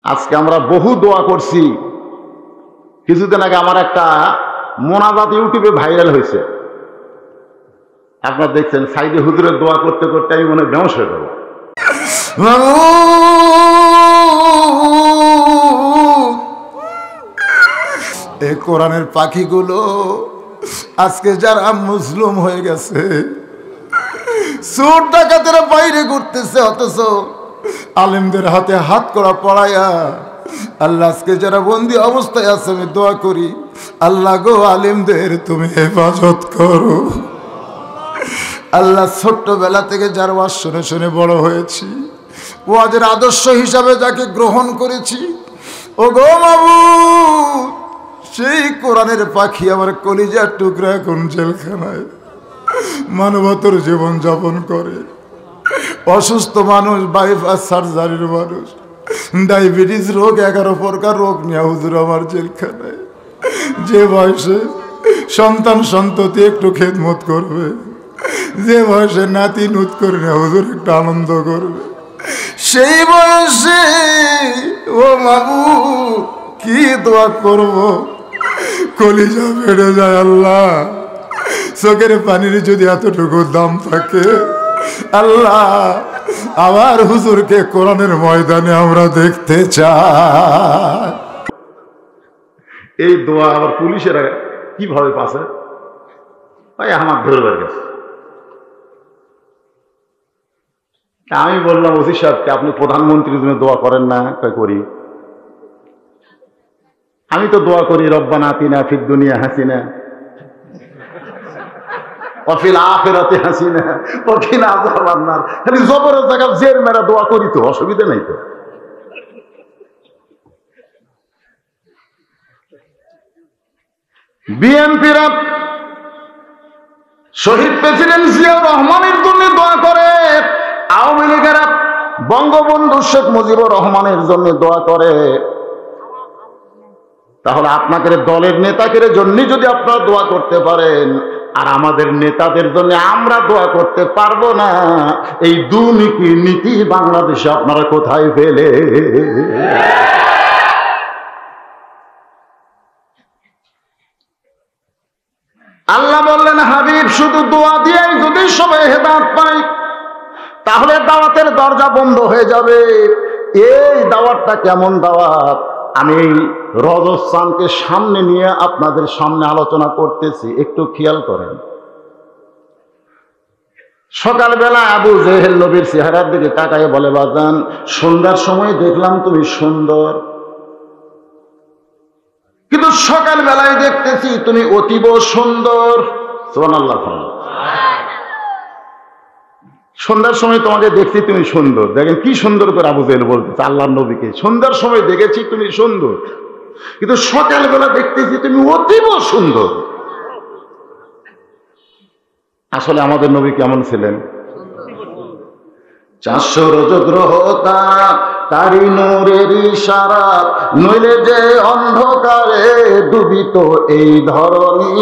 আজকে আমরা বহু দোয়া করছি। কিছুদিন আগে আমার একটা মোনাজাত ইউটিউবে ভাইরাল হয়েছে, আপনারা দেখছেন। সাইদে হুজুরের দোয়া করতে করতে আমি মনে হয় বেহুশ হয়ে যাবো। এই কোরআনের পাখিগুলো আজকে যারা মুসলিম হয়ে গেছে, চোর ডাকাতেরা বাইরে ঘুরতেছে, অথচ আলেমদের হাতে হাত করা পড়ায়া আল্লাহ আজকে যারা বন্দি অবস্থায় আছে, আমি দোয়া করি আল্লাহ গো আলেমদের তুমি হেফাজত করো। আল্লাহ ছোট্টবেলা থেকে যার ওয়াজ শুনে শুনে বড় হয়েছি, ওয়াজের আদর্শ হিসাবে যাকে গ্রহণ করেছি, ও গো মাবুদ, সেই কোরআনের পাখি আমার কলিজার টুকরা কোন জেলখানায় মানবতার জীবন যাপন করে। অসুস্থ মানুষ, বাইপাস সার্জারির মানুষ, ডায়াবেটিস রোগ, 11 প্রকার রোগ নিয়ে হুজুর আমার জেলখানায়। যে বয়সে সন্তান সন্ততি একটু খেদমত করবে, যে বয়সে নাতি নুত করে না হুজুর একটু আনন্দ করবে, সেই বয়সে ও মাবুদ কি দোয়া করব, কলিজা ফেটে যায়। আল্লাহ চোখের পানির যদি এতটুকু দাম থাকে, আল্লাহ আবার হুজুরকে কোরআনের ময়দানে আমরা দেখতে চাই। এই দোয়া আবার পুলিশেরা কিভাবে পাচ্ছে ভাই আমার ধরবার গেছে। আমি বললাম ওসি সাহেবকে, আপনি প্রধানমন্ত্রীর জন্য দোয়া করেন না? করি। আমি তো দোয়া করি রব্বানা আতিনা ফিদ দুনিয়া হাসিনা ওয়া ফিল আখিরাতি হাসিনা ওয়া কিনা আযাবান নার। খালি জবরের জায়গা জের মেরা দোয়া করি, তো অসুবিধা নাই তো। বিএনপিরা শহীদ প্রেসিডেন্ট জিয়াউর রহমানের জন্য দোয়া করে, আওয়ামী লীগেরা বঙ্গবন্ধু শেখ মুজিবুর রহমানের জন্য দোয়া করে। তাহলে আপনাদের দলের নেতাদের জন্য যদি আপনারা দোয়া করতে পারেন, আর আমাদের নেতাদের জন্য আমরা দোয়া করতে পারবো না, এই দুর্নীতি নীতি বাংলাদেশে আপনারা কোথায় পেলে? আল্লাহ বললেন, হাবিব শুধু দোয়া দিয়েই যদি সবাই হেদায়েত পায়, তাহলে দাওয়াতের দরজা বন্ধ হয়ে যাবে। এই দাওয়াতটা কেমন দাওয়াত, আমি রজব চাঁদকে সামনে নিয়ে আপনাদের সামনে আলোচনা করতেছি, একটু খেয়াল করেন। সকালবেলা আবু জেহেল নবীর চেহারার দিকে তাকায় বলে, বাজান সন্ধ্যার সময় দেখলাম তুমি সুন্দর, কিন্তু সকালবেলায় দেখতেছি তুমি অতীব সুন্দর। সুবহানাল্লাহ। সন্ধ্যার সময় তোমাকে দেখছি তুমি সুন্দর। দেখেন কি সুন্দর করে আবু জেহেল বলতেছে আল্লাহর নবীকে, সন্ধ্যার সময় দেখেছি তুমি সুন্দর, কিন্তু সকালবেলা দেখতেছি তুমি অতীব সুন্দর। আসলে আমাদের নবী কেমন ছিলেন? 400 রজগ্রহ তারি নূরের ইশারাত, নইলে যে অন্ধকারে ডুবিত এই ধরনী।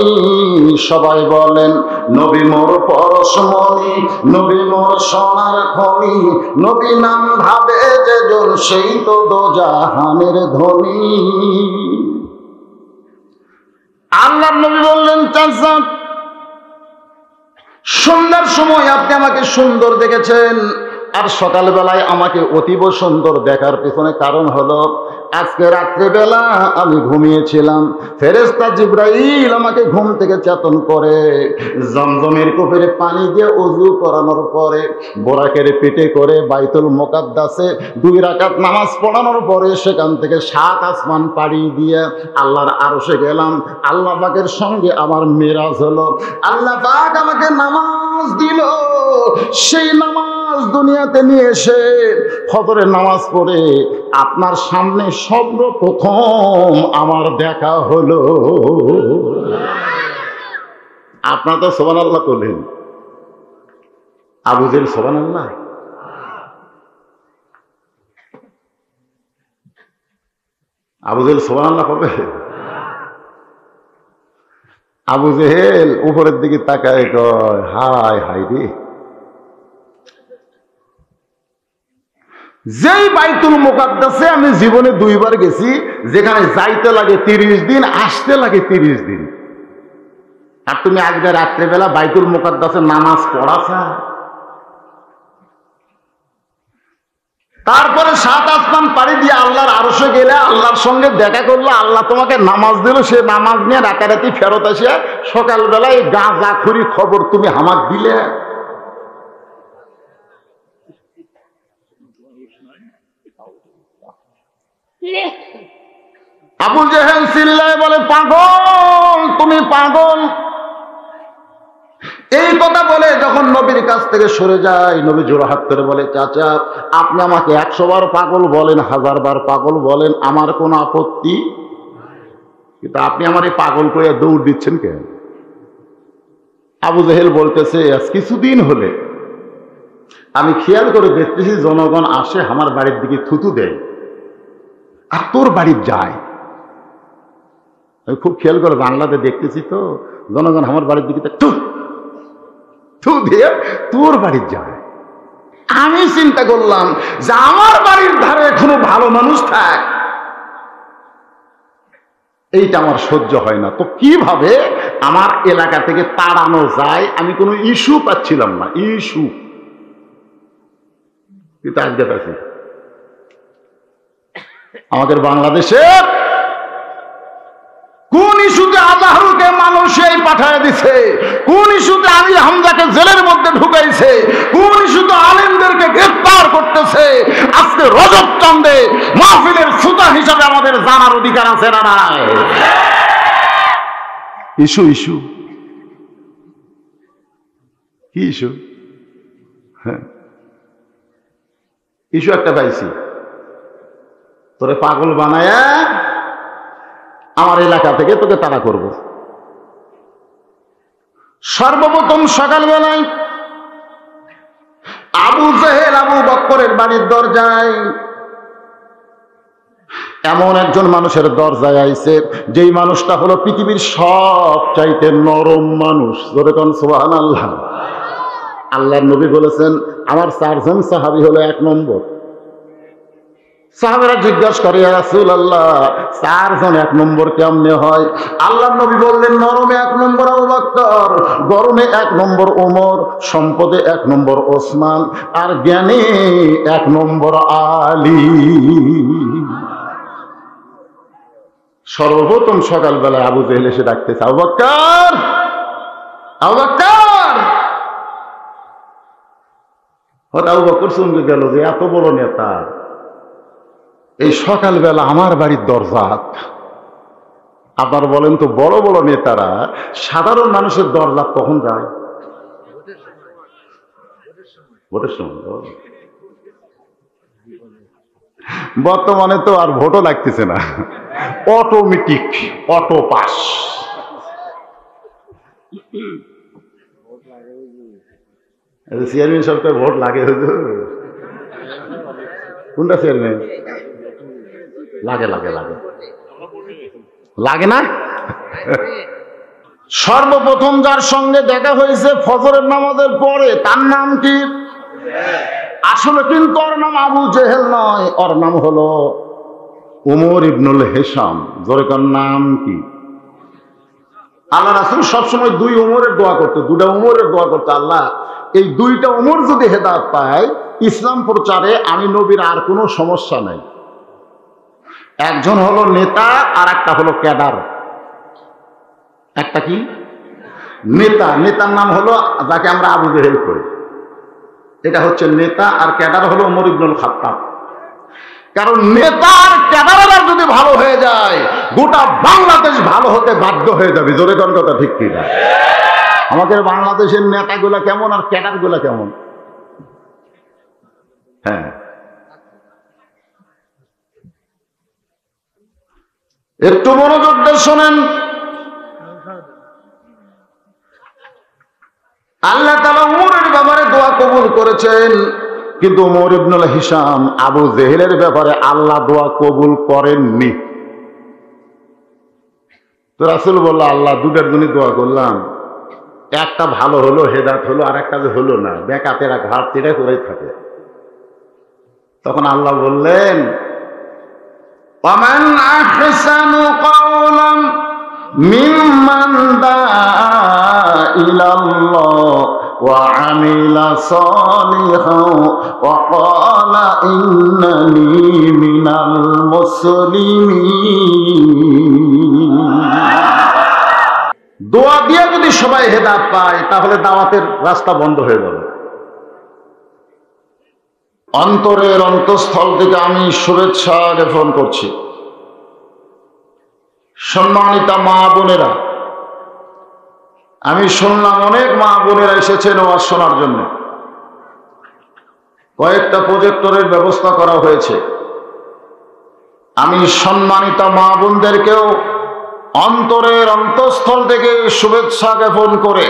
সবাই বলেন নবী মোর পরশমণি, নবী মোর সোনার খনি, নবী নাম ভাবে যেজন সেই তো দোজাহানের ধনী। আল্লাহর নবী বললেন, চাচা সন্ধ্যার সময় আপনি আমাকে সুন্দর দেখেছেন, আর সকালবেলায় আমাকে অতীব সুন্দর দেখার পেছনে কারণ হলো আজকে রাত্রেবেলা আমি ঘুমিয়েছিলাম, ফেরেশতা জিবরাইল আমাকে ঘুম থেকে চেতন করে জমজমের কূপের পানি দিয়ে ওযু করানোর পরে বোরাকের পিঠে করে বাইতুল মুকাদ্দাসে 2 রাকাত নামাজ পড়ানোর পরে সেখান থেকে 7 আসমান পাড়ি দিয়ে আল্লাহর আরশে গেলাম। আল্লাহ পাকের সঙ্গে আমার মেরাজ হলো। আল্লাহ পাক আমাকে নামাজ দিল, সেই নামাজ দুনিয়াতে নিয়ে এসে ফজরের নামাজ পড়ে আপনার সামনে সর্বপ্রথম আমার দেখা হলো। আপনার তো সুবহানাল্লাহ করলেন, আবু জেহেল সুবহানাল্লাহ। আবু জেহেল সুবহানাল্লাহ হবে। আবু জেহেল উপরের দিকে তাকায় কয়, হায় হায় রে, যেই বাইতুল মুকাদ্দাসে আমি জীবনে 2 বার গেছি, যেখানে যাইতে লাগে 30 দিন, আসতে লাগে 30 দিন। আর তুমি আজকে রাত্রেবেলা বাইতুল মুকাদ্দাসে নামাজ পড়াছা, তারপরে 7 আসমান পাড়ি দিয়ে আল্লাহর আরশে গেলে, আল্লাহর সঙ্গে দেখা করলো, আল্লাহ তোমাকে নামাজ দিল, সে নামাজ নিয়ে রাতারাতি ফেরত আসে সকালবেলায় গাঁজাখুরি খবর তুমি হামাক দিলে। আবু জেহেল চিল্লায় বলে, পাগল, তুমি পাগল। এই কথা বলে যখন নবীর কাছ থেকে সরে যায়, নবী জোড়হাত করে বলে, চাচা আপনি আমাকে 100 বার পাগল বলেন, 1000 বার পাগল বলেন, আমার কোনো আপত্তি, কিন্তু আপনি আমার এই পাগল করে দৌড় দিচ্ছেন কেন? আবু জেহেল বলতেছে, আজ কিছুদিন হলে আমি খেয়াল করে দেখতেছি জনগণ আসে আমার বাড়ির দিকে থুতু দেয়, আর তোর বাড়ির যায়। আমি খুব খেয়াল করে বাংলাতে দেখতেছি তো, জনগণ আমার বাড়ির দিকে থু দিয়ে তোর বাড়ির যায়। আমি চিন্তা করলাম যে আমার বাড়ির ধারে এখনো ভালো মানুষ থাক, এইটা আমার সহ্য হয় না, তো কিভাবে আমার এলাকা থেকে তাড়ানো যায়, আমি কোনো ইস্যু পাচ্ছিলাম না, ইস্যু। কিন্তু আজকে পাচ্ছি আমাদের বাংলাদেশের কোন ইস্যুতে আজহারুলকে মানুষই পাঠায় দিছে, কোন ইস্যুতে আমির হামজাকে জেলের মধ্যে ঢুকাইছে, কোন ইস্যুতে আলেমদেরকে গ্রেফতার করতেছে, আজকে রজব চাঁদে মাহফিলের সুতা হিসাবে আমাদের জানার অধিকার আছে না নাই? ইস্যু ইস্যু কি ইস্যু? হ্যাঁ, ইস্যু একটা পাইছি, তোরে পাগল বানায়া আমার এলাকা থেকে তোকে তাড়া করব। সর্বপ্রথম সকালবেলায় আবু জেহেল আবু বকরের বাড়ির দরজায় এমন একজন মানুষের দরজায় আইছে, যেই মানুষটা হলো পৃথিবীর সবচাইতে নরম মানুষ। জোরে কোন সুবহানাল্লাহ। আল্লাহর নবী বলেছেন, আমার 4 জন সাহাবী হলো 1 নম্বর। সাহাবারা জিজ্ঞাসা করে, ইয়া রাসূলুল্লাহ 4 জন 1 নম্বর কেমনে হয়? আল্লাহর নবী বললেন, নরমে 1 নম্বর আবু বকর, গরমে 1 নম্বর ওমর, সম্পদে 1 নম্বর ওসমান, আর জ্ঞানে 1 নম্বর আলী। সর্বপ্রথম সকালবেলায় আবু জেহেল এসে ডাকতেছে, আবু বকর, আবু বকর। হঠাৎ আবু বকর শুনতে গেল যে এত বড় নেতা এই সকালবেলা আমার বাড়ির দরজা। আপনার বলেন তো, বড় বড় নেতারা সাধারণ মানুষের দরজা কখন যায়? ভোটের সময়। বর্তমানে তো আর ভোটও লাগতেছে না, অটোমেটিক অটো পাস। চেয়ারম্যান সরকার ভোট লাগে, কোনটা চেয়ারম্যান? লাগে লাগে লাগে লাগে না? সর্বপ্রথম যার সঙ্গে দেখা হয়েছে ফজরের নামাজের পরে, তার নাম কি? আসলে কিন্তু ওর নাম আবু জেহেল নয়, ওর নাম হলো উমর ইবনুল হিশাম। জোরে কোন নাম কি? আল্লাহ রাসূল সবসময় 2 উমরের দোয়া করতো, 2টা উমরের দোয়া করতো, আল্লাহ এই 2টা উমর যদি হেদায়েত পায়, ইসলাম প্রচারে আমি নবীর আর কোনো সমস্যা নাই। একজন হলো নেতা আর একটা হলো ক্যাডার। একটা কি? নেতা। নেতার নাম হলো যাকে আমরা আবু জেহেল করি, এটা হচ্ছে নেতা, আর ক্যাডার হলো উমর ইবনুল খাত্তাব। কারণ নেতা আর ক্যাডাররা যদি ভালো হয়ে যায়, গোটা বাংলাদেশ ভালো হতে বাধ্য হয়ে যাবে। জোরে কোন কথা ঠিক কি না? আমাদের বাংলাদেশের নেতাগুলা কেমন আর ক্যাডারগুলা কেমন? হ্যাঁ, একটু মনোযোগ দিয়ে শোনেন। আল্লাহ তাআলা উমরের ব্যাপারে দোয়া কবুল করেছেন, কিন্তু উমর ইবনুল হিশাম আবু জেহেলের ব্যাপারে আল্লাহ দোয়া কবুল করেননি। তো রাসূল বলল, আল্লাহ 2টার জন্য দোয়া করলাম, একটা ভালো হলো, হেদায়েত হলো, আর একটা যে হলো না, বেকাতেরা ঘাট চেড়ে করে থাকে। তখন আল্লাহ বললেন, ওয়ামান আহসানু কাওলাম মিম্মান দাআ ইলাল্লাহ ওয়া আমিলা সালিহান ওয়া ক্বালা ইন্নানি মিনাল মুসলিমিন। দোয়া দিয়ে যদি সবাই হেদায়েত পায় তাহলে দাওয়াতের রাস্তা বন্ধ হয়ে যাবে। অন্তরের অন্তঃস্থল থেকে আমি শুভেচ্ছা জ্ঞাপন করছি সম্মানিতা মা বোনেরা। আমি শুনলাম অনেক মা বোনেরা এসেছেন ওয়াজ শোনার জন্য। কয়েকটা প্রজেক্টরের ব্যবস্থা করা হয়েছে। আমি সম্মানিতা মা বোনদেরকেও অন্তরের অন্তঃস্থল থেকে শুভেচ্ছা জ্ঞাপন করে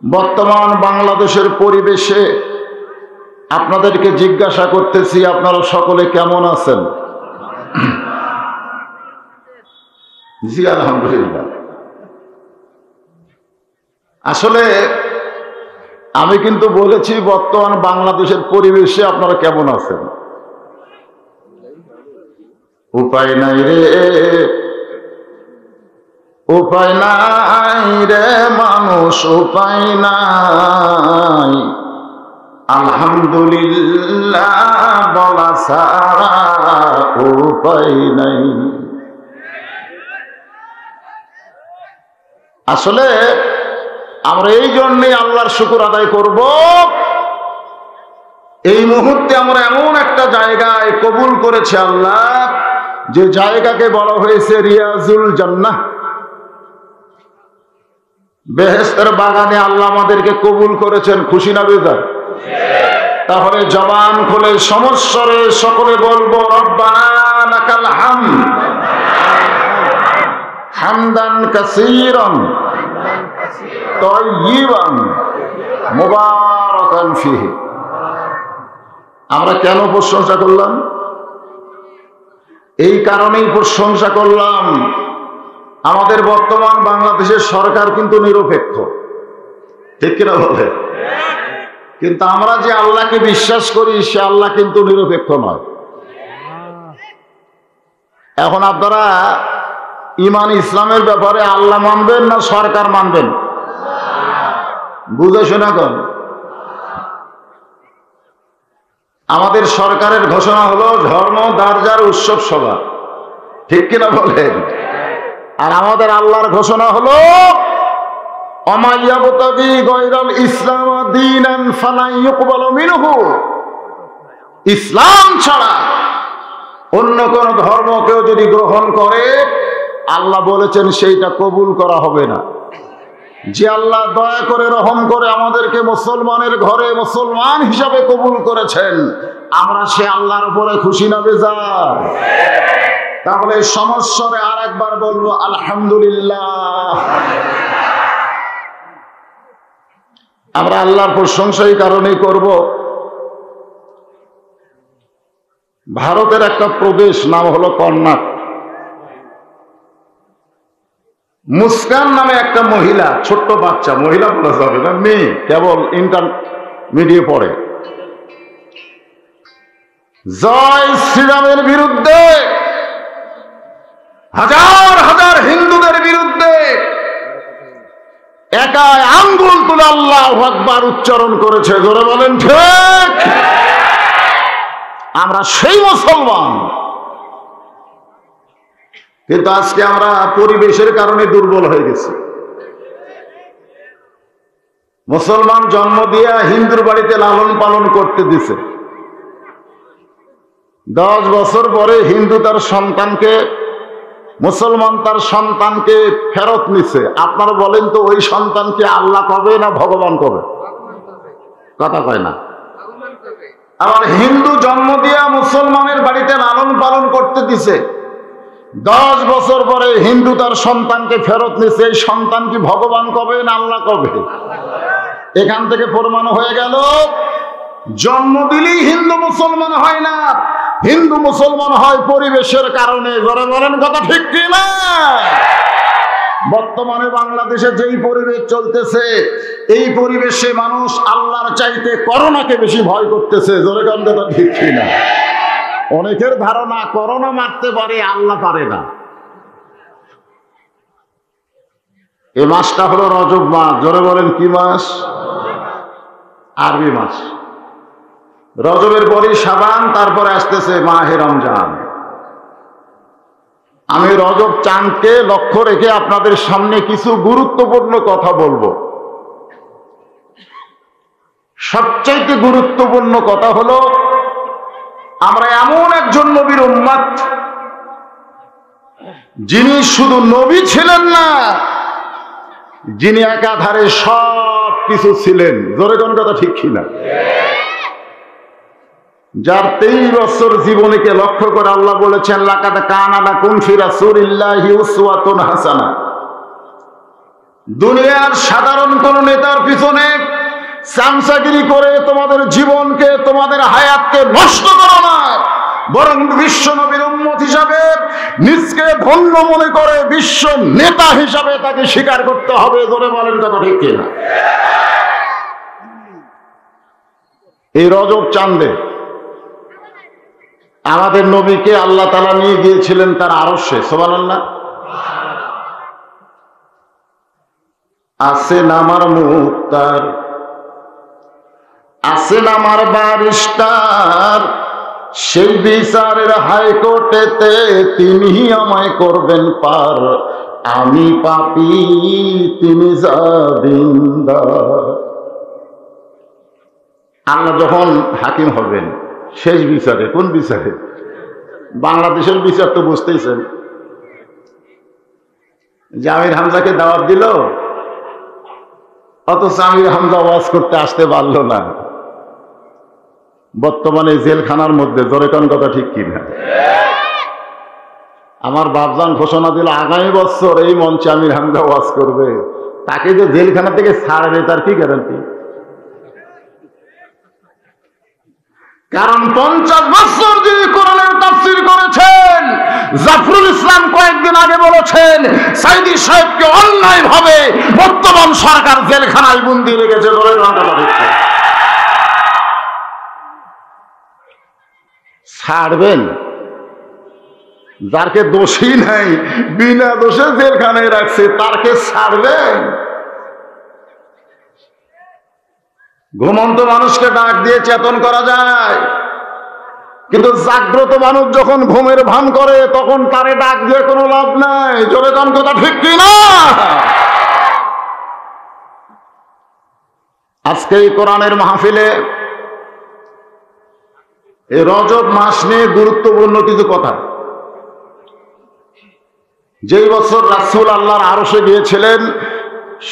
বর্তমান বাংলাদেশের পরিবেশে আপনাদেরকে জিজ্ঞাসা করতেছি, আপনারা সকলে কেমন আছেন? জি আলহামদুলিল্লাহ। আসলে আমি কিন্তু বলেছি বর্তমান বাংলাদেশের পরিবেশে আপনারা কেমন আছেন। উপায় নাই রে, উপায় নাই রে মানুষ, উপায় নাই, আলহামদুলিল্লাহ বলা ছাড়া উপায় নাই। আসলে আমরা এই জন্যে আল্লাহর শুকর আদায় করব, এই মুহূর্তে আমরা এমন একটা জায়গায় কবুল করেছে আল্লাহ, যে জায়গাকে বলা হয়েছে রিয়াজুল জান্নাহ, বেহেশতের বাগানে আল্লাহ আমাদেরকে কবুল করেছেন। খুশি না বেজার? তাহলে জবান খুলে সমস্বরে সকলে বলবো, রব্বানা লাকাল হামদ হামদান কাসীরান তাইয়িবান মুবারাকান ফীহি। আমরা কেন প্রশংসা করলাম? এই কারণেই প্রশংসা করলাম, আমাদের বর্তমান বাংলাদেশের সরকার কিন্তু নিরপেক্ষ, ঠিক কিনা বলে? কিন্তু আমরা যে আল্লাহকে বিশ্বাস করি সে আল্লাহ কিন্তু নিরপেক্ষ নয়। এখন আপনারা ঈমান ইসলামের ব্যাপারে আল্লাহ মানবেন না সরকার মানবেন? বুঝে শোনা কন। আমাদের সরকারের ঘোষণা হলো ধর্ম দার্জার উৎসব সভা, ঠিক কিনা বলেন? আর আমাদের আল্লাহর ঘোষণা হলো অমাইয়াবতাগি গায়রাল ইসলাম দীনান ফালাই ইউকবালু মিনহু, ইসলাম ছাড়া অন্য কোন ধর্ম কেউ যদি গ্রহণ করে আল্লাহ বলেছেন সেইটা কবুল করা হবে না। যে আল্লাহ দয়া করে রহম করে আমাদেরকে মুসলমানের ঘরে মুসলমান হিসাবে কবুল করেছেন, আমরা সে আল্লাহর উপরে খুশি না বেজার? তাহলে সমস্বরে আর একবার বলবো আলহামদুলিল্লাহ। আমরা আল্লাহর প্রশংসা এই কারণেই করব, ভারতের একটা প্রদেশ নাম হলো কর্ণাটক। মুস্কান নামে একটা মহিলা, ছোট্ট বাচ্চা, মহিলা বলা যাবে না, মেয়ে, কেবল ইন্টারমিডিয়েট পড়ে, জয় শ্রীরামের বিরুদ্ধে, হাজার হাজার হিন্দুদের বিরুদ্ধে একাই আঙ্গুল তুলে আল্লাহু আকবার উচ্চারণ করেছে। জোরে বলেন ঠিক? আমরা সেই মুসলমান, কিন্তু আজকে আমরা পরিবেশের কারণে দুর্বল হয়ে গেছি। মুসলমান জন্ম দিয়া হিন্দুর বাড়িতে লালন পালন করতে দিছে, 10 বছর পরে হিন্দু তার সন্তানকে, মুসলমান তার সন্তানকে ফেরত নিছে। আপনারা বলেন তো ওই সন্তানকে আল্লাহ কবে না ভগবান কবে? কথা কয় না। আবার হিন্দু জন্ম দিয়া মুসলমানের বাড়িতে লালন পালন করতে দিছে, 10 বছর পরে হিন্দু তার সন্তানকে ফেরত নিছে। এই সন্তান কি ভগবান কবে না আল্লাহ কবে? এখান থেকে প্রমাণ হয়ে গেল জন্ম দিলেই হিন্দু মুসলমান হয় না, হিন্দু মুসলমান হয় পরিবেশের কারণে। জোরে বলেন কথা ঠিক কি না? বর্তমানে বাংলাদেশে যেই পরিবেশ চলতেছে, এই পরিবেশে মানুষ আল্লাহর চাইতে করোনাকে বেশি ভয় করতেছে। জোরে গন্ধটা ঠিক কিনা? অনেকের ধারণা করোনা মারতে পারে, আল্লাহ পারে না। এই মাসটা হলো রজব মাস। জোরে বলেন কি মাস? আরবি মাস। রজবের পরই শাবান, তারপরে আসতেছে মাহে রমজান। আমি রজব চাঁদকে লক্ষ্য রেখে আপনাদের সামনে কিছু গুরুত্বপূর্ণ কথা বলবো। সবচাইতে গুরুত্বপূর্ণ কথা হলো, আমরা এমন একজন নবীর উম্মত, যিনি শুধু নবী ছিলেন না, যিনি একাধারে সব কিছু ছিলেন। জোরে কোন কথা ঠিক কিনা? যার 23 বছর জীবনীকে লক্ষ্য করে আল্লাহ বলেছেন, লাকাদ কানা লাকুম ফি রাসূলিল্লাহি উসওয়াতুন হাসানা। দুনিয়ার সাধারণ কোন নেতার পিছনে চামচাগিরি করে তোমাদের জীবনকে, তোমাদের হায়াতকে নষ্ট করো না, বরং বিশ্ব নবীর উম্মত হিসাবে নিজকে ধন্য মনে করে বিশ্ব নেতা হিসাবে তাকে স্বীকার করতে হবে। ধরে বলেন কথা ঠিক কিনা? এই রজব চাঁদে আমাদের নবীকে আল্লাহ তাআলা নিয়ে গিয়েছিলেন তার আরশে। সুবহানাল্লাহ। আছেন আমার মুক্তার, আছেন আমার বারিস্টার, সেই বিচারের হাইকোর্টেতে তিনি আমায় করবেন পার। আমি পাপী, তিনি জামিনদার। আল্লাহ যখন হাকিম হবেন শেষ বিচারে, কোন বিচারে? বাংলাদেশের বিচার তো বুঝতেইছেন। আমির হামজাকে দাওয়াত দিল, অথচ আমির হামজা ওয়াজ করতে আসতে পারল না। বর্তমানে জেলখানার মধ্যে। জোরে কোন কথা ঠিক কিনা? আমার বাপজান ঘোষণা দিল আগামী বছর এই মঞ্চে আমির হামজা ওয়াজ করবে। তাকে যে জেলখানা থেকে ছাড়বে তার কি গ্যারান্টি? কারণ 50 বছর যিনি কোরআনের তাফসীর করেছেন, জাফরুল ইসলাম কয়েকদিন আগে বলেছেন, সাইদি সাহেবকে অন্যায় ভাবে বর্তমান সরকার জেলখানায় বন্দী রেখেছে। ধরে ছাড়বেন? যারকে দোষী নাই, বিনা দোষে জেলখানায় রাখছে, তারকে ছাড়বেন? ঘুমন্ত মানুষকে ডাক দিয়ে চেতন করা যায়, কিন্তু জাগ্রত মানুষ যখন ঘুমের ভান করে তখন তারে ডাক দিয়ে কোনো লাভ নাই। জোরে কোন কথা ঠিক কিনা? আজকে এই কোরআনের মাহফিলে এই রজব মাস নিয়ে গুরুত্বপূর্ণ কিছু কথা। যেই বছর রাসূল আল্লাহর আরশে গিয়েছিলেন,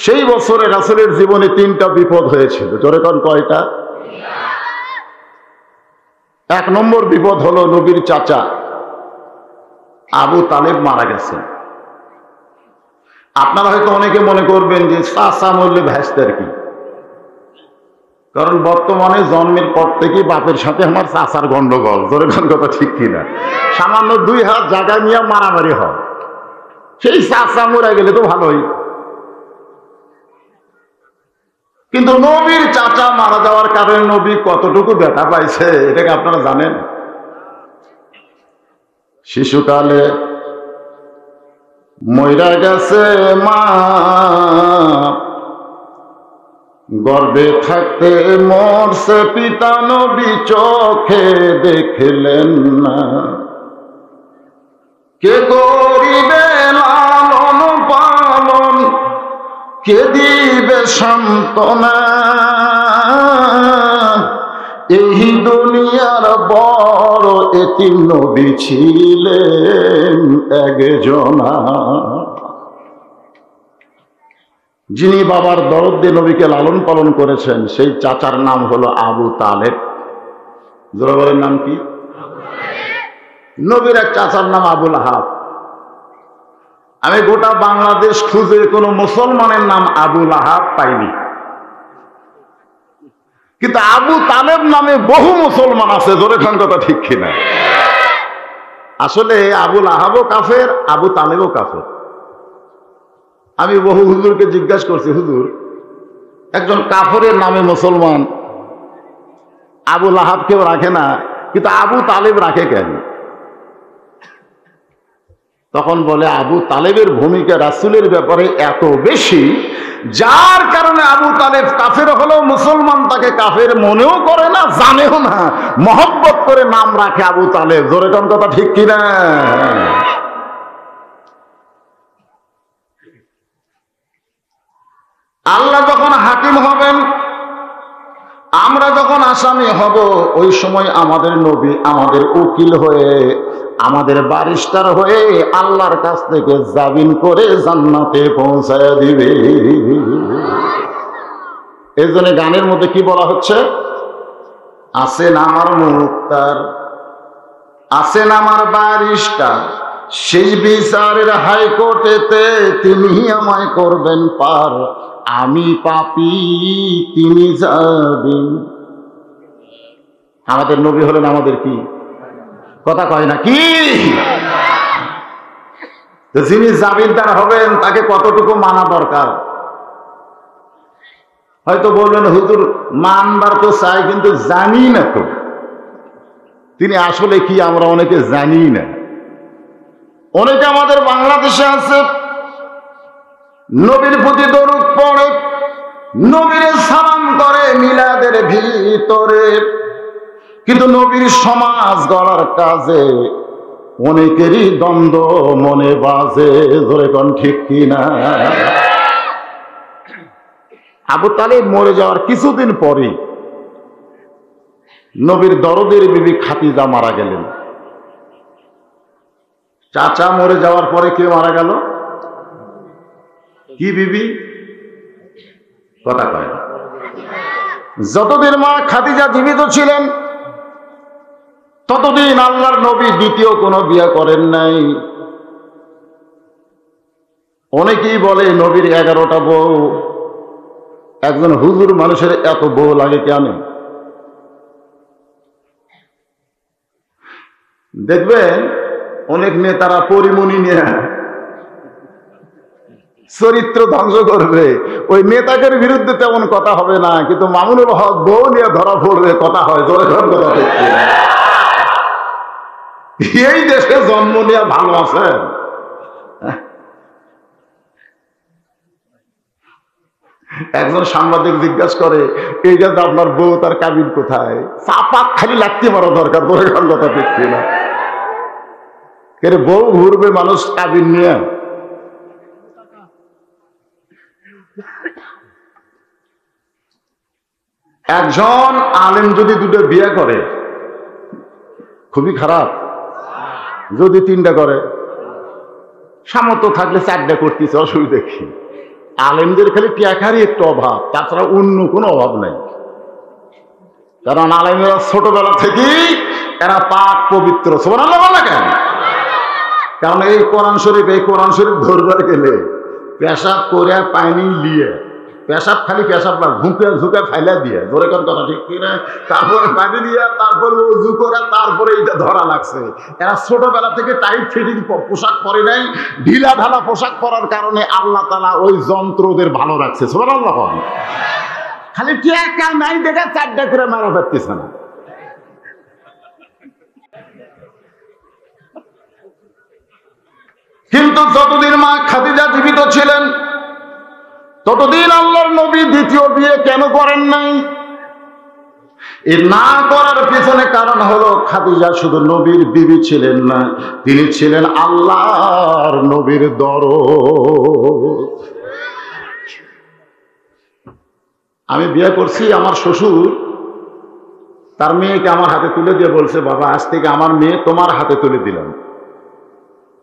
সেই বছরে রাসূলের জীবনে 3টা বিপদ হয়েছিল। জোরে কোন কয়টা? 1 নম্বর বিপদ হলো নবীর চাচা আবু তালেব মারা গেছেন। আপনারা হয়তো অনেকে মনে করবেন যে চাচা মরলে ভ্যাস্তের কি, কারণ বর্তমানে জন্মের পর থেকে বাপের সাথে আমার চাচার গন্ডগোল। জোরে কোন কথা ঠিক কিনা? সামান্য 2 হাত জায়গা নিয়ে মারামারি হয়, সেই চাচা মরে গেলে তো ভালোই। কিন্তু নবীর চাচা মারা যাওয়ার কারণে নবী কতটুকু ব্যথা পাইছে এটাকে আপনারা জানেন? শিশুকালে মইরা গেছে মা, গর্ভে থাকতে মরছে পিতা, নবী চোখে দেখলেন না। কে করিবে লালন পালন, কে দিবে সান্ত্বনা? এই দুনিয়ার বড় এতিম নবী ছিলেন একজনা। যিনি বাবার দরদ দিয়ে নবীকে লালন পালন করেছেন, সেই চাচার নাম হলো আবু তালেব। জোরাবরের নাম কি? নবীর এক চাচার নাম আবুল আহাব। আমি গোটা বাংলাদেশ খুঁজে কোনো মুসলমানের নাম আবুল আহাব পাইনি, কিন্তু আবু তালেব নামে বহু মুসলমান আছে। জোরে খান কথা ঠিক কিনা? আসলে আবুল আহাবও কাফের, আবু তালেবও কাফের। আমি বহু হুজুরকে জিজ্ঞাসা করছি, হুজুর একজন কাফেরের নামে মুসলমান, আবু লাহাব কেউ রাখে না, কিন্তু আবু তালেব রাখে কেন? তখন বলে আবু তালেবের ভূমিকা রাসূলের ব্যাপারে এত বেশি, যার কারণে আবু তালেব কাফের হলেও মুসলমান তাকে কাফের মনেও করে না, জানেও না, মহব্বত করে নাম রাখে আবু তালেব। জোরে কোন কথা ঠিক কিনা? আল্লাহ যখন হাকিম হবেন, আমরা যখন আসামি হব, ওই সময় আমাদের নবী আমাদের উকিল হয়ে, আমাদের ব্যারিস্টার হয়ে আল্লাহর কাছ থেকে জামিন করে জান্নাতে পৌঁছায় দিবে। এই জন্য গানের মধ্যে কি বলা হচ্ছে? আছেন আমার মুক্তার, আছেন আমার ব্যারিস্টার, সেই বিচারের হাইকোর্টেতে তিনি আমায় করবেন পার, আমি পাপী তিনি যাবেন। আমাদের নবী হলেন আমাদের কি? কথা কয় না কি? যিনি জামিনদার হবেন তাকে কতটুকু মানা দরকার? হয়তো বলবেন হুজুর মানবার তো চাই, কিন্তু জানি না তো তিনি আসলে কি, আমরা অনেকে জানি না। অনেকে আমাদের বাংলাদেশে আছে, নবীর প্রতি দরুদ পড়ে, নবীর সালাম করে মিলাদের ভিতরে, কিন্তু নবীর সমাজ গড়ার কাজে অনেকেরই দ্বন্দ্ব মনে বাজে। ধরে কোন ঠিক কিনা? আবু তালেব মরে যাওয়ার কিছুদিন পরে নবীর দরদের বিবি খাদিজা মারা গেলেন। চাচা মরে যাওয়ার পরে কে মারা গেল? কি বিবি? কথা কয় না। যতদিন মা খাদিজা জীবিত ছিলেন ততদিন আল্লাহর নবী দ্বিতীয় কোনো বিয়ে করেন নাই। অনেকেই বলে নবীর 11টা বউ। একজন হুজুর মানুষের এত বউ লাগে কেন? দেখবেন অনেক নেতারা পরিমণি নিয়ে চরিত্র ধ্বংস করবে, ওই নেতাদের বিরুদ্ধে তেমন কথা হবে না, কিন্তু মামুনুল হক বউ নিয়ে ধরা পড়বে, কথা হয়। জোরে কথা দেখছি, এই দেশে জন্ম নিয়ে ভালো আছেন? একজন সাংবাদিক জিজ্ঞাসা করে, এইটা তো আপনার বউ, তার কাবিন কোথায়? চাপাক খালি লাগতে পারা দরকার। জোরে কথা দেখছি না, বউ ঘুরবে মানুষ কাবিন নিয়ে। একজন আলেম যদি দুটো বিয়ে করে খুবই খারাপ, যদি 3টা করে, সামর্থ্য থাকলে 4টা করতেছে, অসুবিধা কি? আলেমদের খালি টিয়াখারই একটু অভাব, তাছাড়া অন্য কোনো অভাব নাই। কারণ আলেমেরা ছোটবেলা থেকেই এরা পাক পবিত্র। সুবহানাল্লাহ বলে কেন? কারণ এই কোরআন শরীফ ধরবার গেলে পেশাব করে পানি লিয়ে, পেশাব খালি পেশাব না, ঝুঁকে ফাইলা দিয়ে, ধরে কোন কথা ঠিক কিনা, তারপরে পানি দিয়ে, তারপরে উজু করে, তারপরে এটা ধরা লাগছে। এরা ছোটবেলা থেকে টাইট ফিটিং পোশাক পরে নাই, ঢিলা ঢালা পোশাক পরার কারণে আল্লাহ তাআলা ওই যন্ত্রদের ভালো রাখছে। সুবহানাল্লাহ। খালি টিয়া নাই দেখে 4টা করে মারা পারতেছে না। কিন্তু যতদিন মা খাদিজা জীবিত ছিলেন ততদিন আল্লাহর নবী দ্বিতীয় বিয়ে কেন করেন নাই? এই না করার পিছনে কারণ হলো, খাদিজা শুধু নবীর বিবি ছিলেন না, তিনি ছিলেন আল্লাহর নবীর দরদ। আমি বিয়ে করছি, আমার শ্বশুর তার মেয়েকে আমার হাতে তুলে দিয়ে বলছে, বাবা আজ থেকে আমার মেয়ে তোমার হাতে তুলে দিলাম।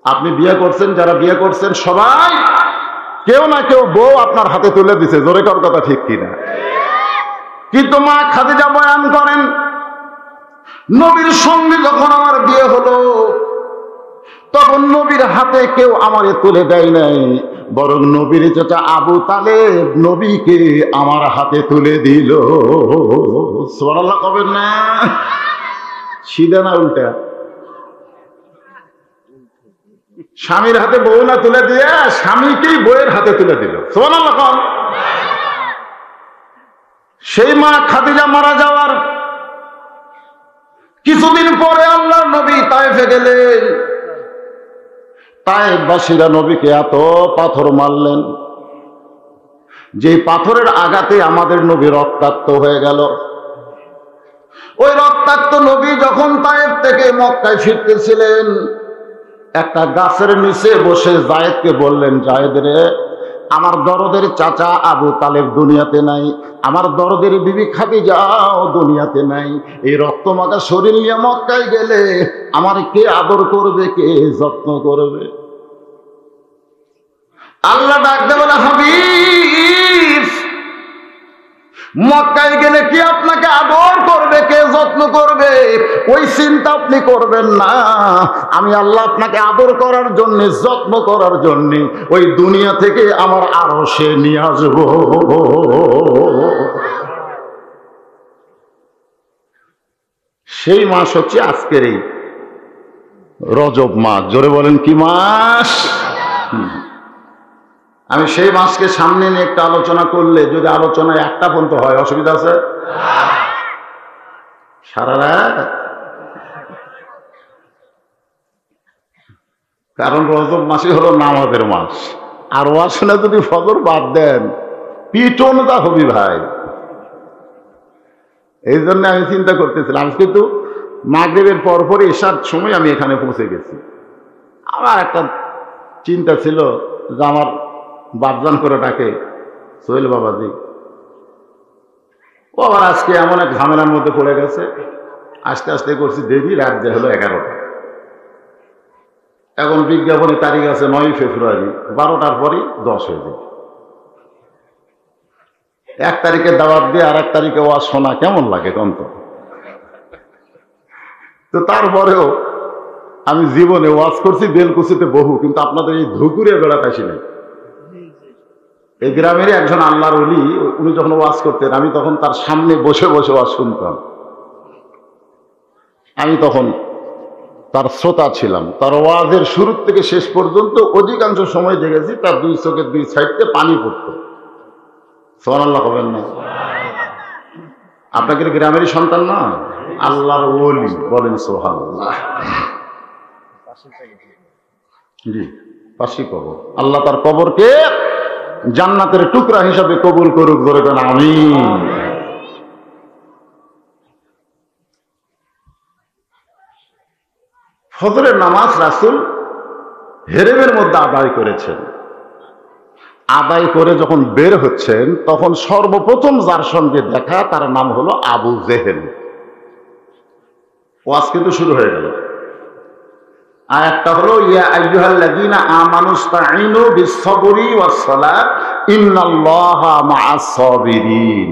আপনি বিয়ে করছেন, যারা বিয়ে করছেন সবাই কেউ না কেউ বউ আপনার হাতে তুলে দিছে। জোরে কর কথা ঠিক কিনা? কিন্তু মা খাদিজা বয়ান করেন, নবীর সঙ্গে যখন আমার বিয়ে হলো তখন নবীর হাতে কেউ আমারে তুলে দেয় নাই, বরং নবীর চাচা আবু তালেব নবীকে আমার হাতে তুলে দিল। সুবহানাল্লাহ কবেন না? সিধা না উল্টা? স্বামীর হাতে বউ না তুলে দিয়ে স্বামীকেই বউয়ের হাতে তুলে দিল। সুবহানাল্লাহ। সেই মা খাদিজা মারা যাওয়ার কিছুদিন পরে আল্লাহর নবী তায়েফে গেলেন। তায়েফবাসীরা নবীকে এত পাথর মারলেন যে পাথরের আঘাতে আমাদের নবী রক্তাক্ত হয়ে গেল। ওই রক্তাক্ত নবী যখন তায়েফ থেকে মক্কায় ফিরতেছিলেন, একটা গাছের নিচে বসে জায়েদকে বললেন, জায়েদ রে, আমার দরদের চাচা আবু তালেব দুনিয়াতে নাই, আমার দরদের বিবি খাদিজাও দুনিয়াতে নাই। এই রক্তমাখা শরীর নিয়ে মক্কায় গেলে আমার কে আদর করবে, কে যত্ন করবে? আল্লাহ ডাকতে বলে, হাবিব, মক্কায় গেলে কি আপনাকে আদর করবে, কে যত্ন করবে, ওই চিন্তা আপনি করবেন না। আমি আল্লাহ আপনাকে আদর করার জন্য, যত্ন করার জন্য ওই দুনিয়া থেকে আমার আরশে নিয়ে আসবো। সেই মাস হচ্ছে আজকের এই রজব মাস। জোরে বলেন কি মাস? আমি সেই মাসকে সামনে নিয়ে একটা আলোচনা করলে যদি আলোচনায় একটা পর্যন্ত হয়, অসুবিধা আছে? সারা রাত। কারণ রজব মাসই হলো নামাজের মাস। আর ওয়াসনা যদি ফজর বাদ দেন, পিটনটা হবি ভাই। এই জন্য আমি চিন্তা করতেছিলাম, কিন্তু মাগরিবের পরপর এসার সময় আমি এখানে পৌঁছে গেছি। আমার একটা চিন্তা ছিল যে আমার বাপজান করে ডাকে, সোহেল বাবাজি, ও আবার আজকে এমন এক ঝামেলার মধ্যে পড়ে গেছে। আস্তে আস্তে করছি, দেবী রাত যে হলো 11টা। এখন বিজ্ঞাপনের তারিখ আছে 9 ফেব্রুয়ারি, 12টার পরই 10 হয়ে যায়। 1 তারিখে দাওয়াত দিয়ে আর 1 তারিখে ওয়াজ শোনা কেমন লাগে কন্ত? তো তারপরেও আমি জীবনে ওয়াজ করছি বেলকুচিতে বহু, কিন্তু আপনাদের এই ধুকুরে বেড়াতে আসি নাই। এই গ্রামেরই একজন আল্লাহর ওলি, উনি যখন ওয়াজ করতেন আমি তখন তার সামনে বসে বসে ওয়াজ শুনতাম। আমি তখন তার শ্রোতা ছিলাম। তার ওয়াজের শুরু থেকে শেষ পর্যন্ত অধিকাংশ সময় দেখেছি তার 2 চোখের 2 সাইডে পানি পড়তো। সুবহানাল্লাহ বলেন না? আপনাদের গ্রামেরই সন্তান না? আল্লাহর ওলি, বলেন সুবহানাল্লাহ। জি, পাশে কবর। আল্লাহ তার কবরকে জান্নাতের টুকরা হিসাবে কবুল করুক, ধরে কেন আমিন। ফজরের নামাজ রাসূল হেরেমের মধ্যে আদায় করেছেন। আদায় করে যখন বের হচ্ছেন, তখন সর্বপ্রথম যার সঙ্গে দেখা তার নাম হলো আবু জেহেল। ওয়াজ কিন্তু শুরু হয়ে গেল। আয়াতটা হলো, ইয়া আইয়ুহাল্লাযীনা আমানুস্তাঈনু বিস-সাবরি ওয়াস-সালাত ইন্নাল্লাহা মা'আস-সাবিরিন।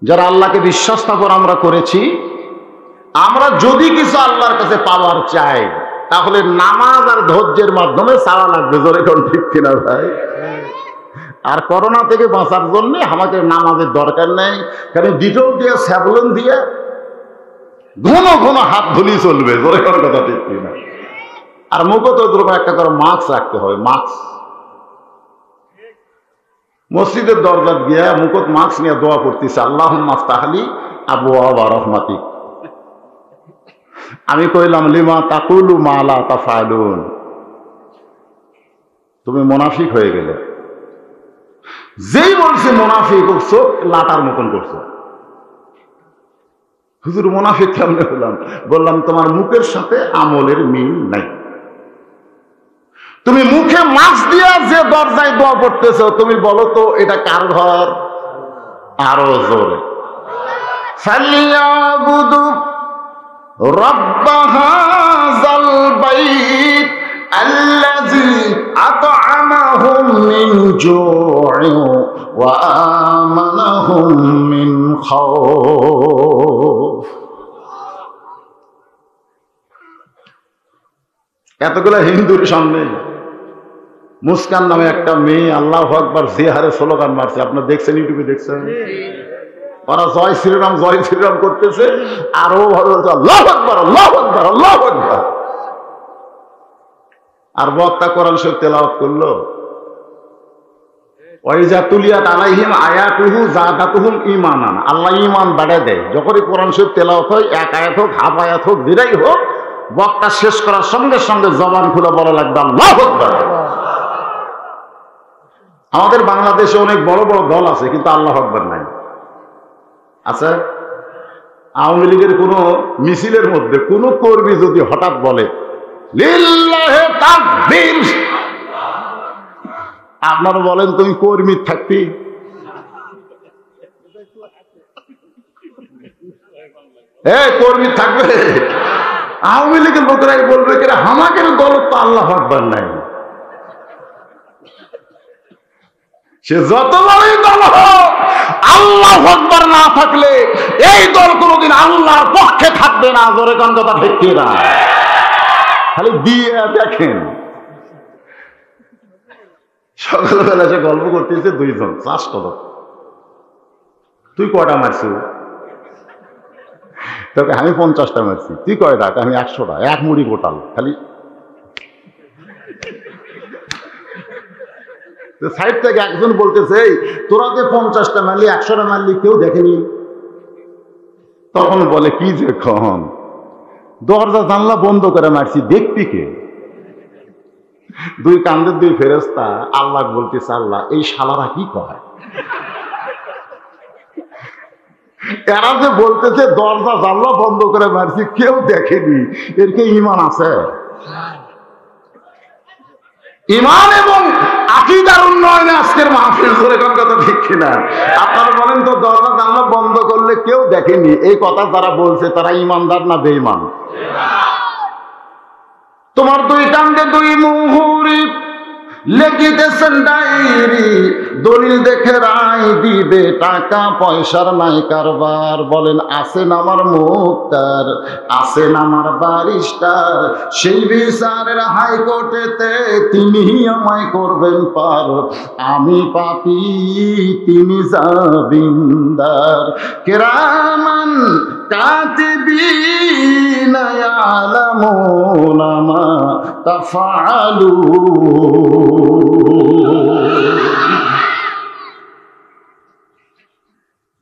যারা আল্লাহকে বিশ্বাস স্থাপন আমরা করেছি, আমরা যদি কিছু আল্লাহর কাছে পাওয়ার চাই তাহলে নামাজ আর ধৈর্যের মাধ্যমে চাওয়া লাগবে। জোরে কোন ঠিক কিনা ভাই? আর করোনা থেকে বাঁচার জন্য আমাকে নামাজের দরকার নেই, কারণ ডিটল দিয়ে, স্যাভলন দিয়ে ঘন ঘন হাত ধুলি চলবে। জোরে কোন কথা ঠিক কিনা? আর মুখে তো ওরকম একটা করে মাস্ক রাখতে হবে, মাস্ক। মসজিদের দরজা গিয়া মুখত মাস্ক নিয়ে দোয়া করতেছে, আল্লাহুম্মা আফতাহলি আবওয়াবা রাহমাতিক। আমি কইলাম, লিমা তাকুলু মা লা তাফআলুন। তুমি মুনাফিক হয়ে গেলে। যেই বলছে মুনাফিক করছো, লাটার মতন করছো। হুজুর মুনাফিক কেমনে হলাম? বললাম, তোমার মুখের সাথে আমলের মিল নাই। তুমি মুখে মাস্ক দিয়া যে দরজায় দোয়া পড়তেছো, তুমি বলো তো এটা কার ঘর? আরো জোরে, ফালিয়াবুদু رب هذا البيت الذي أطعمهم من جوع وآمنهم من خوف। এতগুলো হিন্দুর সামনে মুস্কান নামে একটা মেয়ে আল্লাহু আকবার যে হারে স্লোগান মারছে, আপনারা দেখছেন, ইউটিউবে দেখছেন। ওরা জয় শ্রীরাম করতেছে, আর ও ভাবে বলছে আল্লাহু আকবার, আল্লাহু আকবার, আল্লাহু আকবার। আর বক্তা কোরআন শরীফ তেলাওয়াত করলো, ওয়াইজা তুলিয়াত আলাইহিম আয়াতুহু যাদাতুহুম ঈমানান, আল্লাহ ঈমান বাড়ায় দেয়। যখনই কোরআন শরীফ তেলাওয়াত হয়, এক আয়াত হোক, হাফ আয়াত হোক, যেটাই হোক, বক্তা শেষ করার সঙ্গে সঙ্গে জবান খুলে বলা লাগবে আল্লাহু আকবার। আমাদের বাংলাদেশে অনেক বড় বড় দল আছে, কিন্তু আল্লাহু আকবার নাই। আচ্ছা, আওয়ামী লীগের কোন মিছিলের মধ্যে কোন কর্মী যদি হঠাৎ বলে লিল্লাহে তাকবীর, আপনারা বলেন তুমি কর্মী থাকবি? কর্মী থাকবে? আওয়ামী লীগের লোকেরাই বলবে কিনা আমাদের দল তো আল্লাহু আকবার নাই। সে যত বড়ই দল হোক, আল্লাহু আকবার না থাকলে এই দল কোনোদিন আল্লাহর পক্ষে থাকবে না। জোরে কোন কথা ঠিক কিনা? খালি দিয়ে দেখেন। সকালবেলা সে গল্প করতেছে, দুইজন চাষ করো, তুই কয়টা মারছি? তোকে আমি 50টা মারছি। তুই কয়টা? আমি 100টা। এক মুড়ি গোটাল খালি। সাইড থেকে একজন বলতেছে, এই তোরা যে 50টা মারলি, 100টা মারলি, কেউ দেখেনি। তখন বলে কি যে খন, দরজা জানলা বন্ধ করে মারছি, দেখবি কে? দুই কান্দের দুই ফেরেশতা আল্লাহ বলতেছে, আল্লাহ এই শালারা কি কয়? এরা যে বলতেছে দরজা জানলা বন্ধ করে মারছি, কেউ দেখেনি, এর কি ঈমান আছে? ঈমান এবং আকীদার উন্নয়নে আজকের মাহফিল। ধরে কোন কথা ঠিক কিনা? আপনারা বলেন তো, দরজা জানলা বন্ধ করলে কেউ দেখেনি, এই কথা যারা বলছে তারা ঈমানদার না বেঈমান? তোমার দুই কান্দে দুই মুহুরি লেখিতেছেন ডায়েরি, দলিল দেখে রায় দিবে, টাকা পয়সার নাই কারবার। বলেন আছেন আমার মুক্তার, আছেন আমার বারিস্টার, সেই বিচারের হাইকোর্টেতে তিনি আমায় করবেন পার। আমি পাপী, তিনি জামিনদার। কিরামান কাতিবিনা ইয়ালামুনা মা তাফআলুন।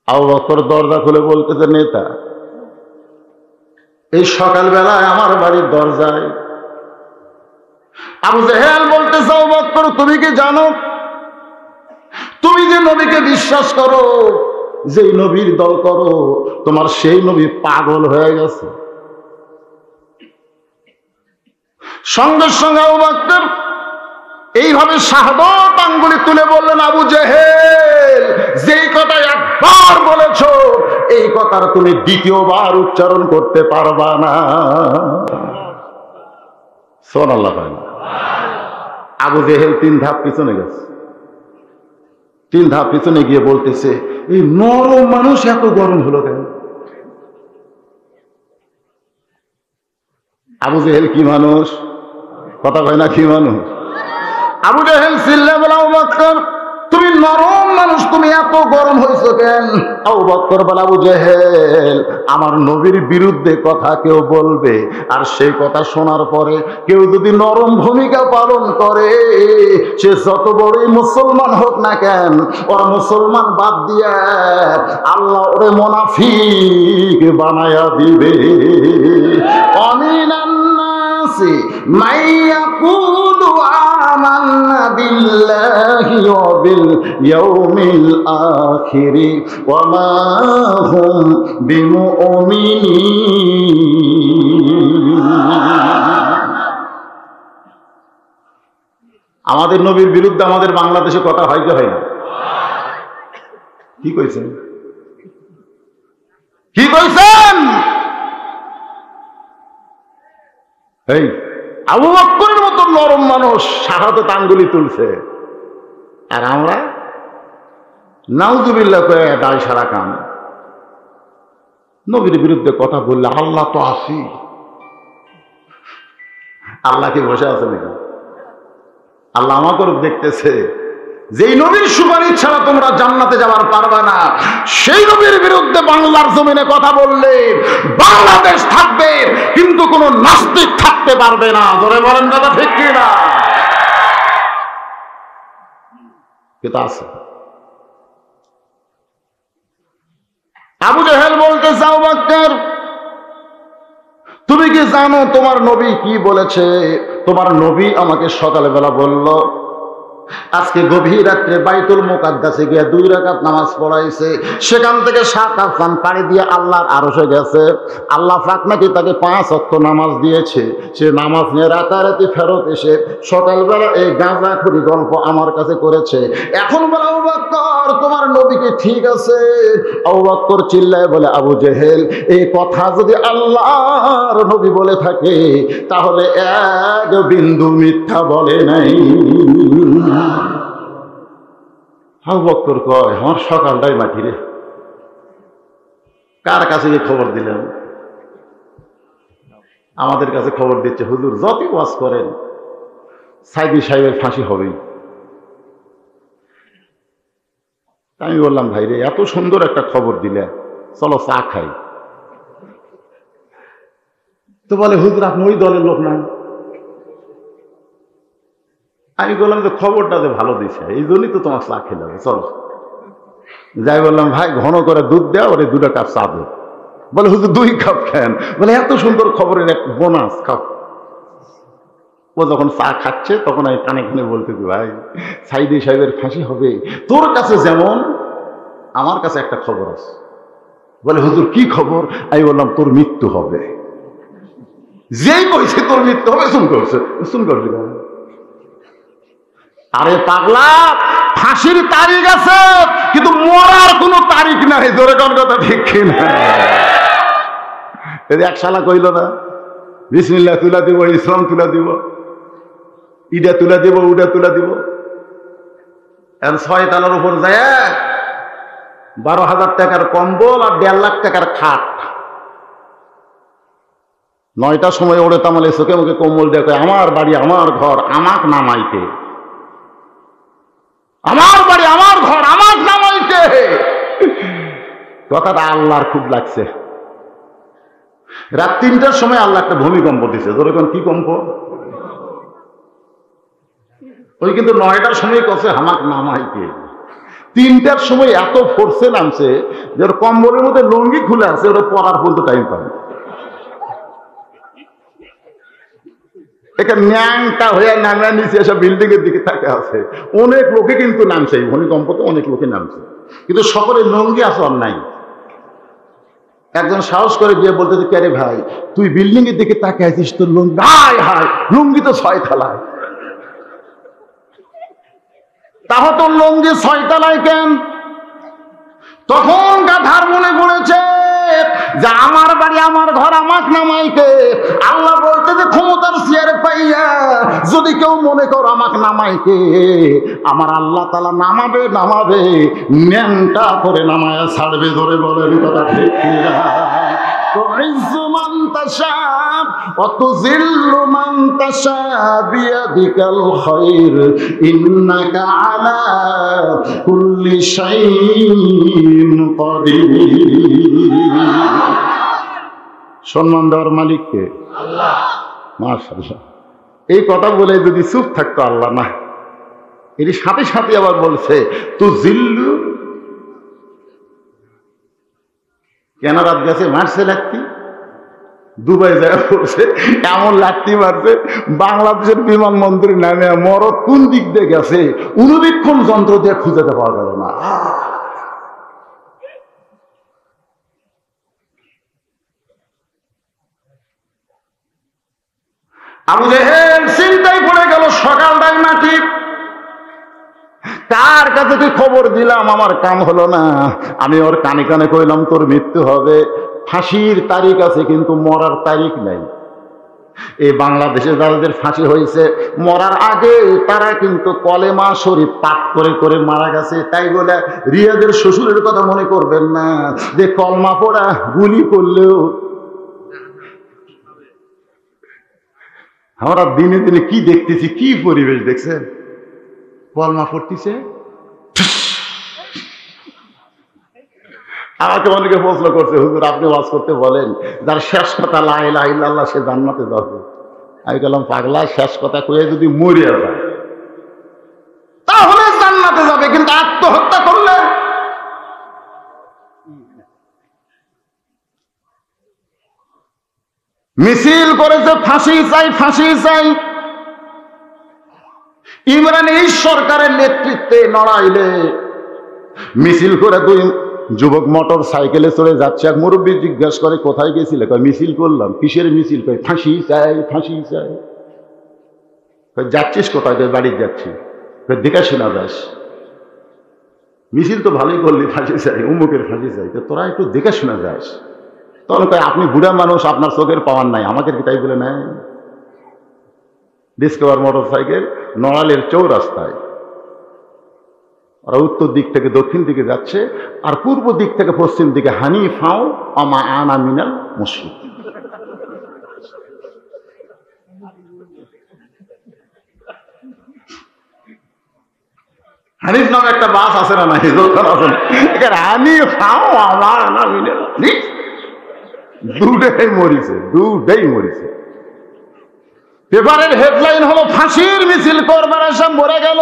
আবু বকর দরজা খুলে বলতেছে, নেতা এই সকালবেলায় আমার বাড়ির দরজায়। আবু জেহেল বলতেছে, আবু বকর তুমি কি জানো, তুমি যে নবীকে বিশ্বাস করো, যেই নবীর দল করো, তোমার সেই নবী পাগল হয়ে গেছে। সঙ্গে সঙ্গে আবু বকর এইভাবে শাহাদাত আঙ্গুলি তুলে বললেন, আবু জেহেল যেই কথা একবার বলেছ, এই কথার তুমি দ্বিতীয়বার উচ্চারণ করতে পারবা না। সুবহানাল্লাহ। আবু জেহেল 3 ধাপ পিছনে গেছে। 3 ধাপ পিছনে গিয়ে বলতেছে, এই নরম মানুষ এত গরম হলো কেন? আবু জেহেল কি মানুষ? কথা কয় না, কি মানুষ? আবু জেহেল চিল্লা বলে, আবু বকর তুমি নরম মানুষ, তুমি এত গরম হয়েছো কেন? আবু বকর বলে, আবু জেহেল আমার নবীর বিরুদ্ধে কথা কেউ বলবে, আর সেই কথা শোনার পরে কেউ যদি নরম ভূমিকা পালন করে, সে যত বড়ই মুসলমান হোক না কেন, ওর মুসলমান বাদ দিয়ে আল্লাহ ওরে মুনাফিক বানায়া দিবে। অমিনান নাসি মাইয়াকুলু আমান্না বিল্লাহি ওয়া বিল ইয়াউমিল আখিরি ওয়া মা হুম বিমুমিনিন। আমাদের নবীর বিরুদ্ধে আমাদের বাংলাদেশে কথা হয় কি হয় না? কি কইছেন? কি কইছেন? এই আবু বকরের মতো নরম মানুষ শাহাদাত আঙ্গুলি তুলছে, আর আমরা নাউজুবিল্লাহ কয়ে দায় সারা কাম। নবীর বিরুদ্ধে কথা বললে আল্লাহ তো আসি, আল্লাহ কি বসে আছে নাকি? আল্লাহ আমাকে দেখতেছে, যেই নবীর সুপারিশ ছাড়া তোমরা জান্নাতে যাওয়ার পারবে না, সেই নবীর বিরুদ্ধে বাংলার জমিনে কথা বললে বাংলাদেশ থাকবে, কিন্তু কোনো নাস্তিক থাকতে পারবে না। ধরে বলেন কথা ঠিক কি না? কিন্তু আছে। আবু জেহেল বলতে চাও, বকর তুমি কি জানো তোমার নবী কি বলেছে? তোমার নবী আমাকে সকালবেলা বলল, আজকে গভীর রাত্রে বাইতুল মুকাদ্দাসে গিয়ে 2 রাকাত নামাজ পড়াইছে, সেখান থেকে 7 আসমান পাড়ি দিয়ে আল্লাহর আরশে গেছে। আল্লাহ পাক নাকি তাকে 5 ওয়াক্ত নামাজ দিয়েছে। সে নামাজ নিয়ে রাতারাতি ফেরত এসে সকালবেলা এই গাঁজাখুরি গল্প আমার কাছে করেছে। এখন বলে, আবু বকর তোমার নবী কি ঠিক আছে? আবু বকর চিল্লায় বলে, আবু জেহেল এই কথা যদি আল্লাহর নবী বলে থাকে তাহলে এক বিন্দু মিথ্যা বলে নাই। আবু বকর কয়, আমার সকালটাই মাটি রে, কার কাছে গিয়ে খবর দিলেন? আমাদের কাছে খবর দিচ্ছে, হুজুর যতই ওয়াজ করেন সাইদি সাহেবের ফাঁসি হবেই। আমি বললাম, ভাই রে এত সুন্দর একটা খবর দিলে, চলো চা খাই। তো বলে, হুজুর আপনি ওই দলের লোক না। আমি বললাম যে খবরটা যে ভালো দিছে, এই জন্যই তো তোমার চা খেলাম, চলো যাই। বললাম, ভাই ঘন করে দুধ দেওয়া, ওরে 2 কাপ চা দে। বলে, হুজুর 2 কাপ খান। বলে, এত সুন্দর খবরের এক বোনাস খাও। ও যখন চা খাচ্ছে তখন আমি কানে কানে বলতেছি, ভাই সাইদি সাহেবের ফাঁসি হবে, তোর কাছে যেমন আমার কাছে একটা খবর আছে। বলে, হুজুর কি খবর? আমি বললাম, তোর মৃত্যু হবে। যেই কইছে তোর মৃত্যু হবে, শুন করছে। আরে পাগলা, ফাঁসির তারিখ আছে কিন্তু মরার কোনো তারিখ নাই। ধরে কোন কথা ঠিক কিনা? এক শালা কইল না, বিসমিল্লাহ তুলা দিব, ইসলাম তুলা দিব, ইডা তুলা দিব, উডা তুলা দিব। এখন 6 তলার উপর যায় 12,000 টাকার কম্বল আর 1.5 লাখ টাকার খাট। 9টার সময় ওড়ে তামালে চোখে মুখে কম্বল দেখে, আমার বাড়ি আমার ঘর আমাক নামাইতে, আমার বাড়ি আমার ঘর আমাক নামাইতে। কথাটা আল্লাহর খুব লাগছে। রাত 3টার সময় আল্লাহ একটা ভূমিকম্প দিছে। ধরে কোন কি কম্প? ওই কিন্তু 9টার সময় কছে হামাক নামাইতে। 3টার সময় এত ফোর্সে নামছে যে ওর কম্বলের মধ্যে লুঙ্গি খুলে আছে, ওরা পরার পর্যন্ত টাইম পাবে। একটা ন্যাংটা হয়ে নামা নিচে এসে বিল্ডিং এর দিকে তাকে আছে। অনেক লোকে কিন্তু নামছে, এই ভূমিকম্পতে অনেক লোকে নামছে, কিন্তু সকলের লুঙ্গি আছে আর নাই। একজন সাহস করে গিয়ে বলতে, কে রে ভাই তুই বিল্ডিং এর দিকে তাকে আছিস, তোর লুঙ্গি? হায় হায়, লুঙ্গি তো 6 তলায়। তাহলে তোর লুঙ্গি 6 তলায় কেন? তখন গাধার মনে পড়েছে যে আমার বাড়ি আমার ঘর আমাক নামাইতে। আল্লাহ বলতে যে ক্ষমতার চেয়ারে পাইয়া যদি কেউ মনে কর আমাক নামাইতে, আমার আল্লাহ তাআলা নামাবে নামাবে, ন্যাংটা করে নামায়া ছাড়বে। ধরে বলেন কথা ঠিক কিনা? তুইজ্জু মান তাশা ওয়া তুযিল্লু মান তাশা বিয়াদিকাল খায়র ইন্নাকা আলা কুল্লি শাইইন কাদির। সম্মান দেওয়ার মালিক কে? আল্লাহ। মাশাআল্লাহ। এই কথা বলে যদি চুপ থাকতো আল্লাহ না, এর সাথে সাথে আবার বলছে তুযিল্লু। কেনারাত গেছে মারছে লাত্তি, দুবাই যায় পড়ছে এমন লাত্তি মারছে, বাংলাদেশের বিমানবন্দরে নামে মরদ কোন দিক দিয়ে গেছে অনুবীক্ষণ যন্ত্র দিয়ে খুঁজে পাওয়া গেল না। আবু জেহেল চিন্তায় পড়ে গেল, সকালটাই মাটি, কার কাছে কি খবর দিলাম, আমার কাম হলো না। আমি ওর কানে কানে কইলাম তোর মৃত্যু হবে, ফাঁসির তারিখ আছে কিন্তু মরার তারিখ নাই। এই বাংলাদেশে যাদের ফাঁসি হয়েছে মরার আগে তারা কিন্তু কলেমা শরীফ পাঠ করে করে মারা গেছে। তাই বলে রিয়াদের শ্বশুরের কথা মনে করবেন না যে কলমা পড়া গুলি করলেও। আমরা দিনে দিনে কি দেখতেছি, কি পরিবেশ দেখছেন? কলমা পড়তেছে আমাকে অনেকে প্রশ্ন করছে, হুজুর আপনি ওয়াজ করতে বলেন যার শেষ কথা লা ইলাহা ইল্লাল্লাহ সে জান্নাতে যাবে। আমি বললাম, পাগলা, শেষ কথা কয়ে যদি মরিয়া যায় তাহলে জান্নাতে যাবে, কিন্তু আত্মহত্যা করলে মিছিল করেছে ফাঁসি চাই, ফাঁসি চাই। ইমরান এই সরকারের নেতৃত্বে নড়াইলে মিছিল করে 2 যুবক মোটর সাইকেলে চলে যাচ্ছে। এক মুরব্বী জিজ্ঞেস করে, কোথায় গেছিলে? কয় মিছিল করলাম। কিসের মিছিল? কয় ফাঁসি চাই, ফাঁসি চাই। কয় যাচ্ছিস কোথায়? কয় বাড়ি যাচ্ছি। কয় দেখে শোনা যাস, মিছিল তো ভালোই করলি, ফাঁসি চাই, উমুকের ফাঁসি চাই, তো তোরা একটু দেখে শোনা যাস। তখন কয় আপনি বুড়া মানুষ, আপনার চোখের পাওয়ার নাই, আমাকে কি তাই বলে নেয়? ডিসকভার মোটর সাইকেল নড়ালের চৌরাস্তায়, ওরা উত্তর দিক থেকে দক্ষিণ দিকে যাচ্ছে, আর পূর্ব দিক থেকে পশ্চিম দিকে হানিফাও আমা আনা মিনাল মুশরিক। হানিফ নামে একটা বাস আছে না? নাই, হানিফাও আমা আনা মিনাল, দুটাই মরিছে, দুটাই মরিছে। পেপারের হেডলাইন হলো ফাঁসির মিছিল করবার এসে মরে গেল।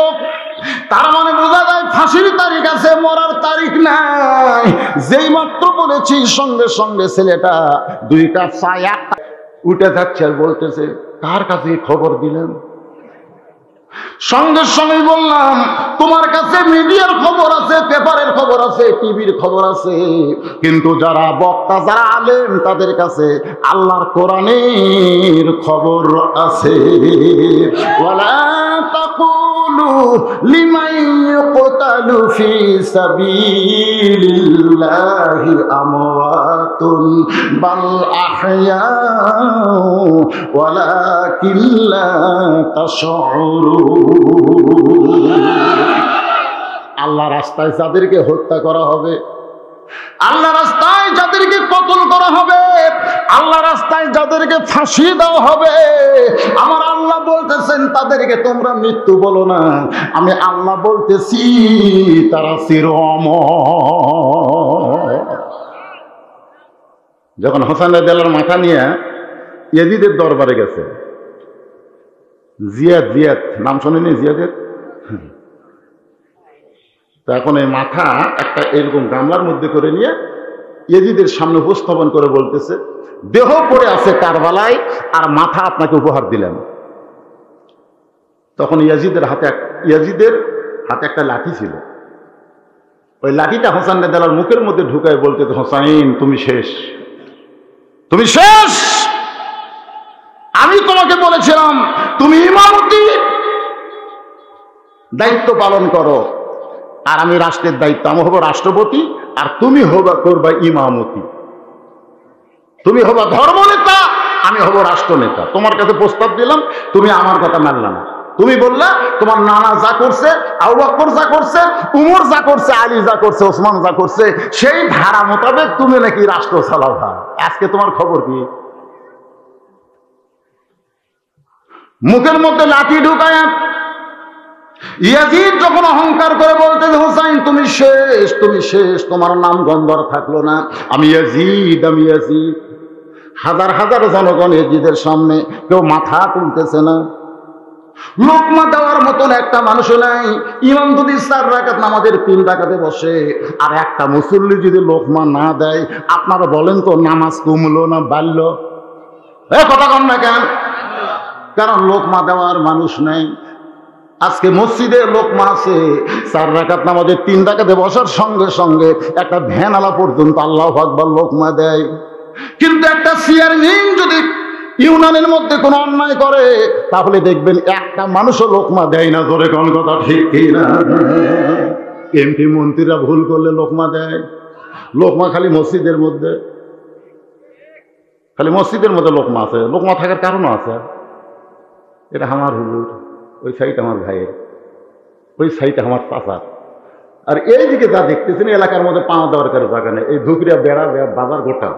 তার মানে বোঝা যায় ফাঁসির তারিখ আছে, মরার তারিখ নাই। যেই মাত্র বলেছি সঙ্গে সঙ্গে ছেলেটা 2 কাপ চা উঠে যাচ্ছে আর বলতেছে, কার কাছে খবর দিলেন? সঙ্গে সঙ্গে বললাম, তোমার কাছে মিডিয়ার খবর আছে, পেপারের খবর আছে, টিভির খবর আছে, কিন্তু যারা বক্তা, যারা আলেম, তাদের কাছে আল্লাহর কোরআনের খবর আছে। ওয়ালা তাকুলু লিমান ইউকতালু ফি সাবিলিল্লাহি আমওয়াতুন বাল আহয়াউ ওয়ালাকিন লা তাশউরুন। আল্লাহ রাস্তায় যাদেরকে হত্যা করা হবে, আল্লাহ রাস্তায় যাদেরকে কতল করা হবে, আল্লাহ রাস্তায় যাদেরকে ফাঁসি দেওয়া হবে, আমার আল্লাহ বলতেছেন তাদেরকে তোমরা মৃত্যু বলো না, আমি আল্লাহ বলতেছি তারা চিরঅমর। যখন হোসেন রাদিয়াল্লাহু মাথা নিয়ে ইয়াজিদের দরবারে গেছে, জিয়াদ নাম শোনেনি? জিয়াদের তো এখন এই মাথা একটা এরকম গামলার মধ্যে করে নিয়ে ইয়াজিদের সামনে উপস্থাপন করে বলতেছে, দেহ পড়ে আছে কারবালায়, আর মাথা আপনাকে উপহার দিলেন। তখন ইয়াজিদের হাতে একটা লাঠি ছিল। ওই লাঠিটা হোসেন রাদিয়াল্লাহু মুখের মধ্যে ঢুকায় বলতেছে, হোসাইন তুমি শেষ, তুমি শেষ। আমি তোমাকে বলেছিলাম তুমি ইমামতি দায়িত্ব পালন করো, আর আমি রাষ্ট্রের দায়িত্ব, আমি হব রাষ্ট্রপতি, আর তুমি করবা ইমামতি। তুমি হবা ধর্মনেতা, আমি হব রাষ্ট্রনেতা। তোমার কাছে প্রস্তাব দিলাম, তুমি আমার কথা মানলা না। তুমি বললে তোমার নানা যা করছে, আবু বকর যা করছে, উমর যা করছে, আলী যা করছে, ওসমান যা করছে, সেই ধারা মোতাবেক তুমি নাকি রাষ্ট্র চালাবা। আজকে তোমার খবর কি? মুখের মধ্যে লাঠি ঢুকায় ইয়াজিদ যখন অহংকার করে বলতে, হোসাইন তুমি শেষ, তুমি শেষ, তোমার নাম গন্ধর থাকলো না, আমি ইয়াজিদ, আমি ইয়াজিদ। হাজার হাজার জনগণ ইয়াজিদের সামনে, কেউ মাথা তুলতেছে না। লোকমা দেওয়ার মতন একটা মানুষ নাই। ইমাম যদি 4 রাকাত নামাজের 3 রাকাতে বসে, আর একটা মুসল্লি যদি লোকমা না দেয়, আপনারা বলেন তো নামাজ কমলো না বাড়লো? কথা কন না কেন? কারণ লোকমা দেওয়ার মানুষ নেই। আজকে মসজিদে লোকমা আছে, 4 রাকাত নামাজের 3 রাকাতে বসার সঙ্গে সঙ্গে একটা ভ্যানালা পর্যন্ত আল্লাহু আকবার লোকমা দেয়। কিন্তু একটা চেয়ারম্যান যদি ইউনিয়নের মধ্যে কোনো অন্যায় করে, তাহলে দেখবেন একটা মানুষও লোকমা দেয় না। ধরে কোন কথা ঠিক কিনা? এমপি মন্ত্রীরা ভুল করলে লোকমা দেয়। লোকমা খালি মসজিদের মধ্যে, খালি মসজিদের মধ্যে লোকমা আছে। লোকমা থাকার কারণও আছে। এটা আমার হুজুর, ওই সাইড আমার ভাইয়ের, ওই সাইড আমার চাচার। আর এইদিকে যা দেখতেছেন এলাকার মধ্যে পাওয়া দেওয়ার কারো জায়গা নেই। এই ধুকরিয়া বেড়া বাজার গোটা,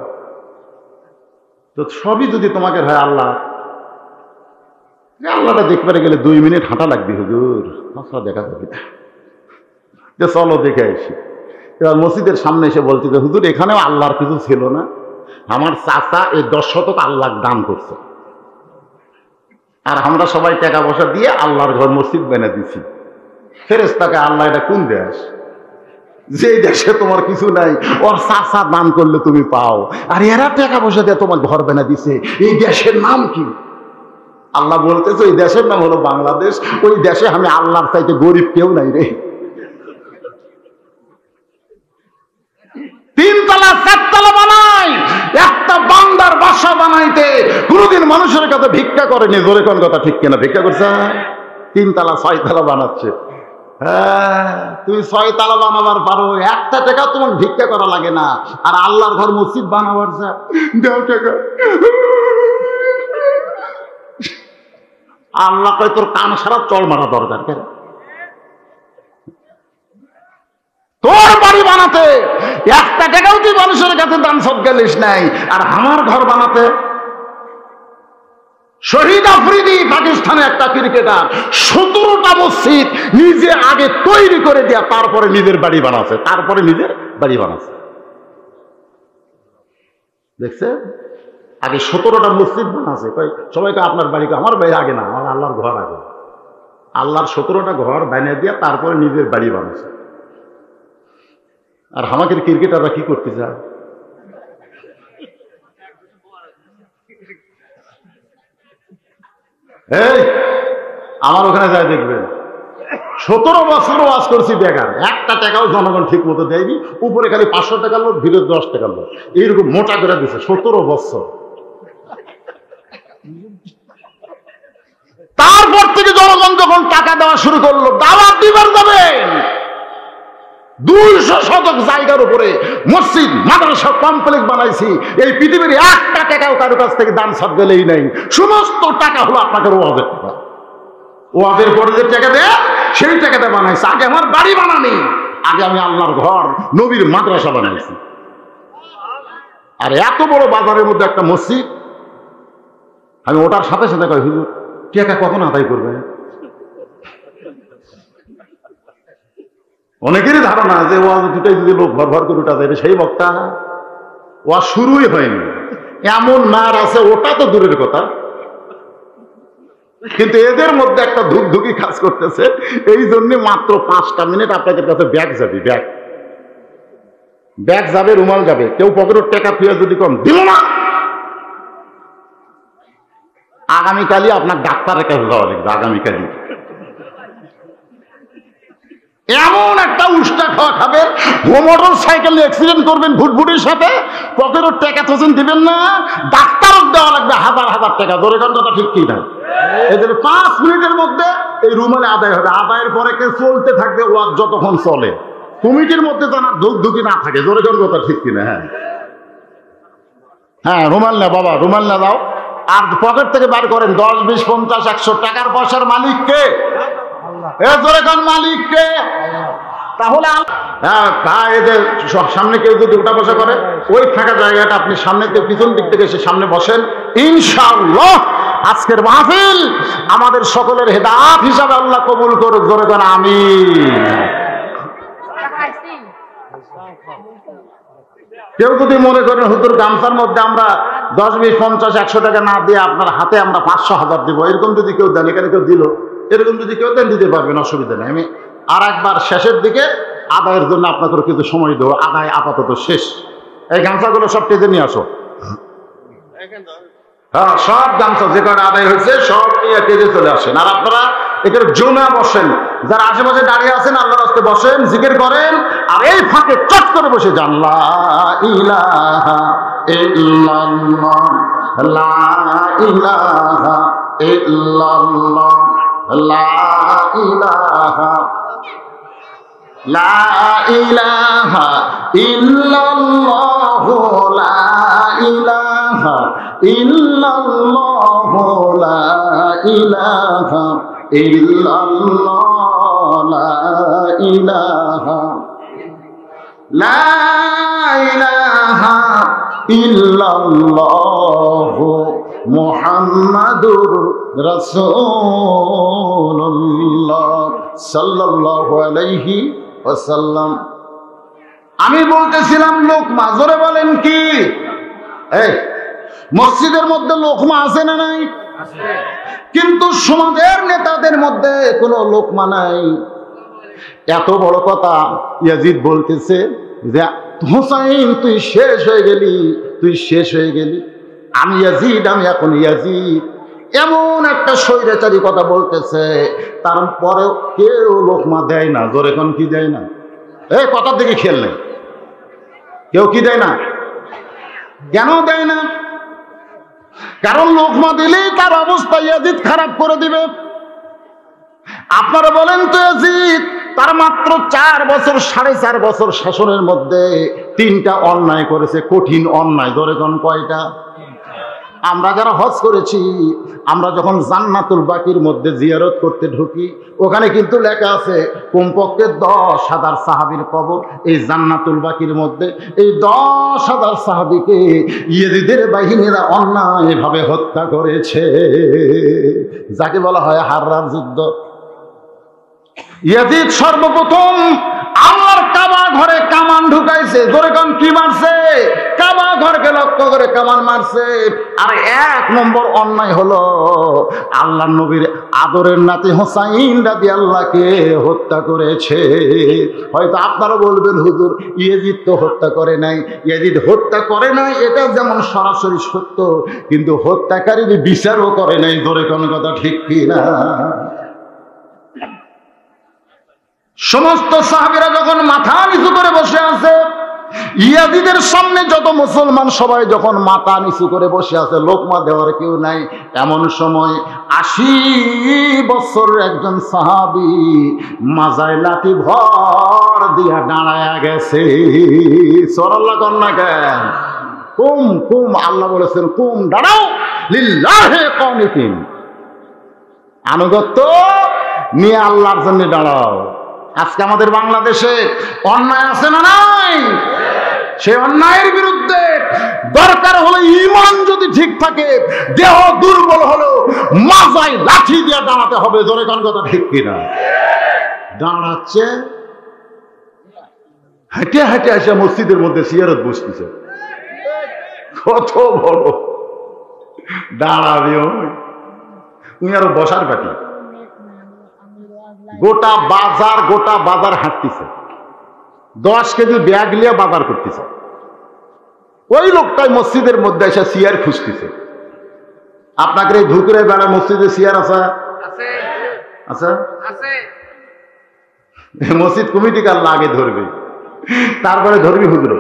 তো সবই যদি তোমাকে হয় আল্লাহ, আল্লাহটা দেখতে গেলে 2 মিনিট হাঁটা লাগবে হুজুর, দেখা যাবে না। চলো দেখে আসি। এবার মসজিদের সামনে এসে বলছে যে হুজুর এখানেও আল্লাহর কিছু ছিল না, আমার চাচা এই 10 শতক আল্লাহ দান করছে, আর আমরা সবাই টাকা পয়সা দিয়ে আল্লাহর ঘর মসজিদ বেনে দিছি। ফেরেশতাকে আল্লাহ এটা কোন দেশ, যে দেশে তোমার কিছু নাই, ওর চাচা দান করলে তুমি পাও, আর এরা টাকা পয়সা দিয়ে তোমার ঘর বেনা দিছে, এই দেশের নাম কি? আল্লাহ বলতেছে ওই দেশের নাম হলো বাংলাদেশ। ওই দেশে আমি আল্লাহর চাইতে গরিব কেউ নাই রে। 3 তলা 4 তলা বানাই, একটা বান্দার বাসা বানাইতে কোনদিন মানুষের কাছে ভিক্ষা করেনি। জোরে কোন কথা ঠিক কিনা? ভিক্ষা করছে 3 তলা 6 তলা বানাচ্ছে। হ্যাঁ, তুমি 6 তলা বানাবার পারো, একটা টাকা তোমার ভিক্ষা করা লাগে না। আর আল্লাহর ঘর মসজিদ বানাবার দাও টাকা, আল্লাহ কয় তোর কান সারা চল মারা দরকার কেন? তোর বাড়ি বানাতে একটা টাকাও তুই মানুষের কাছে দান সদকা লিস নাই, আর আমার ঘর বানাতে। শহীদ আফ্রিদি পাকিস্তানে একটা ক্রিকেটার 17টা মসজিদ নিজে আগে তৈরি করে দেয়া, তারপরে নিজের বাড়ি বানাচ্ছে, তারপরে নিজের বাড়ি বানাচ্ছে। দেখছে, আগে 17টা মসজিদ বানাচ্ছে। সবাইকে আপনার বাড়ি, আমার বাড়ি আগে না, আমার আল্লাহর ঘর আগে। আল্লাহর 17টা ঘর বানিয়ে দিয়ে তারপরে নিজের বাড়ি বানাচ্ছে। আর আমাদের ক্রিকেটাররা কি করতে চায়? এই আমার ওখানে যায় দেখবেন, 17 বছর ওয়াজ করছি বেকার, একটা টাকাও জনগণ ঠিক মতো দেয়নি। উপরে খালি 500 টাকার লোক, ভিতরে 10 টাকার লোক, এইরকম মোটা করে দিচ্ছে 17 বছর। তারপর থেকে জনগণ যখন টাকা দেওয়া শুরু করলো, দাওয়াত দিবার যাবেন, 200 শতক জায়গার উপরে মসজিদ মাদ্রাসা কমপ্লেক্স বানাইছি। এই পৃথিবীর একটা টাকাও কারো কাছ থেকে দান সাদগালেই নাই, সমস্ত টাকা হলো আপনাদের ওয়াজের টাকা। ওয়াজের পরে যে টাকা দেয় সেই টাকাটা বানাইছে। আগে আমার বাড়ি বানানি, আগে আমি আল্লাহর ঘর নবীর মাদ্রাসা বানাইছি। আর এত বড় বাজারের মধ্যে একটা মসজিদ, আমি ওটার সাথে সাথে কই হুজুর টাকা কখন আদায় করবে? অনেকেরই ধারণা যে ওয়াজ দুটাই যদি লোক ভর ভর করে উঠা যাবে সেই বক্তা, ওয়াজ শুরুই হয়নি। এমন মার আছে, ওটা তো দূরের কথা, কিন্তু এদের মধ্যে একটা ধুকধুকি কাজ করতেছে। এই জন্য মাত্র 5টা মিনিট আপনাদের কাছে ব্যাগ যাবে, ব্যাগ যাবে, রুমাল যাবে। কেউ পকেটের টাকা ফিরে যদি কম দিল না, আগামীকালই আপনার ডাক্তারের কাছে যাওয়া লাগবে। আগামীকালই এমন একটা উষ্টা খাওয়া খাবেন, মোটর সাইকেল অ্যাক্সিডেন্ট করবেন ভুটভুটির সাথে, পকেটের টাকা তো দিবেন না, ডাক্তারও দেওয়া লাগবে 1000 টাকা। ধরে কথা ঠিক কি না? এই জন্য 5 মিনিটের মধ্যে এই রুমালে আদায় হবে। আদায়ের পরে কে চলতে থাকবে ওয়াজ যতক্ষণ চলে, কমিটির মধ্যে তো না ধুকধুকি না থাকে। জোরে কথা ঠিক কিনা? হ্যাঁ হ্যাঁ, রুমাল না বাবা, রুমাল না দাও। আর পকেট থেকে বার করেন 10, 20, 50, 100 টাকার পয়সার মালিক কে? মালিক কে? তাহলে এদের সামনে কেউ যদি উঠা বসা করে, ওই ফাঁকা জায়গাটা আপনি সামনে পিছন দিক থেকে এসে সামনে বসেন। ইনশাআল্লাহ আজকের মাহফিল আমাদের সকলের হেদায়েত হিসাবে আল্লাহ কবুল করুক। জোরে কোন আমিন। কেউ যদি মনে করেন হুজুর গামছার মধ্যে আমরা 10, 20, 50, 100 টাকা না দিয়ে আপনার হাতে আমরা 500, 1000 দিব, এরকম যদি কেউ দেন, এখানে কেউ দিল, এরকম যদি কেউ দেন দিতে পারবেন, অসুবিধা নেই। আমি আর একবার শেষের দিকে আদায়ের জন্য আপনাদের কিছু সময় দেবো। আদায় আপাতত শেষ। এই গামছাগুলো সব টেজে নিয়ে আসো। হ্যাঁ, সব গামছা যে কটা আদায় হয়েছে সব নিয়ে টেজে চলে আসেন। আর আপনারা এখানে জোনা বসেন, যারা আশেপাশে দাঁড়িয়ে আছেন আল্লাহর রাস্তায় বসেন, জিকির করেন। আর এই ফাঁকে চট করে বসে যান, লা ইলাহা ইল্লাল্লাহ, লা ইলাহা ইল্লাল্লাহ, লা ইলাহা, লা ইলাহা ইল্লাল্লাহ, লা ইলাহা ইল্লাল্লাহ, লা ইলাহা ইল্লাল্লাহ, লা ইলাহা, লা ইলাহা ইল্লাল্লাহ মুহাম্মাদুর রাসূলুল্লাহ সাল্লাল্লাহু আলাইহি ওয়াসাল্লাম। আমি বলতেছিলাম লোকমা, জোরে বলেন কি? এই মসজিদের মধ্যে লোকমা আছে না নাই? কিন্তু সমাজের নেতাদের মধ্যে কোনো লোকমা নাই। এত বড় কথা ইয়াজিদ বলতেছে যে হুসাইন তুই শেষ হয়ে গেলি, তুই শেষ হয়ে গেলি। আমি ইয়াজিদ, আমি এখন ইয়াজিদ, এমন একটা স্বৈরাচারী কথা বলতেছে। তারপরেও কেউ লোকমা দেয় না। জোরে কোন কি দেয় না? এই কথার দিকে খেয়াল নেই, কেউ কি দেয় না? কেন দেয় না? কারণ লোকমা দিলেই তার অবস্থা ইয়াজিদ খারাপ করে দিবে। আপনারা বলেন তো, ইয়াজিদ তার মাত্র 4 বছর 4.5 বছর শাসনের মধ্যে 3টা অন্যায় করেছে, কঠিন অন্যায়। ধরে কোন কয়টা? আমরা যারা হজ করেছি, আমরা যখন জান্নাতুল বাকির মধ্যে জিয়ারত করতে ঢুকি, ওখানে কিন্তু লেখা আছে কমপক্ষে 10,000 সাহাবীর কবর এই জান্নাতুল বাকির মধ্যে। এই 10,000 সাহাবীকে ইয়েজিদের বাহিনীরা অন্যায়ভাবে হত্যা করেছে, যাকে বলা হয় হাররার যুদ্ধ। ইয়াজিদ সর্বপ্রথম আল্লাহর কাবা ঘরে কামান ঢুকাইছে। জোরে কোন কি মারছে? কাবা ঘরকে লক্ষ্য করে কামান মারছে। আর 1 নম্বর অন্যায় হলো আল্লাহর নবীর আদরের নাতি হুসাইন রাদিয়াল্লাহকে হত্যা করেছে। হয়তো আপনারা বলবেন হুজুর ইয়াজিদ তো হত্যা করে নাই। ইয়াজিদ হত্যা করে নাই এটা যেমন সরাসরি সত্য, কিন্তু হত্যাকারীর বিচারও করে নাই। জোরে কোন কথা ঠিক কি না? সমস্ত সাহাবীরা যখন মাথা নিচু করে বসে আছে, ইয়াজিদের সামনে যত মুসলমান সবাই যখন মাথা নিচু করে বসে আছে, লোকমা দেওয়ার কেউ নাই, এমন সময় 80 বছরের একজন সাহাবী মাজায় লাঠি ভর দিয়া দাঁড়ায়া গেছে। সুবহানাল্লাহ কন্যা কেন? কুম কুম, আল্লাহ বলেছেন কুম, দাঁড়াও, লিল্লাহি কানিতিন, আনুগত্য নিয়ে আল্লাহর জন্য দাঁড়াও। আজকে আমাদের বাংলাদেশে অন্যায় আছে না নাই? সেই অন্যায়ের বিরুদ্ধে দরকার হলে ঈমান যদি ঠিক থাকে, দেহ দুর্বল হলো মাজায় লাঠি দিয়ে দাঁড়াতে হবে। জোরে কোন কথা ঠিক কিনা? দাঁড়াচ্ছে, হেঁটে হেঁটে এসে মসজিদের মধ্যে সিয়ারত বসতেছে। কত বড় দাঁড়াবে উনি, আরো বসার বাকি। গোটা বাজার হাঁটতেছে, 10 কেজি ব্যাগ নিয়ে বাজার করতেছে। ওই লোকটাই মসজিদের মধ্যে এসে চেয়ার খুঁজতেছে। আপনাকে এই ধুকুরে বেড়া মসজিদে চেয়ার আছে? আছে। মসজিদ কমিটি কার আগে ধরবে, তারপরে ধরবি হুজুর।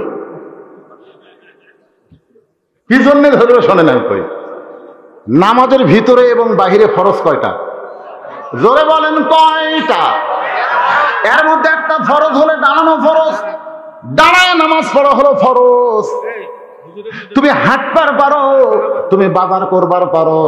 কি জন্য ধরবে শোনেন আমি কই। নামাজের ভিতরে এবং বাহিরে ফরজ কয়টা? জোরে বলেন কয়টা? এর মধ্যে একটা ফরজ হলে দাঁড়ানো ফরজ, দাঁড়ায় নামাজ পড়া হলো ফরজ। তুমি হাঁটবার পারো, তুমি বাজার করবার পারো,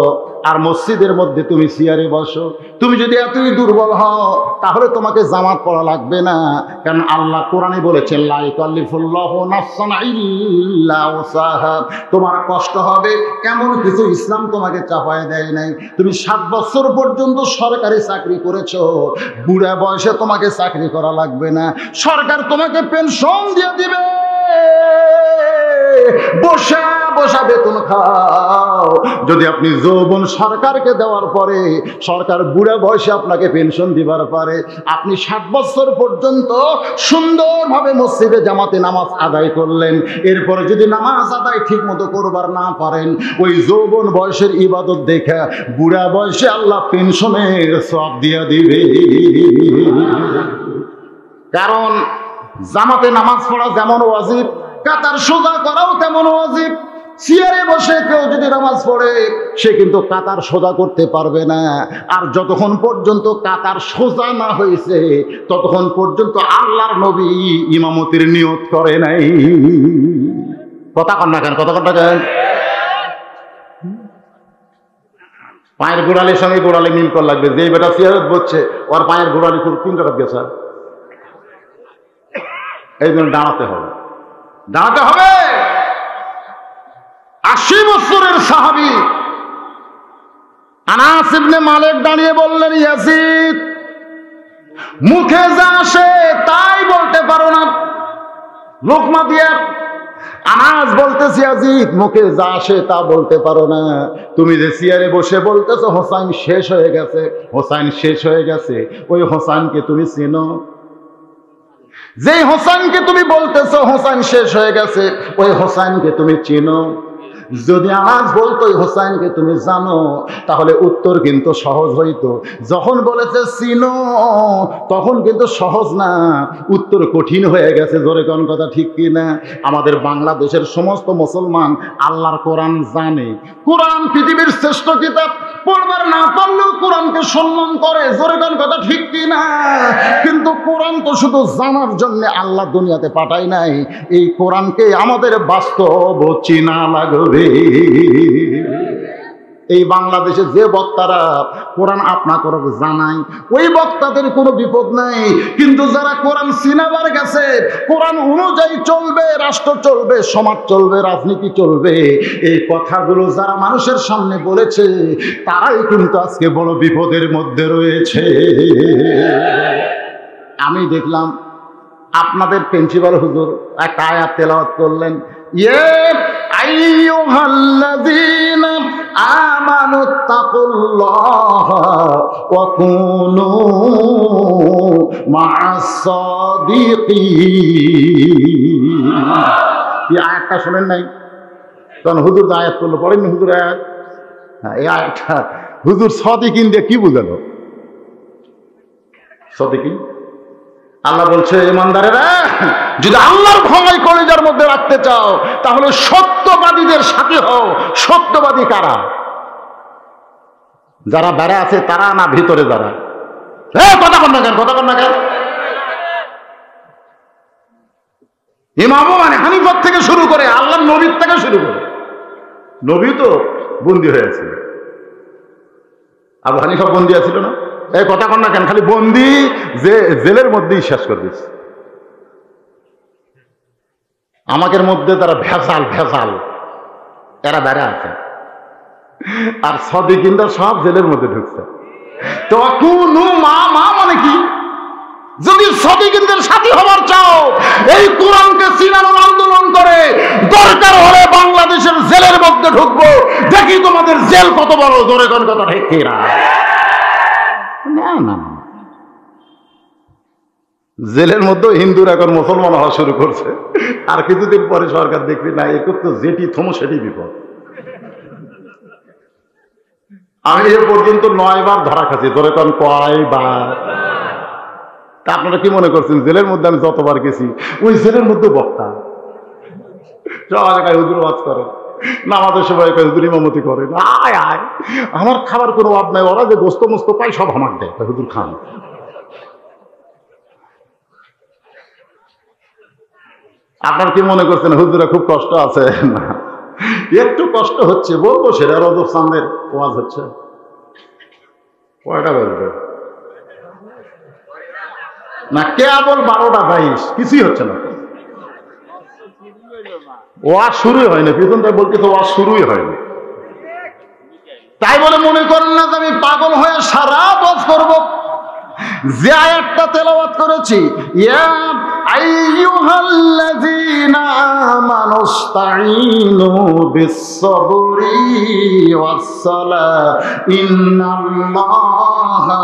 আর মসজিদের মধ্যে তুমি চেয়ারে বসো। তুমি যদি এতই দুর্বল হও তাহলে তোমাকে জামাত পড়া লাগবে না, কারণ আল্লাহ কোরআনে বলেছেন লা ইকাল্লিফুল্লাহু নাফসান ইল্লা উসাহা। তোমার কষ্ট হবে এমন কিছু ইসলাম তোমাকে চাপায় দেয় নাই। তুমি 7 বছর পর্যন্ত সরকারি চাকরি করেছো, বুড়া বয়সে তোমাকে চাকরি করা লাগবে না, সরকার তোমাকে পেনশন দিয়ে দিবে। বসা বসা বেতন খাও। যদি আপনি যৌবন সরকারকে দেওয়ার পরে সরকার বুড়া বয়সে আপনাকে পেনশন দিবার পারে, আপনি 7 বছর পর্যন্ত সুন্দরভাবে মসজিদে জামাতে নামাজ আদায় করলেন, এরপরে যদি নামাজ আদায় ঠিক মতো করবার না পারেন, ওই যৌবন বয়সের ইবাদত দেখে বুড়া বয়সে আল্লাহ পেনশনের সওয়াব দিয়া দিবে। কারণ জামাতে নামাজ পড়া যেমন ওয়াজিব, কাতার সোজা করাও তেমন ওয়াজিব। চেয়ারে বসে কেউ যদি নামাজ পড়ে সে কিন্তু কাতার সোজা করতে পারবে না। আর যতক্ষণ পর্যন্ত কাতার সোজা না হয়েছে ততক্ষণ পর্যন্ত আল্লাহর নবী ইমামতির নিয়ত করে নাই। কথা কন না কেন? কথা কন না কেন? পায়ের গোড়ালির সঙ্গে গোড়ালি মিল করা লাগবে। যে বেটা চেয়ারত বসছে ওর পায়ের গোড়ালি কোন জায়গা গেছে, এই জন্য দাঁড়াতে হবে, দাঁড়াতে হবে। 80 বছরের সাহাবী আনাস ইবনে মালিক দাঁড়িয়ে বললেন, ইয়াজিদ মুখে যা আসে তাই বলতে পারো না, লোকমা দিয়ে আনাস বলতেছি আজিদ মুখে যা আসে তা বলতে পারো না, তুমি যে চেয়ারে বসে বলতেছো হোসাইন শেষ হয়ে গেছে, হোসাইন শেষ হয়ে গেছে, ওই হোসাইনকে তুমি চেনো? যে হোসাইনকে তুমি বলতেছো হোসাইন শেষ হয়ে গেছে, ওই হোসাইনকে তুমি চেনো? যদি আনাস বলতো হোসাইনকে তুমি জানো, তাহলে উত্তর কিন্তু সহজ হইতো। যখন বলেছে চিনো, তখন কিন্তু সহজ না, উত্তর কঠিন হয়ে গেছে। জোরে কোন কথা ঠিক কি না? আমাদের বাংলাদেশের সমস্ত মুসলমান আল্লাহর কোরআন জানে, কোরআন পৃথিবীর শ্রেষ্ঠ কিতাব, পড়বার না পারলেও কোরআনকে সম্মান করে। জোরে কোন কথা ঠিক কি না? কিন্তু কোরআন তো শুধু জানার জন্য আল্লাহ দুনিয়াতে পাঠায় নাই, এই কোরআনকে আমাদের বাস্তব চিনা লাগবে। এই বাংলাদেশে যে বক্তারা কোরআন আপনা করে জানায়, ওই বক্তাদের কোনো বিপদ নাই। কিন্তু যারা কোরআন চিনাবার গেছে, কোরআন অনুযায়ী চলবে, রাষ্ট্র চলবে, সমাজ চলবে, রাজনীতি চলবে, এই কথাগুলো যারা মানুষের সামনে বলেছে, তারাই কিন্তু আজকে বড় বিপদের মধ্যে রয়েছে। আমি দেখলাম আপনাদের প্রিন্সিপাল হুজুর একটা আয়াত তেলাওয়াত করলেন, আইয়ুহাল্লাযীনা আমানুত্তাকুল্লাহা ওয়া কুনু মা'আস সাদিকিন। এই আয়াতটা শুনেন নাই? তখন হুজুর আয়াত করলো, পড়েন হুজুর আয়াত। হ্যাঁ, এই আয়াতটা হুজুর সাদিকিন দিয়ে কি বুঝালো? সাদিকিন আল্লাহ বলছে, ইমানদারেরা যদি আল্লাহর ভয় কলিজার মধ্যে রাখতে চাও, তাহলে সত্যবাদীদের সাথে হও। সত্যবাদী কারা? যারা বেড়া আছে তারা, না ভিতরে যারা? কথা কন না কেন, কথা কন না কেন? ইমাম আবু হানিফা থেকে শুরু করে আল্লাহর নবীর থেকে শুরু করে, নবী তো বন্দী হয়েছিল, আবু হানিফা বন্দী আছিল না? এই কথা কন না কেন? খালি বন্দি যে জেলের মধ্যেই শেষ করে দিচ্ছে। আমাদের মধ্যে তারা ভেজাল ভেজাল, এরা বেড়া আছে, আর সাদিকিনরা সব জেলের মধ্যে ঢুকছে। তো কুনু মা মানে কি? যদি সাদিকিনদের সাথী হবার চাও, এই কোরআনকে চিনানোর আন্দোলন করে দরকার হলে বাংলাদেশের জেলের মধ্যে ঢুকবো, দেখি তোমাদের জেল কত বড়। জোরে কোন কথা ঠিক কিনা? না না, জেলের মধ্যে হিন্দুরা এখন মুসলমান হওয়া শুরু করছে, আর কিছুদিন পরে সরকার দেখবি না একটু তো যেটি থমো সেটি বিপদ। আমি এ পর্যন্ত 9 বার ধরা খাচ্ছি। ধরে কোন কয়বার? তা আপনারা কি মনে করছেন জেলের মধ্যে আমি যতবার গেছি ওই জেলের মধ্যে বক্তা সবাই হুজুর ওয়াজ করে, নামাজের সময় হুজুর ইমামতি করে, আয় আয় আমার খাবার কোনো অভাব নাই, ওরা যে গোস্ত মোস্ত পাই সব আমার দেয়, হুজুর খান। আপনার কি মনে করছেন হুজুরা খুব কষ্ট আছে? না, একটু কষ্ট হচ্ছে, বলবো সেটা রজব চাঁদের ওয়াজ হচ্ছে। কয়টা বলবে না, কেবল 12টা 22, কিছুই হচ্ছে না। ওয়াজ শুরুই হয়নি, পিছনটা বলতেছে ওয়াজ শুরুই হয়নি। তাই বলে মনে করেন না যে আমি পাগল হয়ে সারা ওয়াজ করবো। যে আয়াতটা তেলাওয়াত করেছি, ইয়া আইয়ুহাল্লাযীনা আমানুস্তাঈনু বিস-সাবরি ওয়াস-সালাহ ইন্নাল্লাহা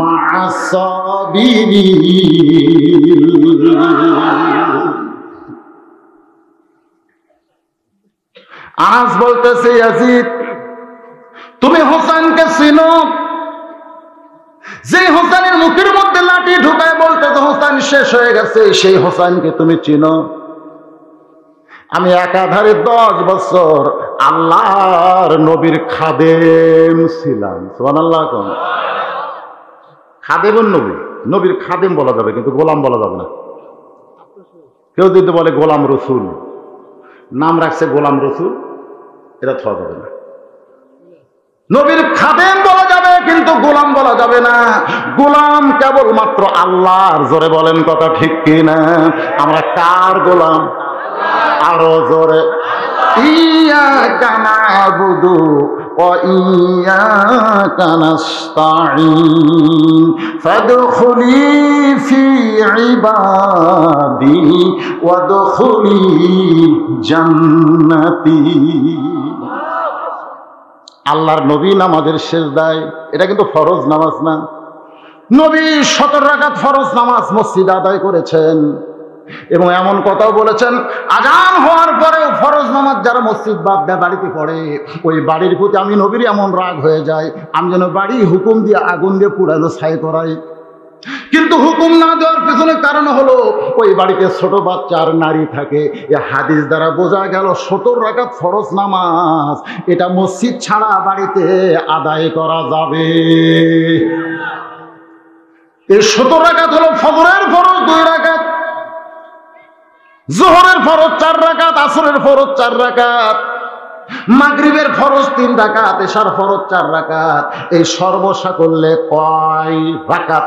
মা'আস-সাবিরিন। আনাস বলতেছে, ইয়াজিদ তুমি হোসেনকে চিনো? যে হোসেনের মুখের মধ্যে লাঠি ঢুকায় বলতে তো হোসেন শেষ হয়ে গেছে, সেই হোসেনকে তুমি চিনো? আমি একাধারে 10 বছর আল্লাহর নবীর খাদেম ছিলাম। সুবহানাল্লাহ। খাদেমের নবী, নবীর খাদেম বলা যাবে কিন্তু গোলাম বলা যাবে না। কেউ যদি বলে গোলাম রসুল, নাম রাখছে গোলাম রসুল, এটা থাকা যাবে না। নবীর খাদেম বলা যাবে কিন্তু গোলাম বলা যাবে না। গোলাম কেবলমাত্র আল্লাহর। জোরে বলেন কথা ঠিক কিনা? আমরা কার গোলাম? আরো জোরে, ইয়া কানাবুদু ওয়া ইয়্যাকা নাস্তাঈন ফাদখুলি ফি ইবাদি ওয়াদখুলি জান্নাতি। আল্লাহর নবী নামাজের সিজদায়, এটা কিন্তু ফরজ নামাজ না, নবী 17 রাকাত ফরজ নামাজ মসজিদে আদায় করেছেন এবং এমন কথাও বলেছেন আজান হওয়ার পরেও ফরজ নামাজ যারা মসজিদ বাদ দেয় বাড়িতে পড়ে, ওই বাড়ির প্রতি আমি নবীর এমন রাগ হয়ে যায় আমি যেন বাড়ি হুকুম দিয়ে আগুন দিয়ে পুড়ানো ছাই করাই। কিন্তু হুকুম না দেওয়ার পিছনে কারণ হলো ওই বাড়িতে ছোট বাচ্চা আর নারী থাকে। এ হাদিস দ্বারা বোঝা গেল 17 রাকাত ফরজ নামাজ এটা মসজিদ ছাড়া বাড়িতে আদায় করা যাবে। এই 17 রাকাত হলো ফজরের ফরজ 2 রাকাত, যোহরের ফরজ 4 রাকাত, আসরের ফরজ 4 রাকাত, মাগরিবের ফরজ 3 রাকাত, এশার ফরজ 4 রাকাত। এই সর্বসা করলে কয় রাকাত?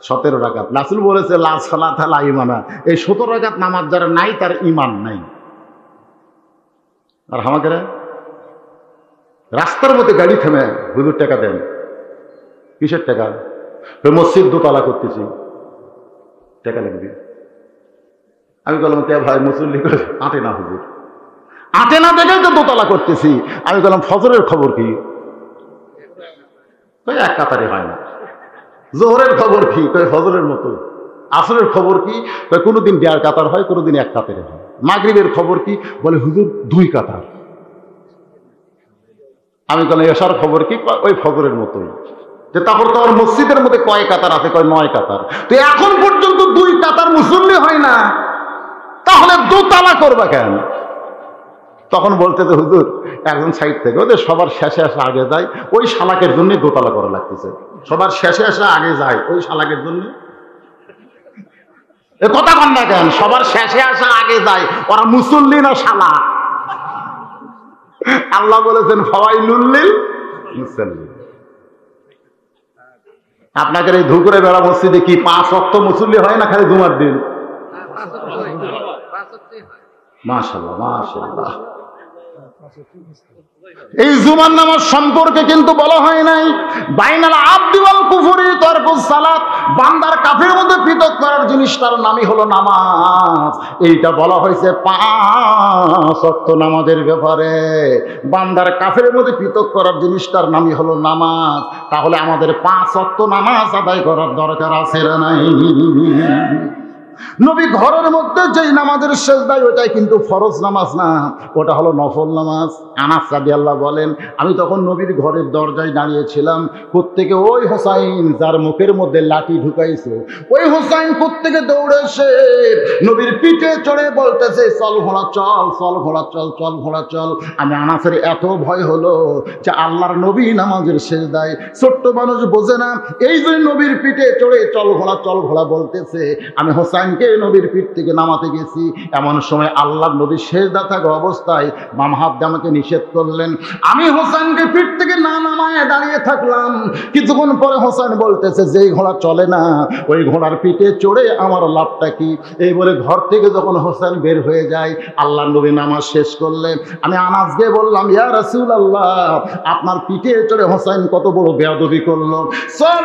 17 রাকাত। রাসূল বলেছে লা সালাতা লা ঈমানা, এই 17 রাকাত নামাজ যারা নাই তার ঈমান নাই। আর আমাকে রাস্তার মধ্যে গাড়ি থেমে হুজুর টাকা দেন, কিসের টাকা? মসজিদ দোতলা করতেছি, টাকা লাগবে। আমি বললাম কে ভাই মুসল্লি করে আটে না হুজুর, আটে না দেখেই তো দোতলা করতেছি। আমি বললাম ফজরের খবর কি? এক কাতারে হয় না। জোহরের খবর কি? ফজরের মতো। আসরের খবর কি? কোনোদিন 1.5 কাতার হয়, কোনোদিন 1 কাতারে হয়। মাগরিবের খবর কি? বলে হুজুর 2 কাতার। আমি বললাম এশার খবর কি? ওই ফজরের মতোই। তারপর তো আমার মসজিদের মধ্যে কয় কাতার আছে? 9 কাতার। তো এখন পর্যন্ত 2 কাতার মুসল্লি হয় না, তাহলে দোতলা করবা কেন? তখন বলতে তো হুজুর একজন সাইড থেকে ওদের সবার শেষে আসা আগে যায়, ওই শালাকের জন্য দোতলা করা লাগতেছে। সবার শেষে আসা আগে যায় ওই শালাকের জন্য। এ কথা কন না কেন? সবার শেষে আসা আগে যায়, ওরা মুসল্লি না শালা। আল্লাহ বলেছেন ফাওয়াইলুল লিল মুসাল্লিন। আপনাদের এই ধুকুরে বেড়া মসজিদে কি 5 ওয়াক্ত মুসল্লি হয় না খালি জুমার দিন? মাশাআল্লাহ মাশাআল্লাহ। এই জুমার নামাজ সম্পর্কে কিন্তু বলা হয় নাই বাইনাল আবদি ওয়াল কুফরি তারকুস সালাত, বান্দার কাফের মধ্যে পৃথক করার জিনিসটার নামই হলো নামাজ। এইটা বলা হয়েছে 5 ওয়াক্ত নামাজের ব্যাপারে। বান্দার কাফের মধ্যে পৃথক করার জিনিসটার নামই হলো নামাজ। তাহলে আমাদের 5 ওয়াক্ত নামাজ আদায় করার দরকার আছে না নাই? নবী ঘরের মধ্যে যেই নামাজের সেজদায় ওটাই কিন্তু ফরজ নামাজ না, ওটা হলো নফল নামাজ। আনাস রাদিয়াল্লাহু বলেন আমি তখন নবীর ঘরের দরজায় দাঁড়িয়েছিলাম। প্রত্যেকে ওই হোসাইন যার মুখের মধ্যে লাঠি ঢুকাইছো, ওই হোসাইন প্রত্যেকে দৌড়ে এসে নবীর পিঠে চড়ে বলতেছে চল ঘোড়া চল, চল ঘোড়া চল, চল ঘোড়া চল। আমি আনাসের এত ভয় হলো যে আল্লাহর নবী নামাজের সেজদায়, ছোট্ট মানুষ বোঝে না, এই যে নবীর পিঠে চড়ে চল ঘোড়া বলতেছে। আমি হোসাইন নবীর পিঠ থেকে নামাতে গেছি, এমন সময় আল্লাহর নবী সেজদা থাকা অবস্থায় বাম হাত দিয়ে আমাকে নিষেধ করলেন। আমি হোসেনকে পিঠ থেকে না নামায় দাঁড়িয়ে থাকলাম। কিছুক্ষণ পরে হোসেন বলতেছে যেই ঘোড়া চলে না ওই ঘোড়ার পিঠে চড়ে আমার লাভটা কি? এই বলে ঘর থেকে যখন হোসেন বের হয়ে যায়, আল্লাহর নবী নামাজ শেষ করলেন। আমি আনাসকে বললাম ইয়া রাসূলুল্লাহ, আপনার পিঠে চড়ে হোসেন কত বড় বেয়াদবি করলো, চল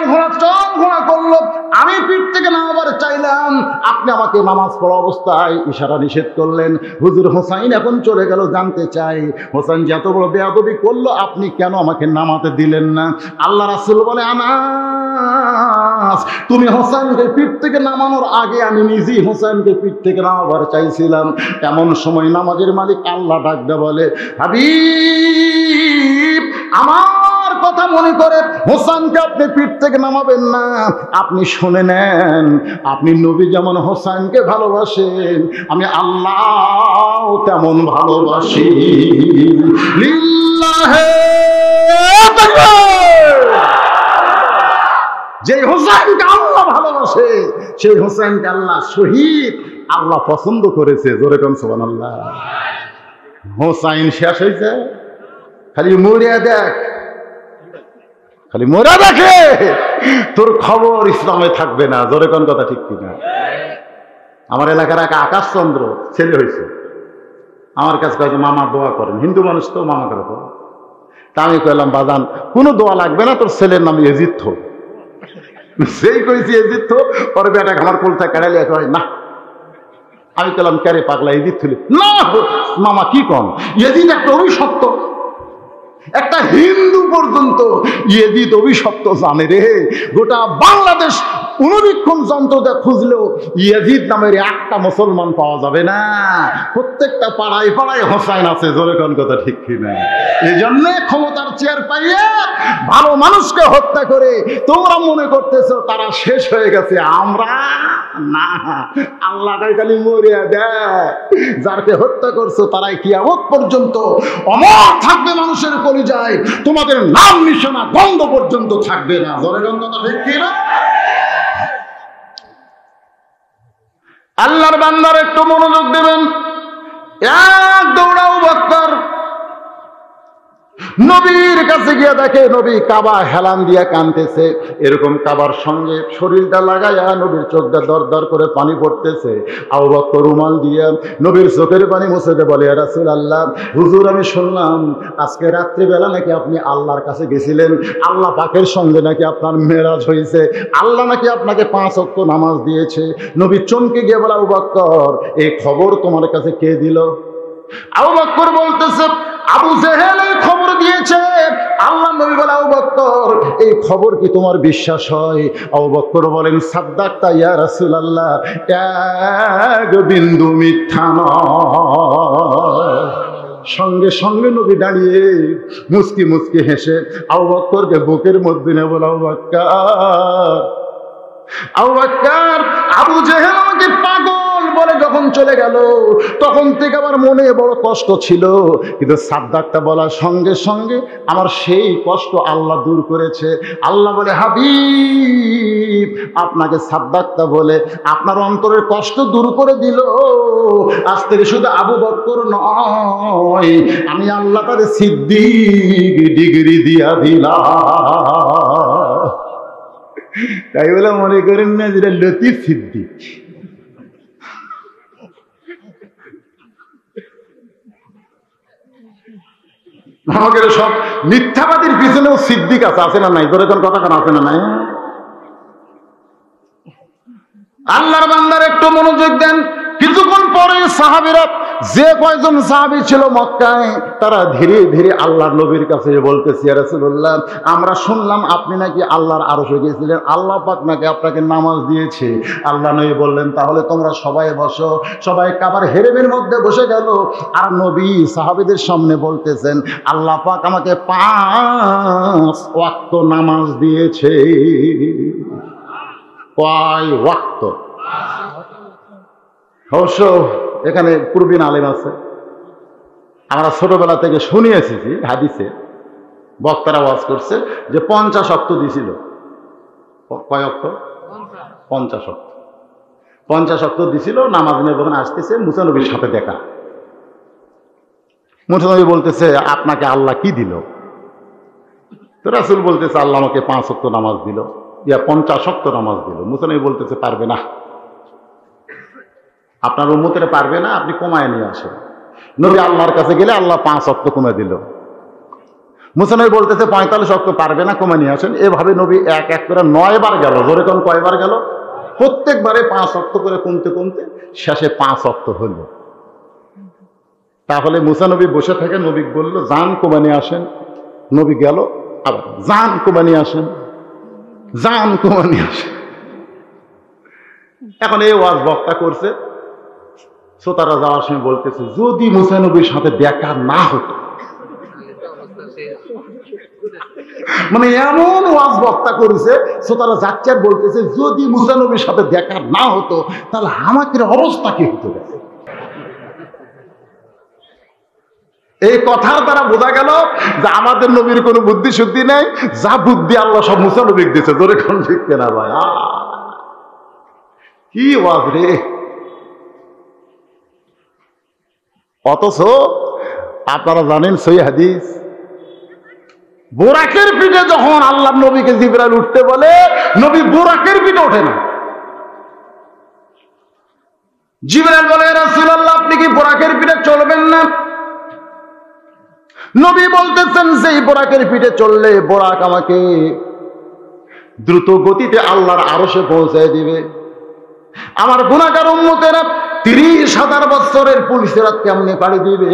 ঘোড়া করলো। আমি পিঠ থেকে নামাবার চাইলাম, আপনি আমাকে নামাজ পড়া অবস্থায় ইশারা নিষেধ করলেন। হুজুর হোসাইন এখন চলে গেল, জানতে চাই হোসেন যে এত বড় বেয়াদবি করলো আপনি কেন আমাকে নামাতে দিলেন না? আল্লাহ রাসূল বলে আনাস তুমি হোসেনকে পিঠ থেকে নামানোর আগে আমি নিজেই হোসেনকে পিঠ থেকে নামাবার চাইছিলাম। এমন সময় নামাজের মালিক আল্লাহ ডাকতে বলে হাবিব আমার কথা মনে করে হোসেনকে আপনি পিঠ থেকে নামাবেন না। আপনি শুনে নেন, আপনি নবী যেমন হোসেনকে ভালোবাসেন আমি আল্লাহ তেমন ভালোবাসি। লিল্লাহে তাকবীর। যে হোসেনকে আল্লাহ ভালোবাসে সেই হোসেনকে আল্লাহ শহীদ আল্লাহ পছন্দ করেছে। জোরে কোন সুবহানাল্লাহ। হোসেন শেষ হয়েছে, খালি মরিয়া দেখ, খালি মোরা দেখে, তোর খবর ইসলামে থাকবে না। জোরে কোন কথা ঠিক কিনা? আমার এলাকার এক আকাশচন্দ্র ছেলে হয়েছে, আমার কাছে কয়েছে মামা দোয়া করেন। হিন্দু মানুষ তো মামা করে তো তা আমি কইলাম বাজান কোনো দোয়া লাগবে না, তোর ছেলের নাম এজিদ থো। সেই কইছি এজিদ থো, ওর বেটা আমার কোলটা কেড়ালি কয় না। আমি কইলাম ক্যারে পাগলা এজিদ থুলি না মামা কি কন, এজিদ একটা অভিশপ্ত, একটা হিন্দু পর্যন্ত ইয়েজিদ অভিশপ্ত জানে রে। গোটা বাংলাদেশ অনুবীক্ষণ যন্ত্র দিয়ে খুঁজলেও ইয়েজিদ নামের একটা মুসলমান পাওয়া যাবে না। প্রত্যেকটা পাড়ায় পাড়ায় হোসাইন আছে, জোরে কোন কথা ঠিক কিনা? এই জন্য ক্ষমতার চেয়ার পাইয়ে ভালো মানুষকে হত্যা করে তোমরা মনে করতেছো তারা শেষ হয়ে গেছে, আমরা না। আল্লাহ খালি মরিয়া দেয়, যারকে হত্যা করছো তারাই কিয়ামত পর্যন্ত অমর থাকবে মানুষের কলিজায়, তোমাদের নাম নিশানা গন্ধ পর্যন্ত থাকবে না। জোরে গন্ধটা ঠিক কিনা? আল্লাহর বান্দার একটু মনোযোগ দেবেন। এক দৌড়াও বক্কর নবীর কাছে গিয়ে দেখে নবী কাবা হেলান দিয়া কানতেছে, এরকম কাবার সঙ্গে শরীরটা লাগাইয়া নবীর চোখটা দর দর করে পানি পড়তেছে। আবু বকর রুমাল দিয়া নবীর চোখের পানি মুছে দিয়ে বলে, ইয়া রাসূলুল্লাহ, হুজুর আমি শুনলাম আজকে রাত্রিবেলা নাকি আপনি আল্লাহর কাছে গেছিলেন, আল্লাহ পাকের সঙ্গে নাকি আপনার মেরাজ হয়েছে, আল্লাহ নাকি আপনাকে 5 ওয়াক্ত নামাজ দিয়েছে। নবী চমকে গিয়ে বলে, আবু বকর এই খবর তোমার কাছে কে দিল? আবু বকর বলতেছে, আবু জেহেল এই খবর দিয়েছে। আল্লাহ নবী বলে, আবু বকর এই খবর কি তোমার বিশ্বাস হয়? আবু বকর বলেন, সাদ্দাকতা ইয়া রাসূলুল্লাহ, এক বিন্দু মিথ্যা নয়। সঙ্গে সঙ্গে নবী দাঁড়িয়ে মুস্কি মুস্কি হেসে আবু বকরকে বুকের মধ্যে নিয়ে বলে, আবু বকর, আবু বকর, আবু জেহেল আমাকে পাগল বলে যখন চলে গেল তখন থেকে আমার মনে বড় কষ্ট ছিল, কিন্তু সাদ্দাকটা বলার সঙ্গে সঙ্গে আমার সেই কষ্ট আল্লাহ দূর করেছে। আল্লাহ বলে, হাবিব আপনাকে সাদ্দাকটা বলে আপনার অন্তরের কষ্ট দূর করে দিল। আজ থেকে শুধু আবু বকর নয়, আমি আল্লাহ তাদের সিদ্দিক ডিগ্রি দিয়া দিলাম। তাই বলে মনে করেন না যেটা লতিফ সিদ্দিক। আমাদের সব মিথ্যাবাদীর পিছনেও সিদ্দিক আছে না নাই? ধরে কোন কথা কেন আছে না নাই? আল্লাহর বান্দার একটু মনোযোগ দেন। কিছুক্ষণ পরে সাহাবীরা, যে কয়জন সাহাবী ছিল মক্কায়, তারা ধীরে ধীরে আল্লাহর নবীর কাছে বলতেছে, ইয়া রাসূলুল্লাহ, আমরা শুনলাম আপনি নাকি আল্লাহর আরশে গিয়েছিলেন, আল্লাহ পাক নাকি আপনাকে নামাজ দিয়েছে। আল্লাহ নবী বললেন, তাহলে তোমরা সবাই বসো। সবাই কাবার হেরেমের মধ্যে বসে গেল। আর নবী সাহাবীদের সামনে বলতেছেন, আল্লাহ পাক আমাকে 5 ওয়াক্ত নামাজ দিয়েছে। কয় ওয়াক্ত? অবশ্য এখানে পূর্বীন আলেম আছে, আমরা ছোটবেলা থেকে শুনে এসেছি হাদিসে, বক্তারা ওয়াজ করছে যে 50 ওয়াক্ত দিছিল। কয় ওয়াক্ত? 50 ওয়াক্ত। 50 ওয়াক্ত দিছিল। নামাজ নিয়ে যখন আসতেছে মুসা নবীর সাথে দেখা, মুসা নবী বলতেছে, আপনাকে আল্লাহ কি দিল? তো রাসূল বলতেছে, আল্লাহ আমাকে 5 ওয়াক্ত নামাজ দিল, 50 ওয়াক্ত নামাজ দিল। মুসা নবী বলতেছে, পারবে না, আপনার উম্মতের পারবে না, আপনি কমায় নিয়ে আসেন। নবী আল্লাহর কাছে গেলে আল্লাহ 5 ওয়াক্ত কমে দিল। মুসা নবী বলতেছে 45 ওয়াক্ত পারবে না, কমে নিয়ে আসেন। এভাবে নবী এক এক করে 9 বার গেল। জোরে কোন কয়বার গেল? প্রত্যেকবারে 5 ওয়াক্ত করে কমতে কমতে শেষে 5 ওয়াক্ত হলো। তাহলে মুসা নবী বসে থেকে নবী বলল, যান কমে নিয়ে আসেন। নবী গেল, আবার যান কমে নিয়ে আসেন, যান কমে নিয়ে আসেন। এখন এই ওয়াজ বক্তা করছে, শ্রোতারা যাওয়ার সময় বলতেছে, যদি মুসা নবীর সাথে দেখা না হতো, মানে এমন ওয়াজ বক্তা করেছে, শ্রোতারা যাচ্ছে আর বলতেছে, যদি মুসা নবীর সাথে দেখা না হতো তাহলে আমাদের অবস্থা কি হতো? এই কথার দ্বারা বোঝা গেল যে আমাদের নবীর কোনো বুদ্ধি শুদ্ধি নেই, যা বুদ্ধি আল্লাহ সব মুসা নবীকে দিয়েছে। ধরে কোন ঠিক কেনা ভাই? কি ওয়াজ রে! অথচ আপনারা জানেন সহিহ হাদিস, বোরাকের পিঠে যখন আল্লাহ নবীকে জিবরাইল উঠতে বলে, নবী বোরাকের পিঠে ওঠে না। জিবরাইল বলে, রাসূলুল্লাহ আপনি কি বোরাকের পিঠে চলবেন না? নবী বলতেছেন যেই বোরাকের পিঠে চললে বোরাক আমাকে দ্রুত গতিতে আল্লাহর আরশে পৌঁছায় দিবে। আমার গুনাহগার উম্মতেরা 30,000 বছরের পুলিশেরাত কেমনে পাড়ি দিবে?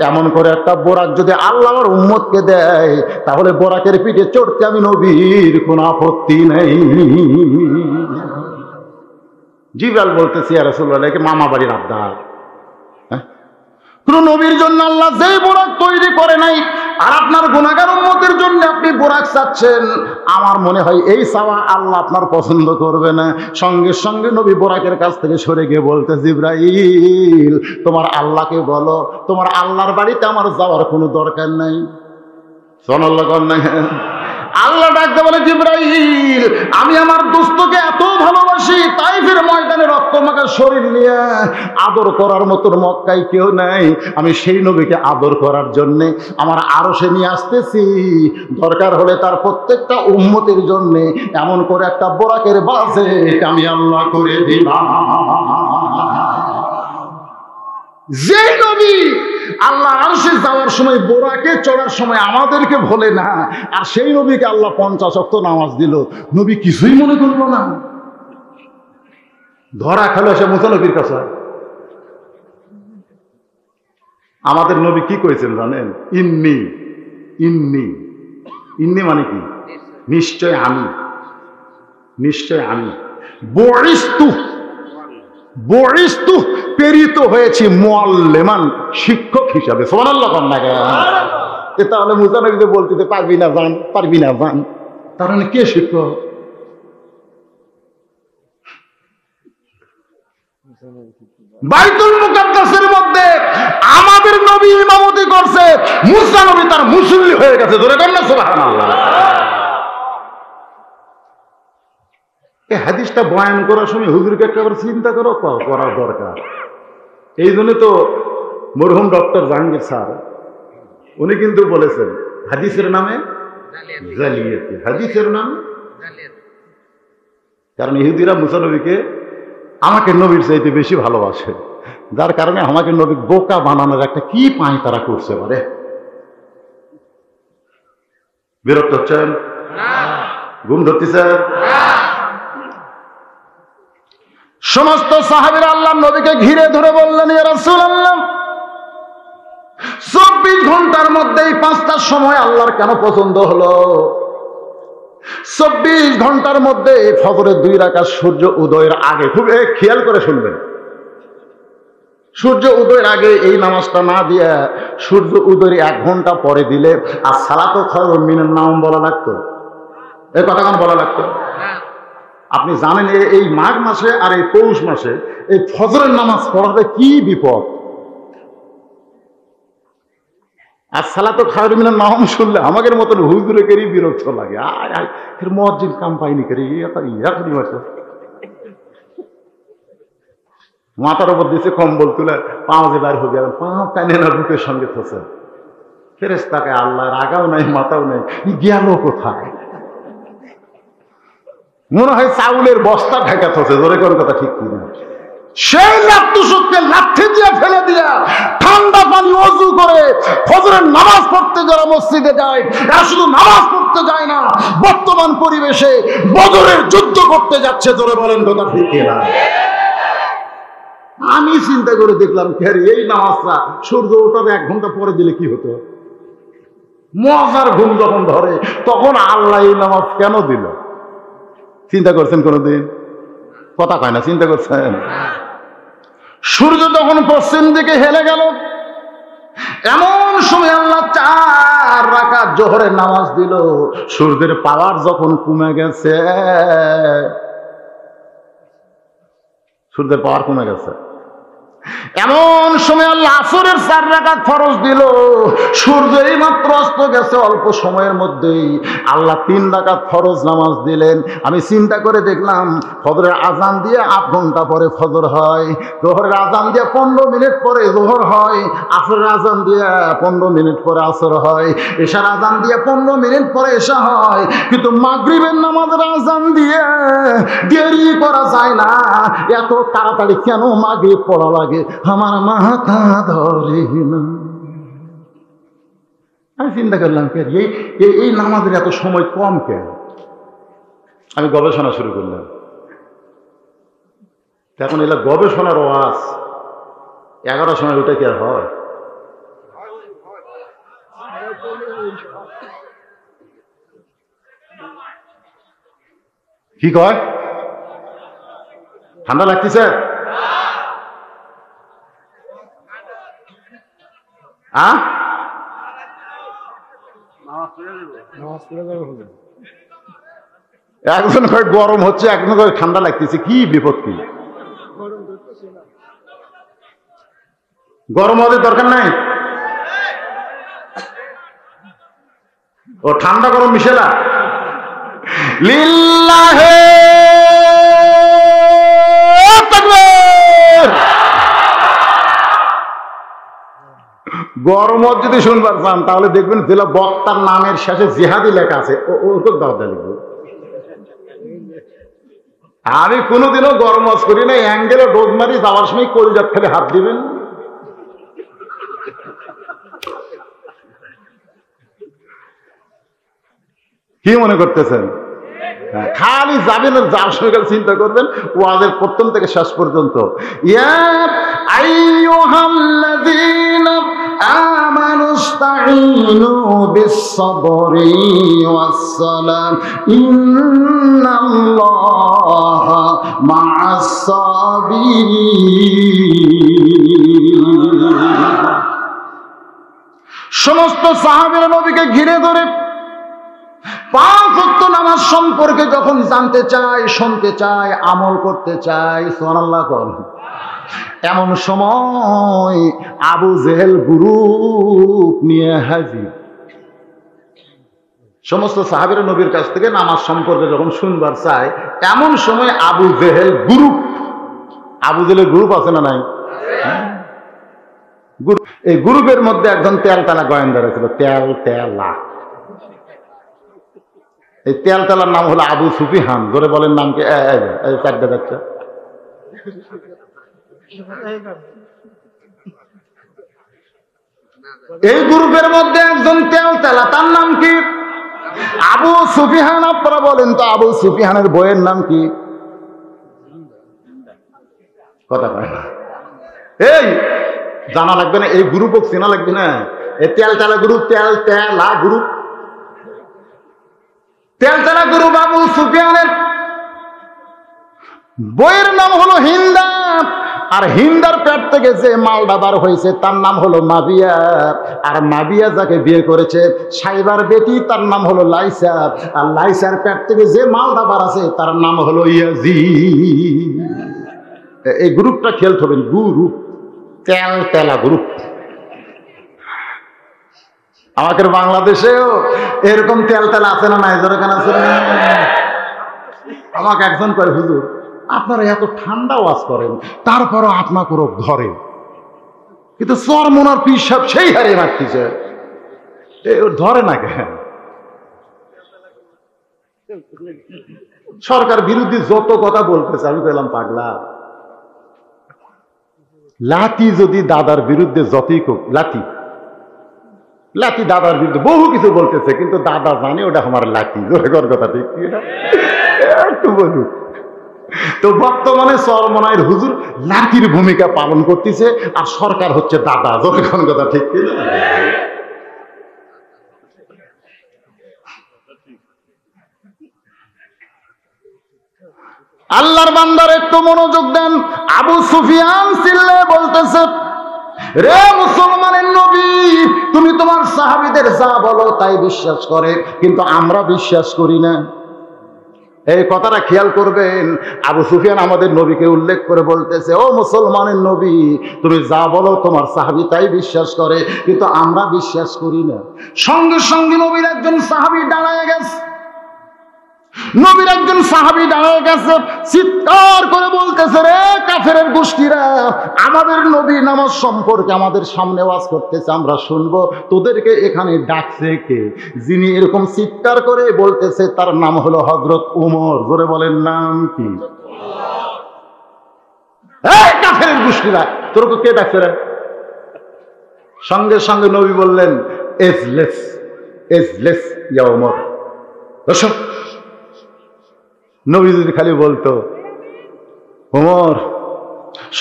এমন করে একটা বোরাক যদি আল্লাহর উম্মতকে দেয়, তাহলে বোরাকের পিঠে চড়তে আমি নবীর কোনো আপত্তি নেই। জিবরাইল বলতেছি, ইয়া রাসূলুল্লাহ, কি মামা বাড়ির আবদার? কোন নবীর জন্য আল্লাহ যেই বোরাক তৈরি করে নাই, আর আপনার গুনাহগার উম্মতের জন্য আপনি বোরাক চাচ্ছেন, আমার মনে হয় এই চাওয়া আল্লাহ আপনার পছন্দ করবে না। সঙ্গে সঙ্গে নবী বোরাকের কাছ থেকে সরে গিয়ে বলতে, জিবরাইল, তোমার আল্লাহকে বলো তোমার আল্লাহর বাড়িতে আমার যাওয়ার কোনো দরকার নাই। সুবহানাল্লাহ। আল্লাহ ডাকতে বলে, জিবরাইল, আমি আমার দোস্তকে এত ভালোবাসি, তাইফের ময়দানে রক্তমাখা শরীর নিয়ে আদর করার মতো মক্কায় কেউ নাই। আমি সেই নবীকে আদর করার জন্য আমার আরশে নিয়ে আসতেছি। দরকার হলে তার প্রত্যেকটা উম্মতের জন্য এমন করে একটা বোরাকের বাজেট আমি আল্লাহ করে দিলাম। যে নবী আল্লাহ আরশে যাওয়ার সময় বোরাকে চড়ার সময় আমাদেরকে ভোলে না, আর সেই নবীকে আল্লাহ 50 ওয়াক্ত নামাজ দিল, নবী কিছুই মনে করলো না। ধরা খেলো সে মুসা নবীর কাছে। আমাদের নবী কি করেছেন জানেন? ইন্নি ইন্নি ইন্নি মানে কি? নিশ্চয় আমি, নিশ্চয় আমি। বরিস্তু বরিস্তু প্রেরিত হয়েছি মুআল্লিমান, শিক্ষক হিসাবে। সুবহানাল্লাহ। তাহলে মুসা নবী যে বলতে পারবি না জান, পারবি না জান, তার মানে কে শিক্ষক? বাইতুল মুকাদ্দাসের মধ্যে আমাদের নবী ইমামতি করছে, মুসা নবী তার মুসল্লি হয়ে গেছে। ধরে কর না সুবহানাল্লাহ। এই হাদিসটা বয়ান করার সময় হুজুরকে একেবারে চিন্তা করো, করার দরকার। এই জন্য তো মরহুম ডক্টর জাহাঙ্গীর স্যার উনি কিন্তু বলেছেন, হাদিসের নামে জালিয়াতি, হাদিসের নামে। কারণ ইহুদিরা মুসা নবীকে আমাকে নবীর চাইতে বেশি ভালোবাসে, যার কারণে আমাকে নবী বোকা বানানোর একটা কি পায় তারা করছে পারে। বিরক্ত হচ্ছেন? ঘুম ধরতেছেন? সমস্ত সাহাবীরা আল্লাহর নবীকে ঘিরে ধরে বললেন, ইয়া রাসূলুল্লাহ, 24 ঘন্টার মধ্যেই 5টার সময় আল্লাহর কেন পছন্দ হলো? 24 ঘন্টার মধ্যে ফজরের 2 রাকাত সূর্য উদয়ের আগে, খুব খেয়াল করে শুনবেন, সূর্য উদয়ের আগে এই নামাজটা না দিয়ে সূর্য উদয়ের 1 ঘন্টা পরে দিলে আর সালাতু খায়রুম মিনান নাওম বলা লাগতো। এই কথা কেন বলা লাগতো? আপনি জানেন এই মাঘ মাসে আর এই পৌষ মাসে এই ফজরের নামাজ পড়াতে কি বিপদ। আর সালাতু খায়রুম মিনান নাওম শুনলে আমাদের মতন হুজুরেরই বিরক্ত লাগে। আয় আয় ফির মুয়াজ্জিন কাম পাইনি করে ইয়াকরি মাসে মাথার উপর দিছে কম্বল তুলে পাঁচে বার হয়ে গেল, পা টানে না বুকের সঙ্গে থসে। ফেরেশতাকে আল্লাহর আগাও নাই মাথাও নাই, গেল কোথায়? মনে হয় চাউলের বস্তা ঢাকা থসে। জোরে কোন কথা ঠিক কিনা? সেই লাত্তুসুককে লাঠি দিয়ে ফেলে দিয়া ঠান্ডা পানি ওযু করে ফজরের নামাজ পড়তে যারা মসজিদে যায়, এরা শুধু নামাজ পড়তে যায় না, বর্তমান পরিবেশে বদরের যুদ্ধ করতে যাচ্ছে। জোরে বলেন কথা ঠিক কিনা? আমি চিন্তা করে দেখলাম, এই নামাজটা সূর্য ওঠার 1 ঘন্টা পরে দিলে কি হতো? মজার ঘুম যখন ধরে তখন আল্লাহ এই নামাজ কেন দিল? চিন্তা করছেন কোনদিন? কথা কয় না, চিন্তা করছেন? সূর্য তখন পশ্চিম দিকে হেলে গেল, এমন সময় আল্লাহ 4 রাকাত জোহরের নামাজ দিল। সূর্যের পাওয়ার যখন কমে গেছে, সূর্যের পাওয়ার কমে গেছে, এমন সময় আল্লাহ আসরের 4 রাকাত ফরজ দিল। সূর্য এই মাত্র অস্ত গেছে, অল্প সময়ের মধ্যেই আল্লাহ 3 রাকাত ফরজ নামাজ দিলেন। আমি চিন্তা করে দেখলাম, ফজরের আজান দিয়ে 8 ঘন্টা পরে ফজর হয়, জোহরের আজান দিয়ে 15 মিনিট পরে জোহর হয়, আসরের আজান দিয়ে 15 মিনিট পরে আসর হয়, এশার আজান দিয়ে 15 মিনিট পরে এশা হয়। কিন্তু মাগরিবের নামাজের আজান দিয়ে দেরি করা যায় না। এত তাড়াতাড়ি কেন মাগরিব পড়া লাগে আমার মাথা ধরে না। আমি চিন্তা করলাম কেন এই নামাজের এত সময় কম কেন? আমি গবেষণা শুরু করলাম। এখন এলা গবেষণার ওয়াজ 11 সময় ওটা কি আর হয়? কি কয়? ঠান্ডা লাগতেছে? একজন কয় গরম হচ্ছে, একজন কয় ঠান্ডা লাগতেছে। কি বিপদ? কি গরম হওয়ার দরকার নাই? ও ঠান্ডা গরম মিশেলা লিল্লাহে তাকবীর। গরম যদি শুনবার চান তাহলে দেখবেন জেলা বক্তার নামের শেষে জিহাদি লেখা আছে, ওকে দাওয়াত লিখবো। আমি কোনোদিনও গরম ওয়াজ করি না। অ্যাঙ্গেলে ডোজ মারি, যাওয়ার সময় কলিজাত খেলে হাত দিবেন। কি মনে করতেছেন? খালি যাবেন আর যাওয়ার সময় চিন্তা করবেন ওয়াজের প্রথম থেকে শেষ পর্যন্ত। ইয়া আইয়ুহাল্লাযীনা আমানুস্তাঈনু বিস-সাবরি ওয়াস-সালাম ইন্নাল্লাহা মা'আস-সাবিরিন। সমস্ত সাহাবীরা নবীকে ঘিরে ধরে 5 ওয়াক্ত নামাজ সম্পর্কে যখন জানতে চায়, শুনতে চায়, আমল করতে চায়, সুবহানাল্লাহ কোন, এমন সময় আবু জেহেল গ্রুপ নিয়ে হাজির। সমস্ত সাহাবীরা নবীর কাছ থেকে নামাজ সম্পর্কে যখন শুনবার চায়, এমন সময় আবু জেহেল গ্রুপ, আবু জেহেলের গ্রুপ আছে না নাই? এই গ্রুপের মধ্যে একজন তেলতালা গোয়েন্দা ছিল, তেলতেলা। এই তেলতেলার নাম হলো আবু সুফিয়ান। ধরে বলেন নাম কি? চারটে বাচ্চা। এই গ্রুপের মধ্যে একজন তেলতেলা, তার নাম কি? আবু সুফিয়ান। আপনারা বলেন তো আবু সুফিয়ানের বইয়ের নাম কি? কথা কয় না। এই জানা লাগবে না? এই গ্রুপও চেনা লাগবে না? এই তেলতেলা গ্রুপ, তেলতেলা গ্রুপ, তেলতেলা গ্রুপ আবু সুফিয়ানের বইয়ের নাম হলো হিন্দা। আর হিন্দার পেট থেকে যে মালটা বার হয়েছে তার নাম হলো মাবিয়া। আর মাবিয়া যাকে বিয়ে করেছে সাইবার বেটি, তার নাম হলো লাইসা। আর লাইসার পেট থেকে যে মালটা বার আছে তার নাম হলো ইয়াজিদ। এই গ্রুপটা খেয়াল করবেন, গ্রুপ তেলতেলা গ্রুপ। আমাদের বাংলাদেশেও এরকম তেলতেলা আছে না নাই? যেরকম আছে। আমাকে একজন করে, হুজুর আপনারা এত ঠান্ডা ওয়াজ করেন তারপরও আপনাকে রোগ ধরে, কিন্তু চরমনার পীর সাহেব সেই হারে মারতেছে, ধরে না কেন? সরকার বিরোধী যত কথা বলতেছে আমি পেলাম পাগলা। লাঠি যদি দাদার বিরুদ্ধে যতই লাঠি লাঠি দাদার বিরুদ্ধে বহু কিছু বলতেছে, কিন্তু দাদা জানে ওটা আমার লাঠি। জোরে কর কথা, ঠিক একটু বলুন তো। বর্তমানে চরমনায়ের হুজুর লাঠির ভূমিকা পালন করতেছে, আর সরকার হচ্ছে দাদা। জোরে কোন কথা, ঠিক কিনা? আল্লাহর বান্দার একটু মনোযোগ দেন। আবু সুফিয়ান চিল্লে বলতেছে, রে মুসলমানের নবী, তুমি তোমার সাহাবীদের যা বলো তাই বিশ্বাস করে, কিন্তু আমরা বিশ্বাস করি না। এই কথাটা খেয়াল করবেন। আবু সুফিয়ান আমাদের নবীকে উল্লেখ করে বলতেছে, ও মুসলমানের নবী, তুমি যা বলো তোমার সাহাবী তাই বিশ্বাস করে, কিন্তু আমরা বিশ্বাস করি না। সঙ্গে সঙ্গে নবীর একজন সাহাবী দাঁড়ায় গেছে। নবীর একজন সাহাবী দাঁড়ায় গেছে, চিৎকার করে বলতেছে, রে কাফেরের গোষ্ঠীরা, আমাদের নবী নামাজ সম্পর্কে আমাদের সামনে ওয়াজ করতেছে, আমরা শুনবো, তোদেরকে এখানে ডাকছে কে? যিনি এরকম চিৎকার করে বলতেছে তার নাম হলো হযরত উমর। জোরে বলেন নাম কি? এই কাফেরের গোষ্ঠীরা, তোরকে কে ডাকছে রে? সঙ্গে সঙ্গে নবী বললেন, এজলেস, এজলেস ইয়া ওমর। দর্শক, নবী যদি খালি বলতো ওমর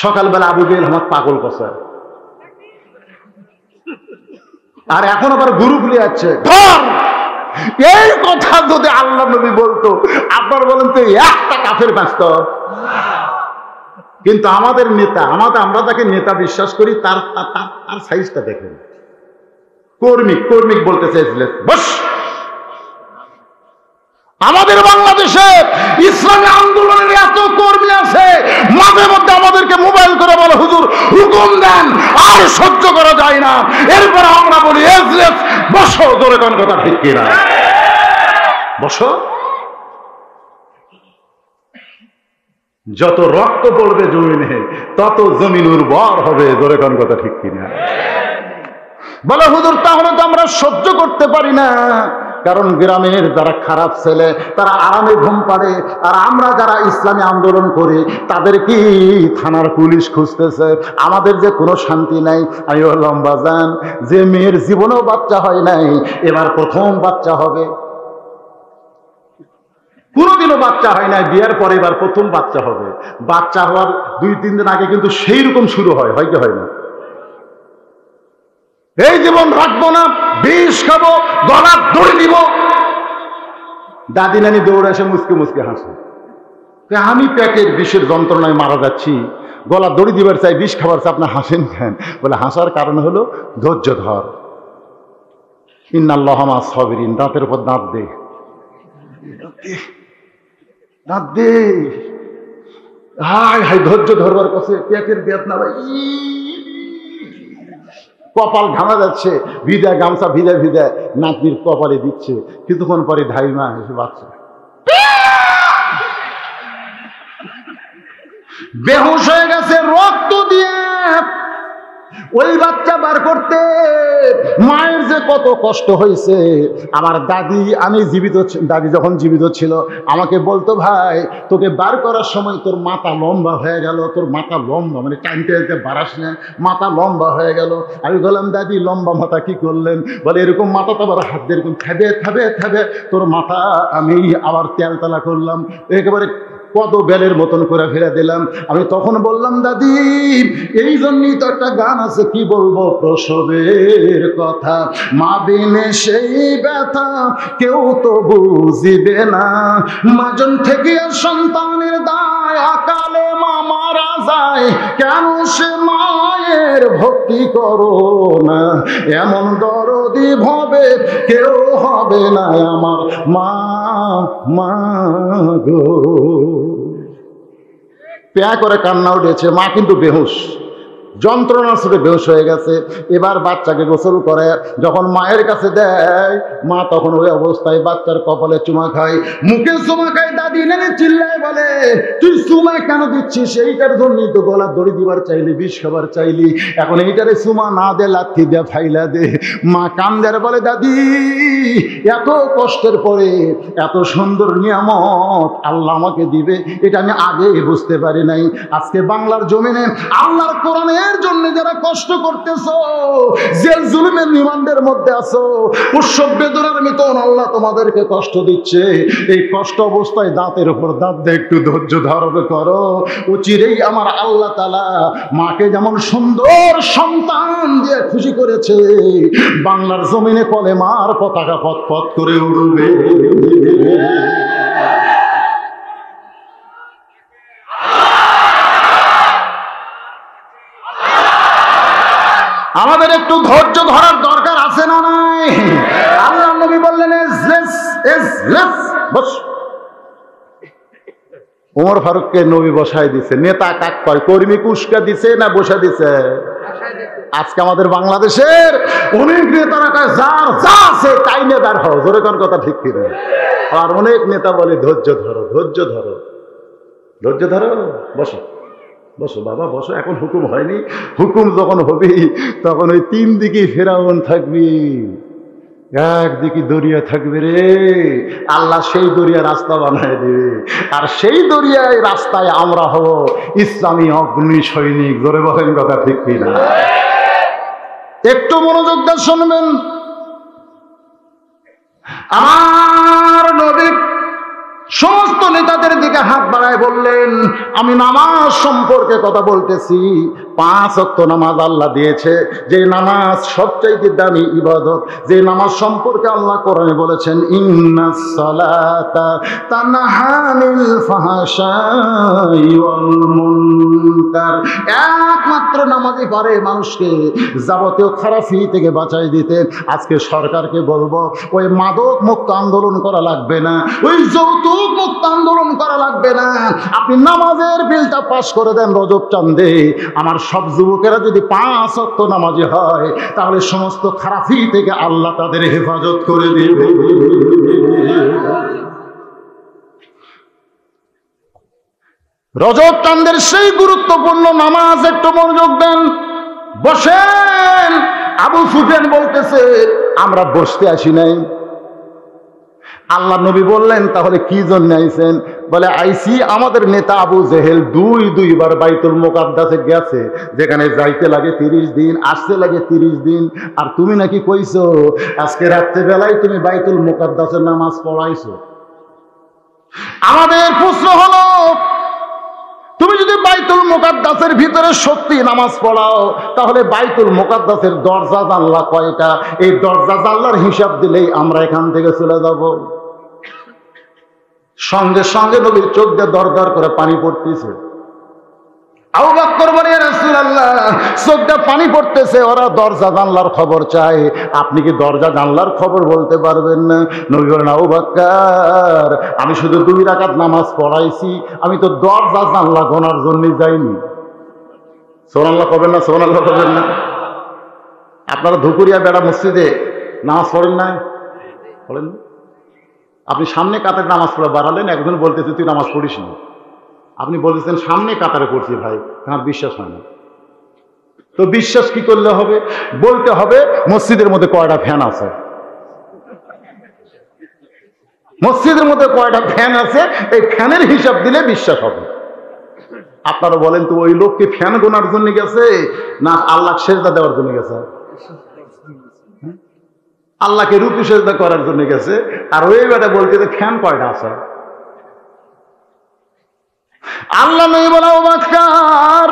সকালবেলা আবু জেহেল আমার পাগল কষা, আর এখন আবার গুরু খুলে যাচ্ছে, এই কথা যদি আল্লাহ নবী বলতো, আপনার বলেন তো একটা কাফের ব্যস্ত। কিন্তু আমাদের নেতা, আমরা তাকে নেতা বিশ্বাস করি, তার সাইজটা দেখেন, কর্মিক বলতেছে বস। আমাদের বাংলাদেশে ইসলামী আন্দোলনের এত কর্মী আছে, মাঝে মধ্যে আমাদেরকে মোবাইল করে বলে হুজুর হুকুম দেন, আর সহ্য করা যায় না, এরপর আমরা বলি এজলেস বসো। জোরে কোন কথা ঠিক কিনা? বসো। যত রক্ত পড়বে জমিনে তত জমিন উর্বর হবে। জোরে কোন কথা ঠিক কিনা? বলে হুজুর তাহলে তো আমরা সহ্য করতে পারি না, কারণ গ্রামের যারা খারাপ ছেলে তারা আরামে ঘুম পাড়ে, আর আমরা যারা ইসলামী আন্দোলন করি তাদের কি থানার পুলিশ খুঁজতেছে, আমাদের যে কোনো শান্তি নাই। আমি বললাম বাজান, যে মেয়ের জীবনেও বাচ্চা হয় নাই, এবার প্রথম বাচ্চা হবে, কোনোদিনও বাচ্চা হয় নাই, বিয়ের পরে এবার প্রথম বাচ্চা হবে। বাচ্চা হওয়ার 2-3 দিন আগে কিন্তু সেই রকম শুরু হয় কি হয় না? এই জীবন রাখবো না, বিষ খাবো, গলা দড়ি দিব। দাদি নানি দৌড়ে এসে মুসকে মুসকে হাসে, আমি পেটের বিষের যন্ত্রণায় মারা যাচ্ছি, গলা দড়ি দিবার চাই, বিষ খাবার চাই, আপনি হাসেন কেন? বলে হাসার কারণ হলো ধৈর্য ধর, ইন্নাল্লাহা মা'আস সাবিরিন। দাঁতের উপর দাঁত দে, দাঁত দে, হায় হায় ধৈর্য ধরবার কাছে পেটের বেদনা ভাই, কপাল ঘামা যাচ্ছে, ভিজা গামছা ভিজা নাতনির কপালে দিচ্ছে, কিছুক্ষণ পরে ধাইমা এসে বাচ্চা বেহুশ হয়ে গেছে রক্ত দিয়ে। ওই বাচ্চা বার করতে মায়ের যে কত কষ্ট হয়েছে। আমার দাদি, আমি জীবিত, দাদি যখন জীবিত ছিল আমাকে বলতো ভাই তোকে বার করার সময় তোর মাথা লম্বা হয়ে গেল, তোর মাথা লম্বা মানে টাইমটা বাড়াস না, মাথা লম্বা হয়ে গেল। আমি বললাম দাদি লম্বা মাথা কি করলেন? বলে এরকম মাথা তো আবার হাত দিয়ে এরকম থাবে তোর মাথা আমি আবার তেলতলা করলাম, একেবারে কত বেলের মতন করে ফেলে দিলাম। আমি তখন বললাম দাদি এই জন্যই তো একটা গান আছে, কি বলবো, প্রসবের কথা, মা বিনে সেই ব্যথা কেউ তো বুঝিবে না, মাজন থেকে সন্তানের দায় আকালে মা মারা যায়, কেন সে মায়ের ভক্তি করো না, এমন দরদি ভাবে কেউ হবে না আমার মা গো। পেয়া করে কান্না উঠেছে, মা কিন্তু বেহুশ, যন্ত্রণা ছুটে বেহুশ হয়ে গেছে। এবার বাচ্চাকে গোসল করে যখন মায়ের কাছে দেয়, মা তখন ওই অবস্থায় বাচ্চার কপালে চুমা খায়, মুখে চুমা খায়। দাদি নেনে চিল্লায় বলে তুই চুমা কেন দিচ্ছিস? এইটার জন্যই তো গলা দড়ি দিবার চাইলি, বিষ খাবার চাইলি, এখন এইটারে চুমা না দে, লাথি দে, ফাইলা দে। মা কান্দের বলে দাদি এত কষ্টের পরে এত সুন্দর নিয়ামত আল্লাহ আমাকে দিবে, এটা আমি আগে বুঝতে পারি নাই। আজকে বাংলার জমিনে আল্লাহর কোরআনের জন্য যারা কষ্ট করতেছো, জেল জুলুমের রিমান্ডের মধ্যে আছো, প্রসব বেদনার মতন আল্লাহ তোমাদেরকে কষ্ট দিচ্ছে, এই কষ্ট অবস্থায় দাঁতের উপর দাঁত দিয়ে একটু ধৈর্য ধারণ করো। চিরেই আমার আল্লাহ তাআলা মাকে যেমন সুন্দর সন্তান দিয়ে খুশি করেছে, বাংলার জমিনে কলেমার পতাকা পথ পথ করে উড়বে। আমাদের একটু ধৈর্য ধরার দরকার আছে না নাই? আল্লাহ নবী বললেন বস। ওমর ফারুককে নবী বসায় দিছে, নেতা কাক পায়, কর্মী কুস্কা দিছে না বসা দিছে? আজকে আমাদের বাংলাদেশের অনেক নেতারা কয় যার যা আছে তাই নেতার হও, জোরে কোন কথা ঠিক কিনা? আর অনেক নেতা বলে ধৈর্য ধরো, ধৈর্য ধরো, ধৈর্য ধরো, বসো বসো বাবা বসো, এখন হুকুম হয়নি, হুকুম যখন হবি তখন ওই 3 দিকে ফেরাউন থাকবি, একদিকে দরিয়া থাকবে রে, আল্লাহ সেই দরিয়া রাস্তা বানায় দিবে, আর সেই দরিয়ায় রাস্তায় আমরা হব ইসলামী অগ্নি সৈনিক। জোরে বলেন কথা ঠিক কিনা? একটু মনোযোগ দিয়ে শুনবেন। আমার নবী সমস্ত নেতাদের দিকে হাত বাড়ায় বললেন, আমি নামাজ সম্পর্কে কথা বলতেছি। 5 ওয়াক্ত নামাজ আল্লাহ দিয়েছে, যে নামাজ সবচাইতে দামি ইবাদত, যে নামাজ সম্পর্কে আল্লাহ কোরআনে বলেছেন, ইন্নাস সালাতা তানহা আনিল ফাহশাই ওয়াল মুনকার। একমাত্র নামাজই পারে মানুষকে যাবতীয় খারাপি থেকে বাঁচাই দিতে। আজকে সরকারকে বলবো, ওই মাদক মুক্ত আন্দোলন করা লাগবে না, ওই যৌতুক মুক্ত আন্দোলন করা লাগবে না, আপনি নামাজের বিলটা পাস করে দেন রজব চাঁদে। আমার সব যুবকেরা যদি 5 ওয়াক্ত নামাজি হয়, তাহলে সমস্ত খারাপি থেকে আল্লাহ তাদের হেফাজত করে দিবে। রজব চাঁদের সেই গুরুত্বপূর্ণ নামাজ একটু মনোযোগ দেন, বসেন। আবু সুফিয়ান বলতেছে, আমরা বসতে আসি নাই। আল্লাহ নবী বললেন, তাহলে কি জন্য আইছেন? বলে, আইসি আমাদের নেতা আবু জেহেল দুইবার বাইতুল মুকাদ্দাসে গেছে, যেখানে যাইতে লাগে 30 দিন, আসতে লাগে 30 দিন। আর তুমি নাকি কইছো আজকে রাত্রেবেলায় তুমি বাইতুল মুকাদ্দাসের নামাজ পড়াইছো। আমাদের প্রশ্ন হলো, তুমি যদি বাইতুল মুকাদ্দাসের ভিতরে সত্যি নামাজ পড়াও, তাহলে বাইতুল মুকাদ্দাসের দরজা জানলা কয়টা? এই দরজা জানলার হিসাব দিলেই আমরা এখান থেকে চলে যাব। সঙ্গে সঙ্গে নবীর চোখ দিয়ে দর দর করে পানি পড়তেছে। আবু বকর বলে, ইয়া রাসূলুল্লাহ, চোখ দিয়ে পানি পড়তেছে, ওরা দরজা জানলার খবর চায়, আপনি কি দরজা জানলার খবর বলতে পারবেন না? নবী বলেন, আবু বকর, আমি শুধু 2 রাকাত নামাজ পড়াইছি, আমি তো দরজা জানলা গোনার জন্য যাইনি। সুবহানাল্লাহ কবেন না? সুবহানাল্লাহ কবেন না? আপনারা ধুকুরিয়া বেড়া মসজিদে নামাজ পড়েন না? পড়েন? আপনি সামনে কাতারে নামাজ পড়ে বাড়ালেন, একজন বলতেছে তুই নামাজ পড়িস না। আপনি বলতেছেন সামনে কাতারে পড়ছি ভাই, আমার বিশ্বাস হয় না। তো বিশ্বাস কি করলে হবে? বলতে হবে মসজিদের মধ্যে কয়টা ফ্যান আছে, মসজিদের মধ্যে কয়টা ফ্যান আছে, এই ফ্যানের হিসাব দিলে বিশ্বাস হবে। আপনারা বলেন তো, ওই লোক কি ফ্যান গোনার জন্য গেছে না আল্লাহ সেজদা দেওয়ার জন্য গেছে? আল্লাহকে রুকু সেজদা করার জন্য গেছে। আর ওই বেটা বলতে ফ্যান কয়টা আছে? আল্লাহ নবী বলে, ও বাদশাহ,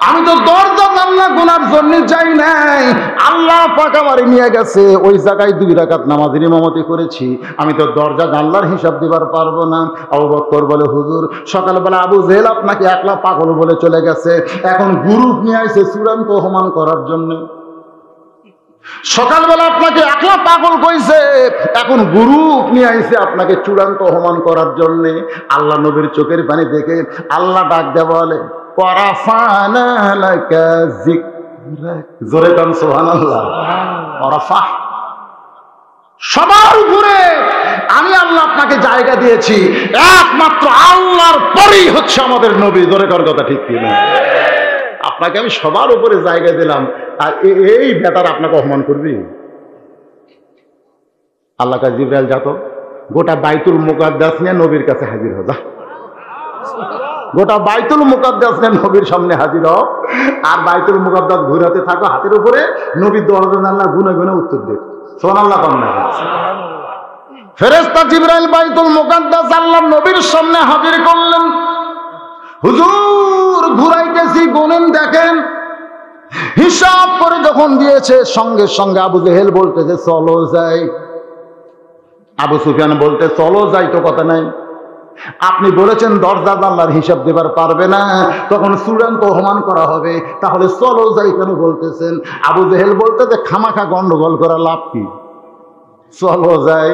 আমি তো দরজা জানলা গোনার জন্য যাই নাই, আল্লাহ পাক আমারে নিয়ে গেছে, ওই জায়গায় 2 রাকাত নামাজের ইমামতি করেছি, আমি তো দরজা জানলার হিসাব দিবার পারবো না। আবু বকর বলে, হুজুর, সকালবেলা আবু জেহেল আপনাকে একলা পাগল বলে চলে গেছে, এখন গ্রুপ নিয়ে আসে চূড়ান্ত অপমান করার জন্য। সকালবেলা আপনাকে একলা পাগল কইছে, এখন গ্রুপ নিয়ে আইছে আপনাকে চূড়ান্ত অপমান করার জন্য। আল্লাহ নবীর চোখের পানি দেখে আল্লাহ ডাক দেয়া বলে, ওয়ারাফানা লাকা যিকরাক। জোরে কান সুবহানাল্লাহ। ওয়ারাফা, সবার উপরে আমি আল্লাহ আপনাকে জায়গা দিয়েছি, একমাত্র আল্লাহর পরেই হচ্ছে আমাদের নবী। জোরে কার কথা ঠিক কি না? আপনাকে আমি সবার উপরে জায়গা দিলাম, আর এই বেটার আপনাকে অপমান করবি? আল্লাহ কাছে জিবরাইল, যা তো গোটা বাইতুল মুকাদ্দাস নিয়ে নবীর কাছে হাজির হও, যা গোটা বাইতুল মুকাদ্দাস নিয়ে নবীর সামনে হাজির হও, আর বাইতুল মুকাদ্দাস ঘুরাতে থাকো হাতের উপরে, নবীর দরজা জানলা গুনে গুনে উত্তর দেখ। সুবহানাল্লাহ কন্যা। ফেরেশতা জিবরাইল বাইতুল মুকাদ্দাস আল্লাহ নবীর সামনে হাজির করলেন। হুজুর, ঘুরাইতেছি, গুনেন দেখেন। হিসাব করে যখন দিয়েছে, সঙ্গে সঙ্গে আবু জেহেল বলতেছে চলো যাই। আবু সুফিয়ান বলতে, চলো যাই তো কথা নাই, আপনি বলেছেন দরজা জানলার হিসাব দেবার পারবে না, তখন চূড়ান্ত অপমান করা হবে, তাহলে চলো যাই কেন বলতেছেন? আবু জেহেল বলতেছে, খামাখা গন্ডগোল করা লাভ কি, চলো যাই।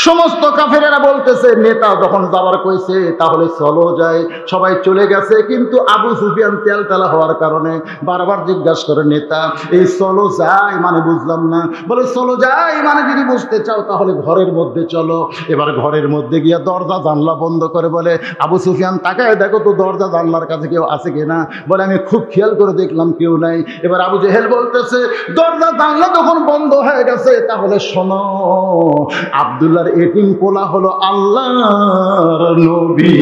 সমস্ত কাফেরেরা বলতেছে, নেতা যখন যাবার কইছে তাহলে চলো যাই, সবাই চলে গেছে। কিন্তু আবু সুফিয়ান তেলতেলা হওয়ার কারণে বারবার জিজ্ঞাসা করে, নেতা এই চলো যাই মানে বুঝলাম না। বলে, চলো যাই মানে যদি বুঝতে চাও তাহলে ঘরের মধ্যে চলো। এবার ঘরের মধ্যে গিয়ে দরজা জানলা বন্ধ করে বলে, আবু সুফিয়ান তাকায় দেখো তো দরজা জানলার কাছে কেউ আছে কিনা। বলে, আমি খুব খেয়াল করে দেখলাম কেউ নাই। এবার আবু জেহেল বলতেছে, দরজা জানলা যখন বন্ধ হয়ে গেছে তাহলে শোনো, আব্দুল্লাহর এতিম পোলা হলো আল্লাহর নবী।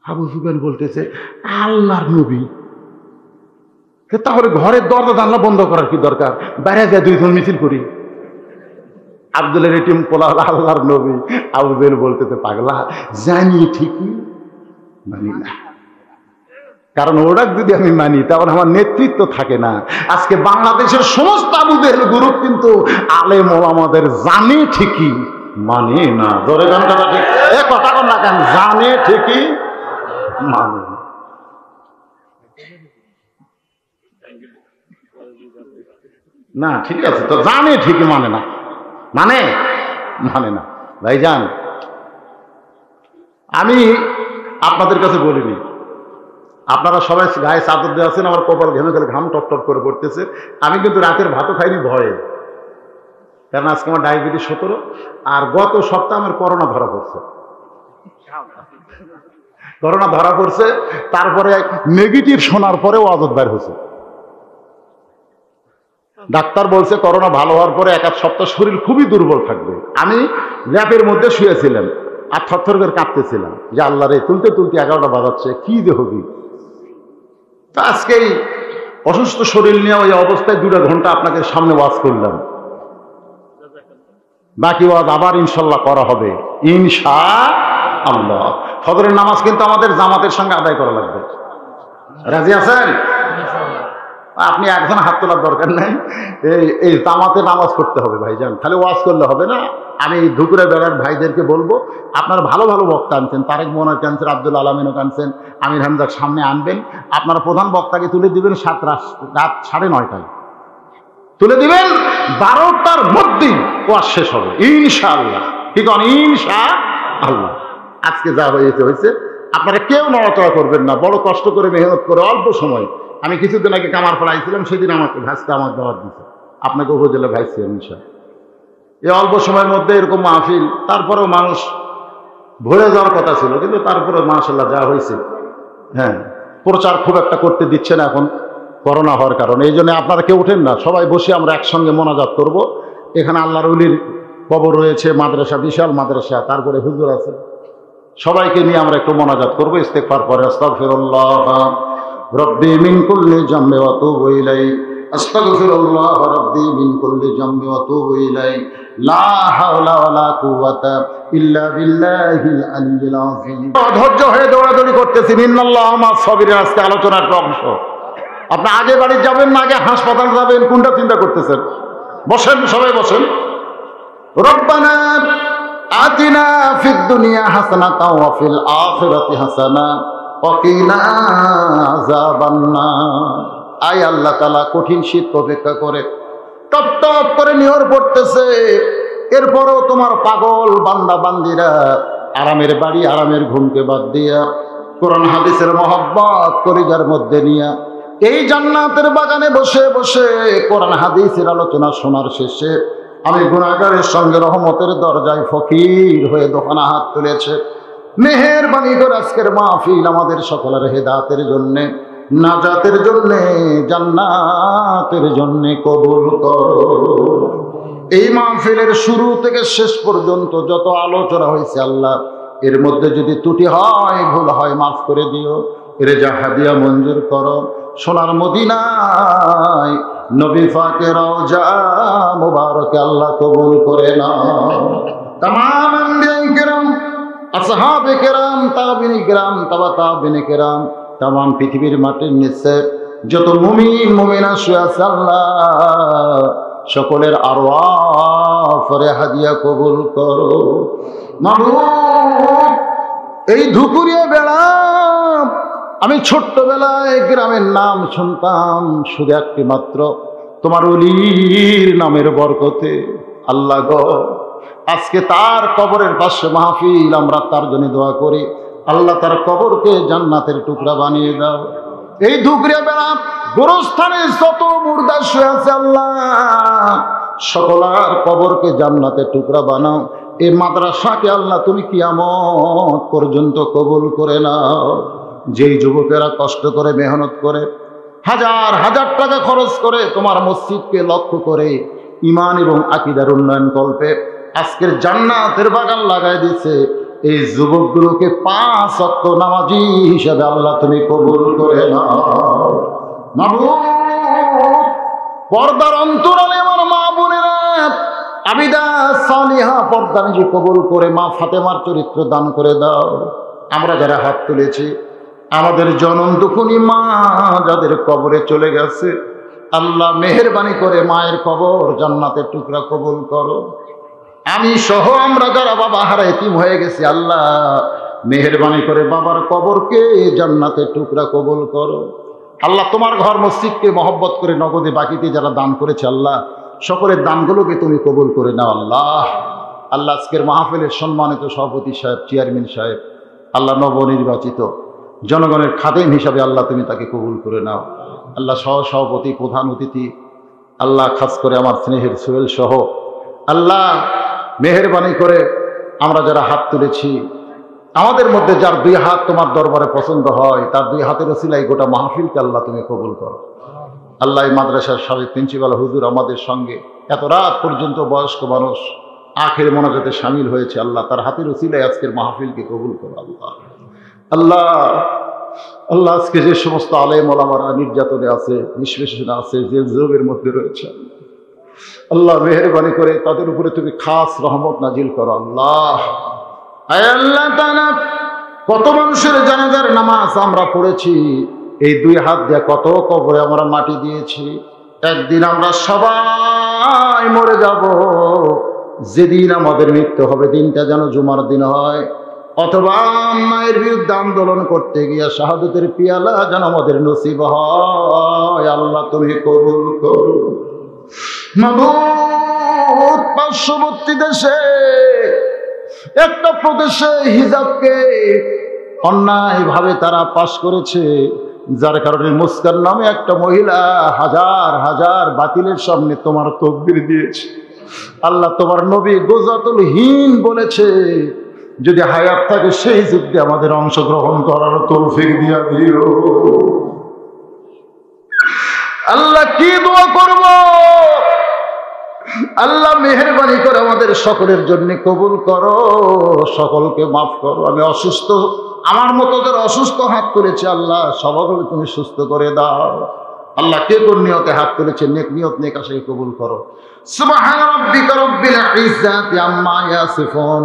আবু সুফিয়ান বলতেছে, আল্লাহর নবী? তাহলে ঘরের দরজা জানলা বন্ধ করার কি দরকার, বাইরে যায় দুইজন মিছিল করি। আব্দুলের এটিম পোলা আল্লাহর নবী আবু জেহেল বলতেছে, পাগলা জানি ঠিকই মানি না, কারণ ওরা যদি আমি মানি তাহলে আমার নেতৃত্ব থাকে না। আজকে বাংলাদেশের সমস্ত আবু জেহেল গ্রুপ কিন্তু আলেম ওলামাদের জানে ঠিকই মানে না। ধরে গান কথা ঠিক এ কথা কন না কেন, জানে ঠিকই মানে না। না ঠিক আছে তো, জানে ঠিকই মানে না, মানে মানে না। ভাইজান আমি আপনাদের কাছে বলিনি, আপনারা সবাই গায়ে চাদর দিয়ে আছেন, আমার কপাল ঘেমে গেলে ঘাম টকটক করে পড়তেছে। আমি কিন্তু রাতের ভাতও খাইনি ভয়ে, কারণ আজকে আমার ডায়াবেটিস 17, আর গত সপ্তাহে আমার করোনা ধরা পড়ছে। করোনা ধরা পড়ছে, তারপরে নেগেটিভ শোনার পরেও আদত বের হয়েছে। ডাক্তার বলছে করোনা ভালো হওয়ার পরে 1 সপ্তাহ শরীর খুবই দুর্বল থাকবে। আমি ল্যাপের মধ্যে শুয়েছিলাম আর থরথর করে কাঁপতেছিলাম যে আল্লাহ রে, তুলতে তুলতে 11টা বাজাচ্ছে, কি যে হবি। তা আজকেই অসুস্থ শরীর নিয়ে ওই অবস্থায় 2 ঘন্টা আপনাদের সামনে ওয়াজ করলাম। বাকি ওয়াজ আবার ইনশাল্লাহ করা হবে ইনশাআল্লাহ। ফজরের নামাজ কিন্তু আমাদের জামাতের সঙ্গে আদায় করা লাগবে। রাজি আছেন? আপনি একজন হাত তোলার দরকার নেই, এই জামাতে নামাজ পড়তে হবে ভাইজান, খালি ওয়াজ করলে হবে না। আমি দুপুরে বেলার ভাইদেরকে বলবো, আপনারা ভালো ভালো বক্তা আনছেন, তারেক মোহনার ক্যান্সার, আব্দুল আলমিনও কানছেন, আমির হামজার সামনে আনবেন। আপনারা প্রধান বক্তাকে তুলে দিবেন রাত 9:30টায় তুলে দিবেন, 12টার মধ্যেই ওয়াজ শেষ হবে ইনশাআল্লাহ। ঠিক আছে ইনশাআল্লাহ। আজকে যা হয়েছে হয়েছে, আপনারা কেউ নড়াচড়া করবেন না, বড় কষ্ট করে মেহনত করে অল্প সময়। আমি কিছুদিন আগে কামারপাড়া আইছিলাম, সেদিন আমাকে ভাইসটা আমার দাওয়াত দিচ্ছে, আপনাকে উপজেলা ভাইস চেয়ারম্যান। এই অল্প সময়ের মধ্যে এরকম মাহফিল, তারপরেও মানুষ ভরে যাওয়ার কথা ছিল, কিন্তু তারপরে মাশাআল্লাহ যা হয়েছে। হ্যাঁ, প্রচার খুব একটা করতে দিচ্ছে না এখন করোনা হওয়ার কারণে। এই জন্য আপনারা কেউ ওঠেন না, সবাই বসে আমরা একসঙ্গে মোনাজাত করব। এখানে আল্লাহর ওলির কবর রয়েছে, মাদ্রাসা, বিশাল মাদ্রাসা, তারপরে হুজুর আছে, সবাইকে নিয়ে আমরা একটু মোনাজাত করবো। ইস্তেগফার পরে আস্তাগফিরুল্লাহ রব্বি মিন কুল্লি জামবি ওয়া আতুবু ইলাইহি, আস্তাগফিরুল্লাহ রব্বি মিন কুল্লি জামবি ওয়া আতুবু ইলাইহি, লা হাওলা ওয়ালা কুওয়াতা ইল্লা বিল্লাহিল আলিয়্যিল আযীম। ধৈর্য হয়ে দৌড়াদৌড়ি করতেছি, ইন্নাল্লাহা মা'আস সাবিরিন। আজকে আলোচনার অংশ। আপনি আগে বাড়ি যাবেন না আগে হাসপাতাল যাবেন, কোনটা চিন্তা করতেছেন? বসেন, সবাই বসেন। রব্বানা আতিনা ফিদ দুনিয়া হাসানাতাও ওয়া ফিল আখিরাতি হাসানা ওয়া কিনা আযাবান্নার। আয় আল্লাহ তাআলা, কঠিন শীত অপেক্ষা করে টপ টপ করে নিহর পড়তেছে, এরপরও তোমার পাগল বান্দা বান্দিরা আরামের বাড়ি, আরামের ঘুমকে বাদ দিয়া কোরআন হাদিসের মহব্বত কলিজার মধ্যে নিয়া এই জান্নাতের বাগানে বসে বসে কোরআন হাদিসের আলোচনা শোনার শেষে আমি গুনাহগারের সঙ্গে রহমতের দরজায় ফকির হয়ে দোকানা হাত তুলেছে। মেহেরবানি করে আজকের মাহফিল আমাদের সকলের হেদায়েতের জন্যে, নাজাতের জন্যে, জান্নাতের জন্যে কবুল করো। এই মাহফিলের শুরু থেকে শেষ পর্যন্ত যত আলোচনা হয়েছে আল্লাহ, এর মধ্যে যদি ত্রুটি হয়, ভুল হয়, মাফ করে দিও। রেজা হাদিয়া মঞ্জুর করো। সোনার মদিনায় নবী পাকের রওজা মুবারকে আল্লাহ কবুল করে নাও। तमाम अंबिया किराम, আসহাবে কেরাম, তাবিঈন কেরাম, তাবা তাবিঈন কেরাম, तमाम পৃথিবীর মাটির নিচে যত মুমিন মুমিনা শুয়ে আছে আল্লাহ সকলের আরওয়াহ ফরে হাদিয়া কবুল করো। মাবুদ, এই দুপুরিয়া বেলা আমি ছোট্টবেলায় গ্রামের নাম শুনতাম শুধু একটি মাত্র, তোমার ওলির নামের বরকতে আল্লাহ গো, আজকে তার কবরের পাশে মাহফিল, আমরা তার জন্য দোয়া করি আল্লাহ তার কবরকে জান্নাতের টুকরা বানিয়ে দাও। এই দুপুরিয়া বেলা গোরস্থানে যত মুর্দা শুয়ে আছে আল্লাহ সকলার কবরকে জান্নাতের টুকরা বানাও। এই মাদ্রাসাকে আল্লাহ তুমি কিয়ামত পর্যন্ত কবুল করে নাও। যেই যুবকেরা কষ্ট করে মেহনত করে হাজার হাজার টাকা খরচ করে তোমার মসজিদকে লক্ষ্য করে ঈমান এবং আকীদার উন্নয়ন কল্পে আজকের জান্নাতের বাগান লাগাই দিয়েছে, এই যুবকগুলোকে 5 ওয়াক্ত নামাজি হিসেবে আল্লাহ তুমি কবুল করে নাও। মাবুদ, পর্দার অন্তরালে আমার মা বোনেরা আবিদা সালিহা পর্দা নিজে কবুল করে মা ফাতেমার চরিত্র দান করে দাও। আমরা যারা হাত তুলেছি আমাদের জনম দুখুনি মা যাদের কবরে চলে গেছে, আল্লাহ মেহেরবানি করে মায়ের কবর জান্নাতের টুকরা কবুল করো। আমি সহ আমরা যারা বাবা হারা এতিম হয়ে গেছি, আল্লাহ মেহেরবানি করে বাবার কবরকে জান্নাতের টুকরা কবুল করো। আল্লাহ তোমার ঘর মসজিদকে মহব্বত করে নগদে বাকিতে যারা দান করেছে, আল্লাহ সকলের দানগুলোকে তুমি কবুল করে নাও। আল্লাহ আল্লাহ আজকের মাহফিলের সম্মানিত সভাপতি সাহেব, চেয়ারম্যান সাহেব, আল্লাহ নবনির্বাচিত জনগণের খাদেম হিসাবে আল্লাহ তুমি তাকে কবুল করে নাও। আল্লাহ সহসভাপতি, প্রধান অতিথি, আল্লাহ খাস করে আমার স্নেহের সোহেল সহ, আল্লাহ মেহেরবানি করে আমরা যারা হাত তুলেছি, আমাদের মধ্যে যার দুই হাত তোমার দরবারে পছন্দ হয়, তার দুই হাতের ওসিলাই গোটা মাহফিলকে আল্লাহ তুমি কবুল করো। আল্লাহ এই মাদ্রাসার সাবেক প্রিন্সিপাল হুজুর আমাদের সঙ্গে এত রাত পর্যন্ত বয়স্ক মানুষ আখের মোনাজাতে সামিল হয়েছে, আল্লাহ তার হাতের ওসিলাই আজকের মাহফিলকে কবুল করো। আল্লাহ আল্লাহ আল্লাহ আজকে যে সমস্ত আলেম ওলামারা নির্যাতনে আছে, নিষ্পেষণে আছে, জেল জুলুমের মধ্যে রয়েছে, আল্লাহ মেহেরবানি করে তাদের উপরে তুমি খাস রহমত নাজিল করো। আল্লাহ আল্লাহ তাআলা কত মানুষের জানাজার নামাজ আমরা পড়েছি, এই দুই হাত দিয়ে কত কবরে আমরা মাটি দিয়েছি। একদিন আমরা সবাই মরে যাব, যেদিন আমাদের মৃত্যু হবে দিনটা যেন জুমার দিন হয়, অথবা মায়ের বিরুদ্ধে আন্দোলন করতে গিয়ে শাহাদতের পিয়ালা যেন আমাদের নসিব হয়। আল্লাহ তুমি কবুল করো। মাবুদ পার্শ্ববর্তী দেশে একটা প্রদেশে হিজাবকে অন্যায়ভাবে তারা পাশ করেছে, যার কারণে মুস্কান নামে একটা মহিলা হাজার হাজার বাতিলের সামনে তোমার তাকবীর দিয়েছে। আল্লাহ তোমার নবী গোজাতুল হিন্দ বলেছে, যদি হায়াত থাকে সেই যুদ্ধে আমাদের অংশগ্রহণ করার তৌফিক দিয়া দিও। আল্লাহ কি দোয়া করব? আল্লাহ মেহেরবানি করে আমাদের সকলের জন্য কবুল করো, সকলকে মাফ করো। আমি অসুস্থ, আমার মতো যারা অসুস্থ হাত তুলেছে, আল্লাহ সবাইকে তুমি সুস্থ করে দাও। আল্লাহ কে কোন নিয়তে হাত তুলেছে, নেক নিয়ত নেক আশায় কবুল করো। সুবহান রাব্বিকা রাব্বিল ইজ্জাতি আম্মা ইয়াসিফুন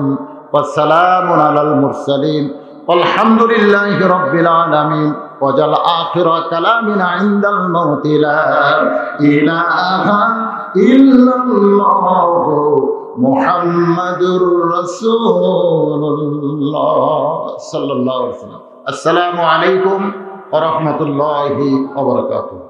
ওয়া সালামুন আলাল মুরসালিন আলহামদুলিল্লাহি রাব্বিল আলামিন। ওয়াজাল আখিরা কালামিনা ইনদাল মাউতি লা ইলাহা ইল্লাল্লাহু মুহাম্মাদুর রাসূলুল্লাহ সাল্লাল্লাহু আলাইহি ওয়াসাল্লাম। আসসালামু আলাইকুম ওয়া রাহমাতুল্লাহি ওয়া বারাকাতুহু।